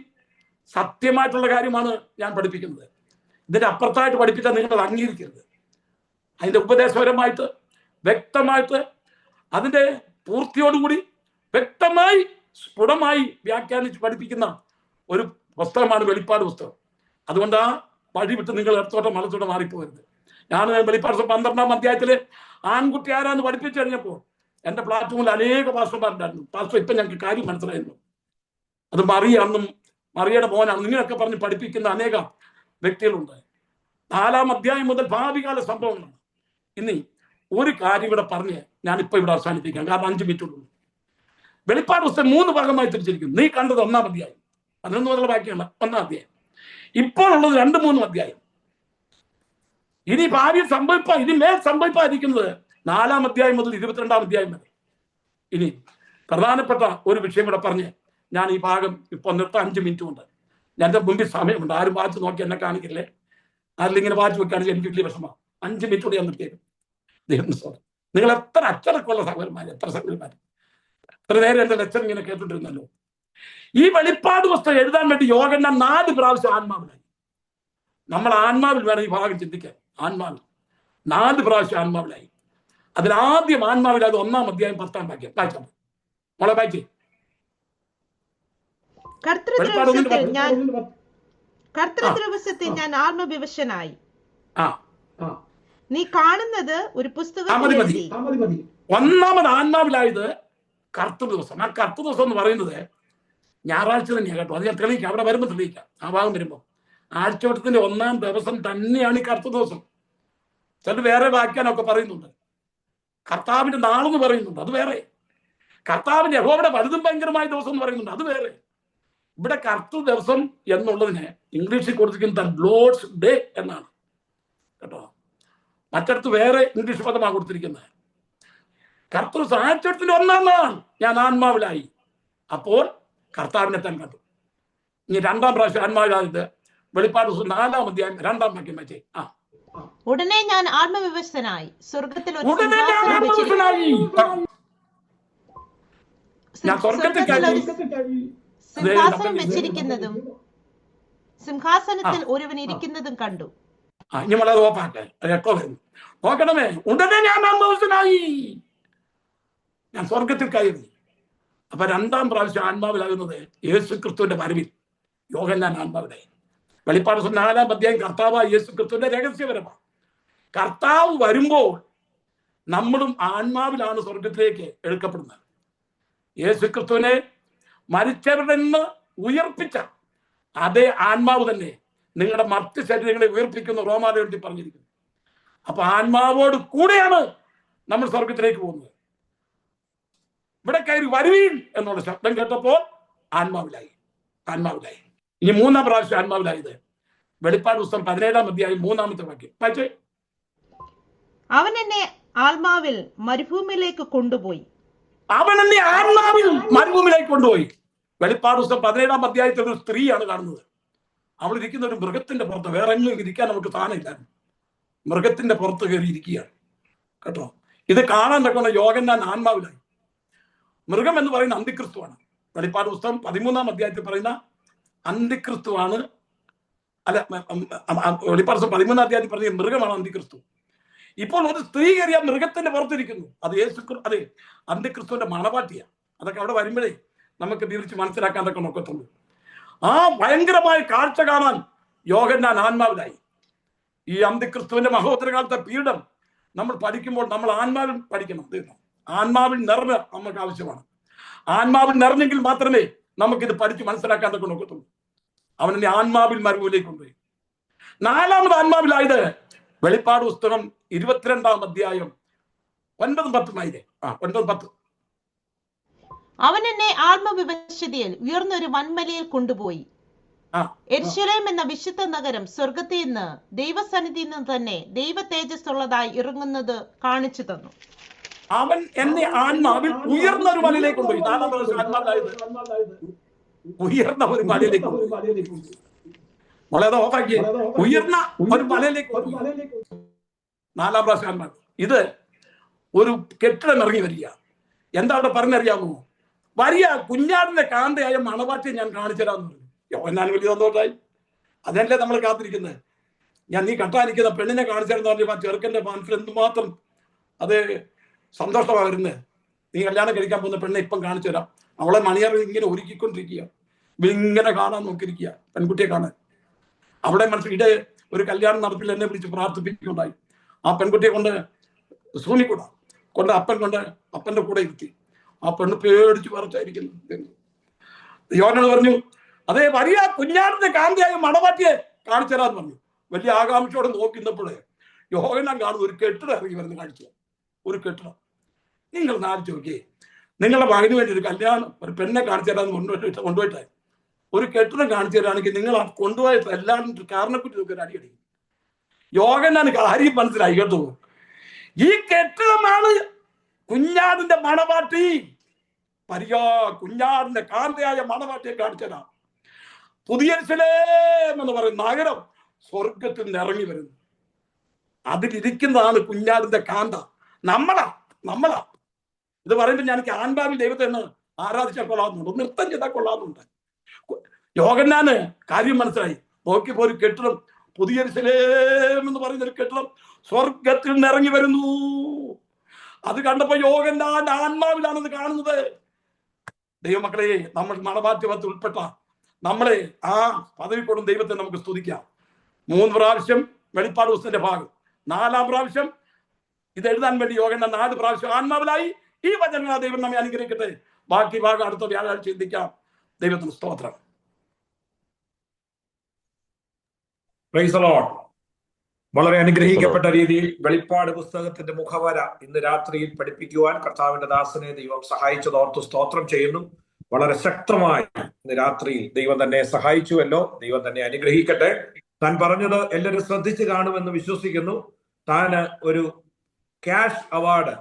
സത്യമായിട്ടുള്ള കാര്യമാണ് ഞാൻ പഠിപ്പിക്കുന്നത്. ഇതിന്റെ അപ്പുറത്തായിട്ട് പഠിപ്പിച്ചാൽ നിങ്ങൾ അത് അംഗീകരിക്കരുത്. അതിന്റെ ഉപദേശപരമായിട്ട് വ്യക്തമായിട്ട് അതിന്റെ പൂർത്തിയോടുകൂടി വ്യക്തമായി സ്ഫുടമായി വ്യാഖ്യാനിച്ച് പഠിപ്പിക്കുന്ന ഒരു പുസ്തകമാണ് വെളിപ്പാട് പുസ്തകം. അതുകൊണ്ട് ആ വഴി വിട്ട് നിങ്ങൾ ഇടത്തോട്ടം വലത്തോട്ടം മാറിപ്പോകരുത്. ഞാൻ വെളിപ്പാട് 12-ാം അധ്യായത്തില് ആൺകുട്ടി ആരാന്ന് പഠിപ്പിച്ചു കഴിഞ്ഞപ്പോൾ എന്റെ പ്ലാറ്റ്ഫോമിൽ അനേക പാസ്റ്റർമാരുണ്ടായിരുന്നു. പാസ്റ്റർ ഇപ്പൊ ഞങ്ങൾക്ക് കാര്യം മനസ്സിലായിരുന്നു, അത് മറിയാണെന്നും മറിയയുടെ മോനാണ് നിങ്ങളൊക്കെ പറഞ്ഞ് പഠിപ്പിക്കുന്ന അനേക വ്യക്തികളുണ്ട്. 4-ാം അധ്യായം മുതൽ ഭാവികാല സംഭവങ്ങളാണ്. ഇനി ഒരു കാര്യം കൂടെ പറഞ്ഞ് ഞാനിപ്പോ ഇവിടെ അവസാനിപ്പിക്കാം, കാരണം 5 മിനിറ്റ് ഉള്ളൂ. വെളിപ്പാട് പുസ്തകം 3 ഭാഗമായി തിരിച്ചിരിക്കുന്നു. നീ കണ്ടത് 1-ാം അധ്യായം, 11 മുതൽ ബാക്കിയുള്ള 1-ാം അധ്യായം. ഇപ്പോൾ ഉള്ളത് 2-3 അധ്യായം. ഇനി ഭാവിയിൽ ഇനി മേൽ സംഭവിപ്പായിരിക്കുന്നത് 4-ാം അധ്യായം മുതൽ 22-ാം അധ്യായം വരെ. ഇനി പ്രധാനപ്പെട്ട ഒരു വിഷയം കൂടെ പറഞ്ഞ് ഞാൻ ഈ ഭാഗം ഇപ്പൊ നിർത്താൻ 5 മിനിറ്റ് കൊണ്ട്. എൻ്റെ മുമ്പിൽ സമയമുണ്ട്, ആരും വാച്ച് നോക്കി എന്നെ കാണിക്കില്ലേ. ആരിലിങ്ങനെ വാച്ച് വെക്കുകയാണെങ്കിൽ എനിക്ക് വലിയ വിഷമമാണ്. 5 മിനിറ്റ് കൊണ്ട് ഞാൻ നിർത്തിയേക്കും. നിങ്ങൾ എത്ര അച്ചടക്കമുള്ള സഹോദരന്മാർ, എത്ര സഹോദരന്മാർ, എത്ര നേരം എന്റെ ലെക്ചർ ഇങ്ങനെ കേട്ടിട്ടിരുന്നല്ലോ. ഈ വെളിപ്പാട് പുസ്തകം എഴുതാൻ വേണ്ടി യോഹന്നാൻ 4 പ്രാവശ്യം ആത്മാവിലായി. നമ്മൾ ആത്മാവിൽ വേണം ഈ ഭാഗം ചിന്തിക്കാൻ. ആത്മാവിൽ 4 പ്രാവശ്യം ആത്മാവിലായി. അതിലാദ്യം ആത്മാവിലായത് 1-ാം അധ്യായം 10-ാം വാക്യം വായിച്ചാൽ മോളെ വായിച്ചേ. കർത്തൃദിവസത്തിൽ ഞാൻ ആത്മവിവശനായി. നീ കാണുന്നത് ഒരു പുസ്തകം. 1-ാമത് ആത്മാവിലായത് കർത്തൃദിവസം. ആ കർത്തൃദിവസം എന്ന് പറയുന്നത് ഞായറാഴ്ച തന്നെയാണ് കേട്ടോ. അത് ഞാൻ തെളിയിക്കാം, അവിടെ വരുമ്പോൾ തെളിയിക്കാം. ആ ഭാഗം വരുമ്പോൾ ആഴ്ചവട്ടത്തിന്റെ 1-ാം ദിവസം തന്നെയാണ് ഈ കർത്തൃദിവസം. ചിലർ വേറെ വ്യാഖ്യാനമൊക്കെ പറയുന്നുണ്ട്. കർത്താവിന്റെ നാളെന്ന് പറയുന്നുണ്ട്, അത് വേറെ. കർത്താവിന്റെ യഹോവയുടെ വലുതും ഭയങ്കരമായ ദിവസം എന്ന് പറയുന്നുണ്ട്, അത് വേറെ. ഇവിടെ കർത്തൃ ദിവസം എന്നുള്ളതിന് ഇംഗ്ലീഷിൽ കൊടുത്തിരിക്കുന്നത് ലോർഡ്സ് ഡേ എന്നാണ് കേട്ടോ. മറ്റിടത്ത് വേറെ ഇംഗ്ലീഷ് പദമാണ് കൊടുത്തിരിക്കുന്നത്. കർത്തൃ ആഴ്ചവട്ടത്തിന്റെ 1-ാം നാൾ ഞാൻ ആത്മാവിലായി, അപ്പോൾ കർത്താവിനെ തന്നെ കണ്ടു. ഇനി 2-ാം പ്രാവശ്യം ആത്മാവിലായത് വെളിപ്പാട് 4-ാം അധ്യായം 2-ാം വാക്യം വെച്ചേ. ഉടനെ ഞാൻ ആത്മവിവശനായി, സ്വർഗത്തിൽ ഒരു സിംഹാസനം വെച്ചിരിക്കുന്നതും സിംഹാസനത്തിൽ ഒരുവൻ ഇരിക്കുന്നതും കണ്ടു. ഇനി വളരെ ഓപ്പാട്ടെ നോക്കണമേ. ഉടനെ ഞാൻ ആത്മവിവശനായി, ഞാൻ സ്വർഗത്തിൽ കയറി. അപ്പൊ 2-ാം പ്രാവശ്യം ആത്മാവിലാകുന്നത് യേശു ക്രിസ്തുവിന്റെ വരവിൽ യോഹന്നാൻ ആത്മാവിലായി. വെളിപ്പാട് 4-ാം അധ്യായം കർത്താവായ യേശു ക്രിസ്തുവിന്റെ രഹസ്യപരമാണ്. കർത്താവ് വരുമ്പോൾ നമ്മളും ആത്മാവിലാണ് സ്വർഗത്തിലേക്ക് എടുക്കപ്പെടുന്നത്. യേശു ക്രിസ്തുവിനെ മരിച്ചവരുടെ നിന്ന് ഉയർപ്പിച്ച അതേ ആത്മാവ് തന്നെ നിങ്ങളുടെ മറ്റ് ശരീരങ്ങളെ ഉയർപ്പിക്കുന്ന റോമാലേഖനത്തിൽ പറഞ്ഞിരിക്കുന്നു. അപ്പൊ ആത്മാവോട് കൂടെയാണ് നമ്മൾ സ്വർഗത്തിലേക്ക് പോകുന്നത്. ഇവിടെ കയറി വരുവീൻ എന്നുള്ള ശബ്ദം കേട്ടപ്പോൾ ആത്മാവിലായി. ഇനി 3-ാം പ്രാവശ്യം ആത്മാവിലായത് വെളിപ്പാട് പുസ്തകം 17-ാം അധ്യായം 3-ാമത്തെ വാക്യം വായിച്ചേ. അവൻ എന്നെ ആത്മാവിൽ മരുഭൂമിയിലേക്ക് കൊണ്ടുപോയി. വെളിപ്പാട് പുസ്തകം 17-ാം അധ്യായത്തിൽ ഒരു സ്ത്രീയാണ് കാണുന്നത്. അവൾ ഇരിക്കുന്ന ഒരു മൃഗത്തിന്റെ പുറത്ത്, വേറെ എങ്ങും ഇരിക്കാൻ നമുക്ക് സ്ഥാനമില്ലായിരുന്നു. മൃഗത്തിന്റെ പുറത്ത് കയറി ഇരിക്കുകയാണ് കേട്ടോ. ഇത് കാണാൻ തക്കോണം യോഹന്നാൻ ആത്മാവിലായി. മൃഗം എന്ന് പറയുന്ന അന്തിക്രിസ്തുവാണ്. വെളിപ്പാട് പുസ്തകം 13-ാം അധ്യായത്തിൽ പറയുന്ന അന്തിക്രിസ്തുവാണ്. അല്ല, വെളിപ്പാട് പുസ്തകം 13-ാം അധ്യായത്തിൽ പറഞ്ഞ മൃഗമാണ് അന്തിക്രിസ്തു. ഇപ്പോൾ ഒരു സ്ത്രീ കയറിയ മൃഗത്തിന്റെ പുറത്തിരിക്കുന്നു. അത് അതെ അന്തിക്രിസ്തുവിന്റെ മണവാട്ടിയാണ്. അതൊക്കെ അവിടെ വരുമ്പോഴേ നമുക്ക് തിരിച്ച് മനസ്സിലാക്കാൻ ഒക്കെ നോക്കത്തുള്ളൂ. ആ ഭയങ്കരമായ കാഴ്ച കാണാൻ യോഹന്നാൻ ആത്മാവിലായി. ഈ അന്തിക്രിസ്തുവിന്റെ മഹോത്തരകാലത്തെ പീഠം നമ്മൾ പഠിക്കുമ്പോൾ നമ്മൾ ആത്മാവിൽ പഠിക്കണം. ആത്മാവിൽ നിറഞ്ഞ നമുക്ക് ആവശ്യമാണ്. ആത്മാവിൽ നിറഞ്ഞെങ്കിൽ മാത്രമേ നമുക്കിത് പഠിച്ച് മനസ്സിലാക്കാൻ ഒക്കെ നോക്കത്തുള്ളൂ. അവനെ ആത്മാവിൽ മരുഭൂമിയിലേക്ക് കൊണ്ടുപോയി. 4-ാമത് ആത്മാവിലായത് വെളിപ്പാട് പുസ്തകം 22-ാം അധ്യായം 9-10 9-10. അവൻ എന്നെ ആത്മവിവശതയിൽ ഉയർന്നൊരു വൻമലയിൽ കൊണ്ടുപോയി. യെരൂശലേം എന്ന വിശുദ്ധ നഗരം സ്വർഗത്തിൽ നിന്ന് ദൈവസന്നിധിയിൽ നിന്ന് തന്നെ ദൈവ തേജസ്സുള്ളതായി ഇറങ്ങുന്നത് കാണിച്ചു തന്നു. അവൻ എന്നെ ആത്മാവിൽ ഉയർന്ന ഒരു മലയിലേക്ക് കൊണ്ടുപോയി. ഉയർന്ന ഒരു മലയിലേക്ക് വളരെ ഓഫാക്കി ഉയർന്ന ഒരു മലയിലേക്ക് 4-ാം പ്രാവശ്യം ആത്മാവ്. ഇത് ഒരു കെട്ടിടം ഇറങ്ങി വരിക. എന്താ അവിടെ പറഞ്ഞറിയാമോ? വരിക കുഞ്ഞാടിന്റെ കാന്തയായ മണവാട്ടിയെ ഞാൻ കാണിച്ചു തരാമെന്ന് പറഞ്ഞു. യോഹന്നാൻ വലിയ സന്തോഷമായി. അതല്ലേ നമ്മൾ കാത്തിരിക്കുന്നത്. നീ കെട്ടാനിക്കുന്ന പെണ്ണിനെ കാണിച്ചു തരാന്ന് പറഞ്ഞപ്പോൾ ആ ചെറുക്കന്റെ മനസ്സിൽ എന്തുമാത്രം അത് സന്തോഷമാണ് വരുന്നത്. നീ കല്യാണം കഴിക്കാൻ പോകുന്ന പെണ്ണെ ഇപ്പം കാണിച്ചു തരാം. അവളെ മണിയറ ഇങ്ങനെ ഒരുക്കിക്കൊണ്ടിരിക്കുക, ഇങ്ങനെ കാണാൻ നോക്കിയിരിക്കുക, പെൺകുട്ടിയെ കാണാൻ. അവിടെ മനസ്സിൽ ഒരു കല്യാണം നടപ്പിൽ എന്നെ വിളിച്ച് പ്രാർത്ഥിപ്പിക്കുകയുണ്ടായി. ആ പെൺകുട്ടിയെ കൊണ്ട് സൂമിക്കൂട കൊണ്ട് അപ്പന്റെ കൂടെ ഇരുത്തി. ആ പെണ്ണ് പേടിച്ച് പറച്ചായിരിക്കുന്നു. യോഹന്നാൻ പറഞ്ഞു, അതേ വലിയ കുഞ്ഞാടിന്റെ കാന്തിയായ മണവാട്ടിയെ കാണിച്ചു തരാന്ന് പറഞ്ഞു. വലിയ ആകാംക്ഷയോടെ നോക്കുന്നപ്പോഴേ യോഹന്നാൻ കാണുന്ന ഒരു കെട്ടിടം ഇറങ്ങി വരുന്ന കാണിച്ചു. ഒരു കെട്ടിടം. നിങ്ങൾ നാലിച്ച് നോക്കിയേ, നിങ്ങളുടെ മകന് വേണ്ടി ഒരു കല്യാണം ഒരു പെണ്ണെ കാണിച്ചു തരാന്ന് കൊണ്ടുപോയിട്ടായി ഒരു കെട്ടിടം കാണിച്ചു തരാണെങ്കിൽ നിങ്ങൾ ആ കൊണ്ടുപോയിട്ട് എല്ലാവരും കാരണക്കുറ്റി നോക്കി ഒരു അടിയടിക്കും. യോഹന്നാൻ കാര്യം മനസ്സിലായി കേട്ടോ. ഈ കെട്ടിടമാണ് കുഞ്ഞാടിന്റെ മണവാട്ടി. കുഞ്ഞാടിന്റെ കാന്തയായ മണവാട്ടിയെ കാണിച്ചതാ. പുതിയ യെരൂശലേം എന്ന് പറയുന്ന നഗരം സ്വർഗത്തിൽ നിന്ന് ഇറങ്ങി വരുന്നു. അതിലിരിക്കുന്നതാണ് കുഞ്ഞാടിന്റെ കാന്ത. നമ്മളാ. ഇത് പറയുമ്പോൾ ഞാൻ ആൻഭാവിൽ ദൈവത്തെ എന്ന് ആരാധിച്ചാൽ കൊള്ളാവുന്നുണ്ട്, നൃത്തം ചെയ്താൽ കൊള്ളാവുന്നുണ്ട്. യോഹന്നാന് കാര്യം മനസ്സിലായി. നോക്കിയപ്പോ ഒരു കെട്ടിടം, പുതിയ യെരൂശലേം എന്ന് പറയുന്ന ഒരു കെട്ടിടം സ്വർഗത്തിൽ നിന്ന് ഇറങ്ങി വരുന്നു. അത് കണ്ടപ്പോ യോഹന്നാന്റെ ആത്മാവിലാണെന്ന് കാണുന്നത്. ദൈവമക്കളെ, നമ്മൾ മണവാട്ടിപത്തിൽ ഉൾപ്പെട്ട നമ്മളെ ആ പദവി കൊടും ദൈവത്തെ നമുക്ക് സ്തുതിക്കാം. 3 പ്രാവശ്യം വെളിപ്പാട് പുസ്തകത്തിന്റെ ഭാഗം, 4-ാം പ്രാവശ്യം ഇത് എഴുതാൻ വേണ്ടി യോഹന്നാൻ 4 പ്രാവശ്യം ആത്മാവിലായി. ഈ വചനങ്ങൾ ദൈവം നമ്മെ അനുഗ്രഹിക്കട്ടെ. ബാക്കി ഭാഗം അടുത്ത വ്യാഴാഴ്ച ചിന്തിക്കാം. ദൈവത്തിന് സ്തോത്രം. Price the Lord. വളരെ അനുഗ്രഹിക്കപ്പെട്ട രീതിയിൽ വെളിപ്പാട് പുസ്തകത്തിന്റെ മുഖവര ഇന്ന് രാത്രിയിൽ പഠിപ്പിക്കുവാൻ കർത്താവിന്റെ ദാസനെ ദൈവം സഹായിച്ചതോർത്ത് സ്തോത്രം ചെയ്യുന്നു. വളരെ ശക്തമായി ഇന്ന് രാത്രിയിൽ ദൈവം തന്നെ സഹായിച്ചുവല്ലോ. ദൈവം തന്നെ അനുഗ്രഹിക്കട്ടെ. താൻ പറഞ്ഞത് എല്ലാവരും ശ്രദ്ധിച്ചു കാണുമെന്ന് വിശ്വസിക്കുന്നു. താന് ഒരു ക്യാഷ് അവാർഡ്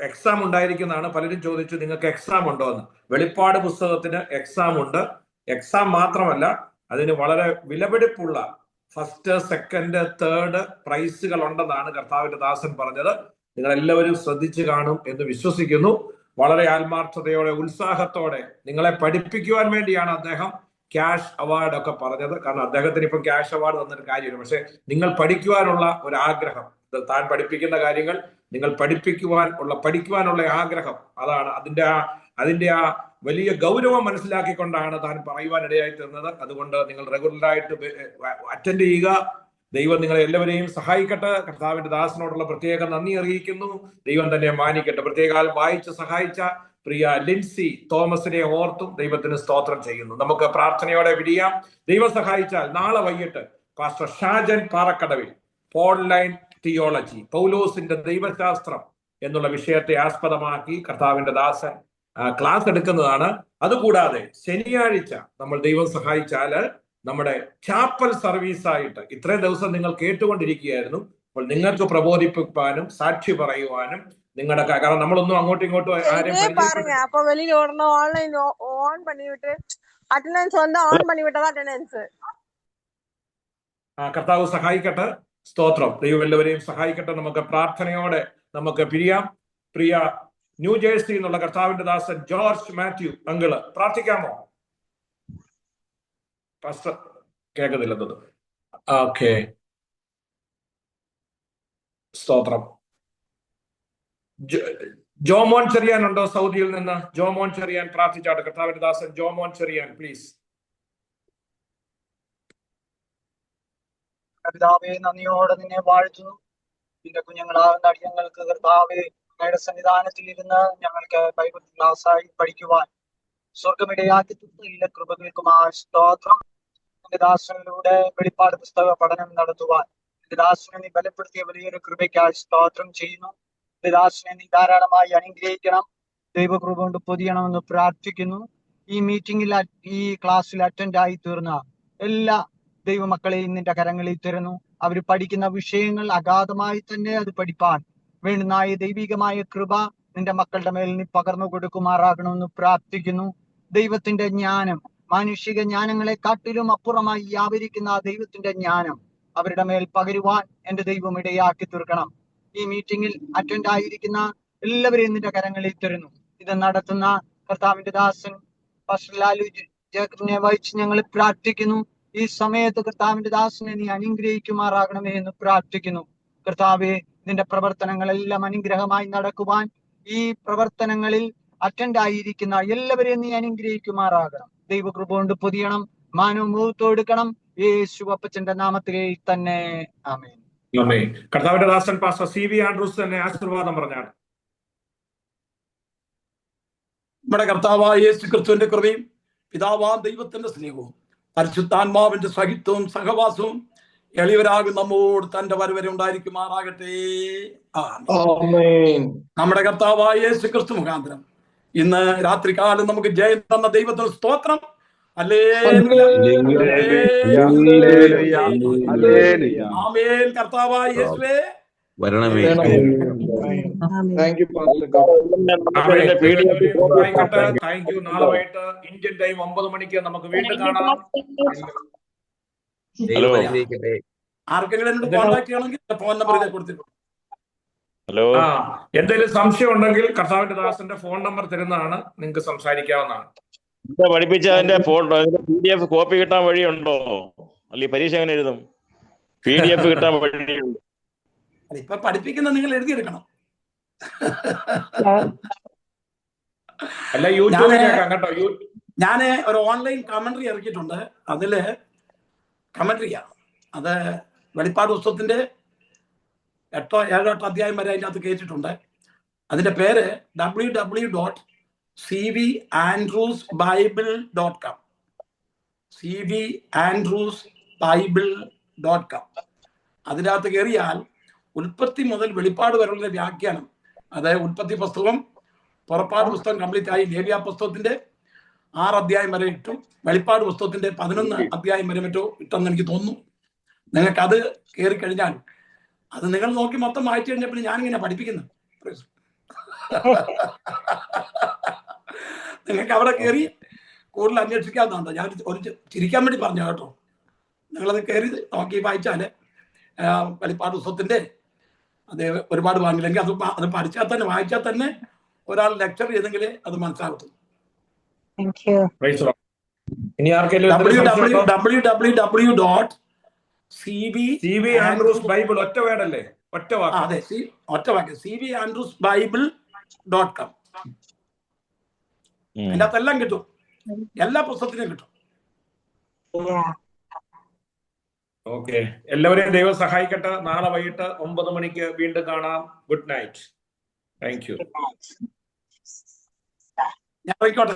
എക്സാം ഉണ്ടായിരിക്കുന്നതാണ്. പലരും ചോദിച്ചു, നിങ്ങൾക്ക് എക്സാം ഉണ്ടോ എന്ന്. വെളിപ്പാട് പുസ്തകത്തിന് എക്സാം ഉണ്ട്. എക്സാം മാത്രമല്ല, അതിന് വളരെ വിലപിടിപ്പുള്ള ഫസ്റ്റ്, സെക്കൻഡ്, തേർഡ് പ്രൈസുകൾ ഉണ്ടെന്നാണ് കർത്താവിന്റെ ദാസൻ പറഞ്ഞത്. നിങ്ങൾ എല്ലാവരും ശ്രദ്ധിച്ചു കാണും എന്ന് വിശ്വസിക്കുന്നു. വളരെ ആത്മാർത്ഥതയോടെ ഉത്സാഹത്തോടെ നിങ്ങളെ പഠിപ്പിക്കുവാൻ വേണ്ടിയാണ് അദ്ദേഹം ക്യാഷ് അവാർഡ് ഒക്കെ പറഞ്ഞത്. കാരണം അദ്ദേഹത്തിന് ഇപ്പം ക്യാഷ് അവാർഡ് തന്നൊരു കാര്യമില്ല. പക്ഷെ നിങ്ങൾ പഠിക്കുവാനുള്ള ഒരു ആഗ്രഹം, താൻ പഠിപ്പിക്കുന്ന കാര്യങ്ങൾ നിങ്ങൾ പഠിക്കുവാനുള്ള ആഗ്രഹം, അതാണ് അതിന്റെ ആ വലിയ ഗൗരവം മനസ്സിലാക്കിക്കൊണ്ടാണ് താൻ പറയുവാൻ ഇടയായി തീർന്നത്. അതുകൊണ്ട് നിങ്ങൾ റെഗുലറായിട്ട് അറ്റൻഡ് ചെയ്യുക. ദൈവം നിങ്ങളെ എല്ലാവരെയും സഹായിക്കട്ടെ. കർത്താവിന്റെ ദാസനോടുള്ള പ്രത്യേക നന്ദി അറിയിക്കുന്നു. ദൈവം തന്നെ മാനിക്കട്ടെ. പ്രത്യേക വായിച്ച് സഹായിച്ച പ്രിയ ലിൻസി തോമസിനെ ഓർത്തും ദൈവത്തിന് സ്തോത്രം ചെയ്യുന്നു. നമുക്ക് പ്രാർത്ഥനയോടെ വിരിയാം. ദൈവം സഹായിച്ചാൽ നാളെ വൈകിട്ട് pastor Shajan Parakkadavil Pauline theology, പൗലോസിന്റെ ദൈവശാസ്ത്രം എന്നുള്ള വിഷയത്തെ ആസ്പദമാക്കി കർത്താവിന്റെ ദാസൻ ക്ലാസ് എടുക്കുന്നതാണ്. അതുകൂടാതെ ശനിയാഴ്ച നമ്മൾ ദൈവം സഹായിച്ചാല് നമ്മുടെ ചാപ്പൽ സർവീസായിട്ട് ഇത്രയും ദിവസം നിങ്ങൾ കേട്ടുകൊണ്ടിരിക്കുകയായിരുന്നു. അപ്പോൾ നിങ്ങൾക്ക് പ്രബോധിപ്പിക്കാനും സാക്ഷി പറയുവാനും നിങ്ങളുടെ, കാരണം നമ്മളൊന്നും അങ്ങോട്ടും ഇങ്ങോട്ടും ആരെയും കർത്താവ് സഹായിക്കട്ടെ. സ്തോത്രം. ദൈവം എല്ലാവരെയും സഹായിക്കട്ടെ. നമുക്ക് പ്രാർത്ഥനയോടെ നമുക്ക് പിരിയാം. പ്രിയ ന്യൂജേഴ്സി എന്നുള്ള കർത്താവിന്റെ ദാസൻ ജോർജ് മാത്യു അങ്കിള് പ്രാർത്ഥിക്കാമോ? പാസ്റ്റർ കേൾക്കുന്നില്ലെന്നത്. ഓക്കെ, സ്തോത്രം. ജോമോൻ ചെറിയാൻ ഉണ്ടോ സൗദിയിൽ നിന്ന്? ജോമോൻ ചെറിയാൻ പ്രാർത്ഥിച്ചാട്ടെ. കർത്താവിന്റെ ദാസൻ ജോമോൻ ചെറിയാൻ, പ്ലീസ്. കർത്താവേ, നന്ദിയോടെ നിന്നെ വാഴ്ത്തുന്നു. നിന്റെ കുഞ്ഞുങ്ങളാകുന്ന അടിയങ്ങൾക്ക് കർത്താവേ, അങ്ങയുടെ സന്നിധാനത്തിൽ ഇരുന്ന് ഞങ്ങൾക്ക് ബൈബിൾ ക്ലാസ്സായി പഠിക്കുവാൻ സ്വർഗമിടയാക്കി എല്ലാ കൃപകൾക്കുമായ സ്തോത്രം. നിന്റെ ദാസനിലൂടെ വെളിപ്പാട് പുസ്തക പഠനം നടത്തുവാൻ നിന്റെ ദാസനെ നീ ബലപ്പെടുത്തിയ വലിയൊരു കൃപയ്ക്കായി സ്തോത്രം ചെയ്യുന്നു. നിന്റെ ദാസനെ നീ ധാരാളമായി അനുഗ്രഹിക്കണം, ദൈവകൃപ കൊണ്ട് പൊതിയണമെന്ന് പ്രാർത്ഥിക്കുന്നു. ഈ മീറ്റിംഗിൽ, ഈ ക്ലാസ്സിൽ അറ്റൻഡ് ആയി തീർന്ന എല്ലാ ദൈവമക്കളെയും നിന്റെ കരങ്ങളിൽ തരുന്നു. അവർ പഠിക്കുന്ന വിഷയങ്ങൾ അഗാധമായി തന്നെ അത് പഠിപ്പാൻ വേണ്ടുന്ന ദൈവികമായ കൃപ നിന്റെ മക്കളുടെ മേൽ നീ പകർന്നു കൊടുക്കുമാറാകണമെന്ന് പ്രാർത്ഥിക്കുന്നു. ദൈവത്തിന്റെ ജ്ഞാനം, മാനുഷിക ജ്ഞാനങ്ങളെ കാട്ടിലും അപ്പുറമായി വ്യാപരിക്കുന്ന ദൈവത്തിന്റെ ജ്ഞാനം അവരുടെ മേൽ പകരുവാൻ എന്റെ ദൈവം ഇടയാക്കി തീർക്കണം. ഈ മീറ്റിംഗിൽ അറ്റൻഡ് ആയിരിക്കുന്ന എല്ലാവരെയും നിന്റെ കരങ്ങളിൽ തരുന്നു. ഇത് നടത്തുന്ന കർത്താവിന്റെ ദാസൻ പാസ്റ്റർ ലാലു ജേക്കബിനെ വഹിച്ച് ഞങ്ങൾ പ്രാർത്ഥിക്കുന്നു. ഈ സമയത്ത് കർത്താവിന്റെ ദാസനെ നീ അനുഗ്രഹിക്കുമാറാകണമേ എന്ന് പ്രാർത്ഥിക്കുന്നു. കർത്താവെ, നിന്റെ പ്രവർത്തനങ്ങളെല്ലാം അനുഗ്രഹമായി നടക്കുവാൻ ഈ പ്രവർത്തനങ്ങളിൽ അറ്റൻഡ് ആയിരിക്കുന്ന എല്ലാവരെയും നീ അനുഗ്രഹിക്കുമാറാകണം. ദൈവകൃപ കൊണ്ട് പൊതിയണം, മാനവും മുഖത്തും എടുക്കണം. യേശു അപ്പച്ചന്റെ നാമത്തിൽ തന്നെ ആമേൻ. ആമേൻ. കർത്താവിന്റെ ദാസൻ പാസ്റ്റർ CV ആൻഡ്രൂസ് തന്നെ ആശീർവാദം പറഞ്ഞാണ്. നമ്മുടെ കർത്താവായ യേശു ക്രിസ്തുവിന്റെ കൃപയും പിതാവാം ദൈവത്തിന്റെ സ്നേഹവും പരിശുദ്ധാത്മാവിന്റെ സഹിത്വവും സഹവാസവും എളിയവരാകും നമ്മോട് തന്റെ വരവരെ ഉണ്ടായിരിക്കുമാറാകട്ടെ. ആമേൻ. നമ്മുടെ കർത്താവായ യേശു ക്രിസ്തു മുഖാന്തരം ഇന്ന് രാത്രികാലം നമുക്ക് ജയം തന്ന ദൈവത്തിന് സ്തോത്രം. ആമേൻ. കർത്താവായ യേശുവേ വരണമേ. Thank you pastor. Thank you. നാളെ വൈകിട്ട് ഇന്ത്യൻ ടൈം 9 മണിക്ക് നമുക്ക് വീണ്ടും കാണാം. ദൈവം അനുഗ്രഹിക്കട്ടെ. ആർക്കെങ്കിലും എന്നോട് കോൺടാക്ട് ചെയ്യണമെങ്കിൽ ഫോൺ നമ്പർ ഇതേ കൊടുത്തിട്ടുണ്ട്. ഹലോ, എന്തെങ്കിലും സംശയം ഉണ്ടെങ്കിൽ കർത്താവിന്റെ ദാസന്റെ ഫോൺ നമ്പർ തരുന്നതാണ്, നിങ്ങൾക്ക് സംസാരിക്കാവുന്നതാണ്. എന്താ പഠിപ്പിച്ച അതിന്റെ ഫോട്ടോ PDF കോപ്പി കിട്ടാൻ വഴിയുണ്ടോ? അല്ലെങ്കിൽ പരീക്ഷ എങ്ങനെ എഴുതും? PDF കിട്ടാൻ വഴിയുണ്ടോ? ഇപ്പൊ പഠിപ്പിക്കുന്ന നിങ്ങൾ എഴുതിയെടുക്കണം. അല്ല, യൂട്യൂബിൽ കേൾക്കാം കേട്ടോ. ഞാൻ ഒരു ഓൺലൈൻ കമന്ററി ഇറക്കിയിട്ടുണ്ട്. അതില് കമന്ററിയാണ് അത് വെളിപ്പാട് പുസ്തകത്തിന്റെ 8 7 8 അധ്യായം വരെ അതിൻ്റെ അകത്ത് കയറ്റിയിട്ടുണ്ട്. അതിന്റെ പേര് www.cvandrewsbible.com cvandrewsbible.com. അതിൻ്റെ അകത്ത് കയറിയാൽ ഉൽപ്പത്തി മുതൽ വെളിപ്പാട് വരെയുള്ള വ്യാഖ്യാനം, അതായത് ഉൽപ്പത്തി പുസ്തകം, പുറപ്പാട് പുസ്തകം കംപ്ലീറ്റ് ആയി, ലേവ്യ പുസ്തകത്തിന്റെ 6 അധ്യായം വരെ ഇട്ടും വെളിപ്പാട് പുസ്തകത്തിന്റെ 11 അധ്യായം വരെ മറ്റോ ഇട്ടെന്ന് എനിക്ക് തോന്നുന്നു. നിങ്ങൾക്ക് അത് കയറി കഴിഞ്ഞാൽ അത് നിങ്ങൾ നോക്കി മൊത്തം വായിച്ചു കഴിഞ്ഞപ്പോൾ ഞാനിങ്ങനെ പഠിപ്പിക്കുന്നു. നിങ്ങൾക്ക് അവിടെ കയറി കൂടുതൽ അന്വേഷിക്കാവുന്നതാണ്. ഞാൻ ഒരു ചിരിക്കാൻ വേണ്ടി പറഞ്ഞു കേട്ടോ. നിങ്ങളത് കയറി നോക്കി വായിച്ചാൽ വെളിപ്പാട് പുസ്തകത്തിന്റെ അത് ഒരുപാട് വാങ്ങില്ലെങ്കിൽ അത് പഠിച്ചാൽ തന്നെ വായിച്ചാൽ തന്നെ ഒരാൾ ലെക്ചർ ചെയ്തെങ്കിൽ അത് മനസ്സിലാകത്തുള്ളൂ. ഇനി ആർക്കെങ്കിലും www.cvandrewsbible ഒറ്റ വേടല്ലേ, ഒറ്റ വാക്ക്. അതെ, ഒറ്റ വാക്ക് cvandrewsbible.com. അതിൻ്റെ അകത്ത് എല്ലാം കിട്ടും, എല്ലാ പുസ്തകത്തിനും കിട്ടും. ഓക്കെ, എല്ലാവരെയും ദൈവം സഹായിക്കട്ടെ. നാളെ വൈകിട്ട് 9 മണിക്ക് വീണ്ടും കാണാം. Good night. Thank you. ഞാൻ ആയിക്കോട്ടെ.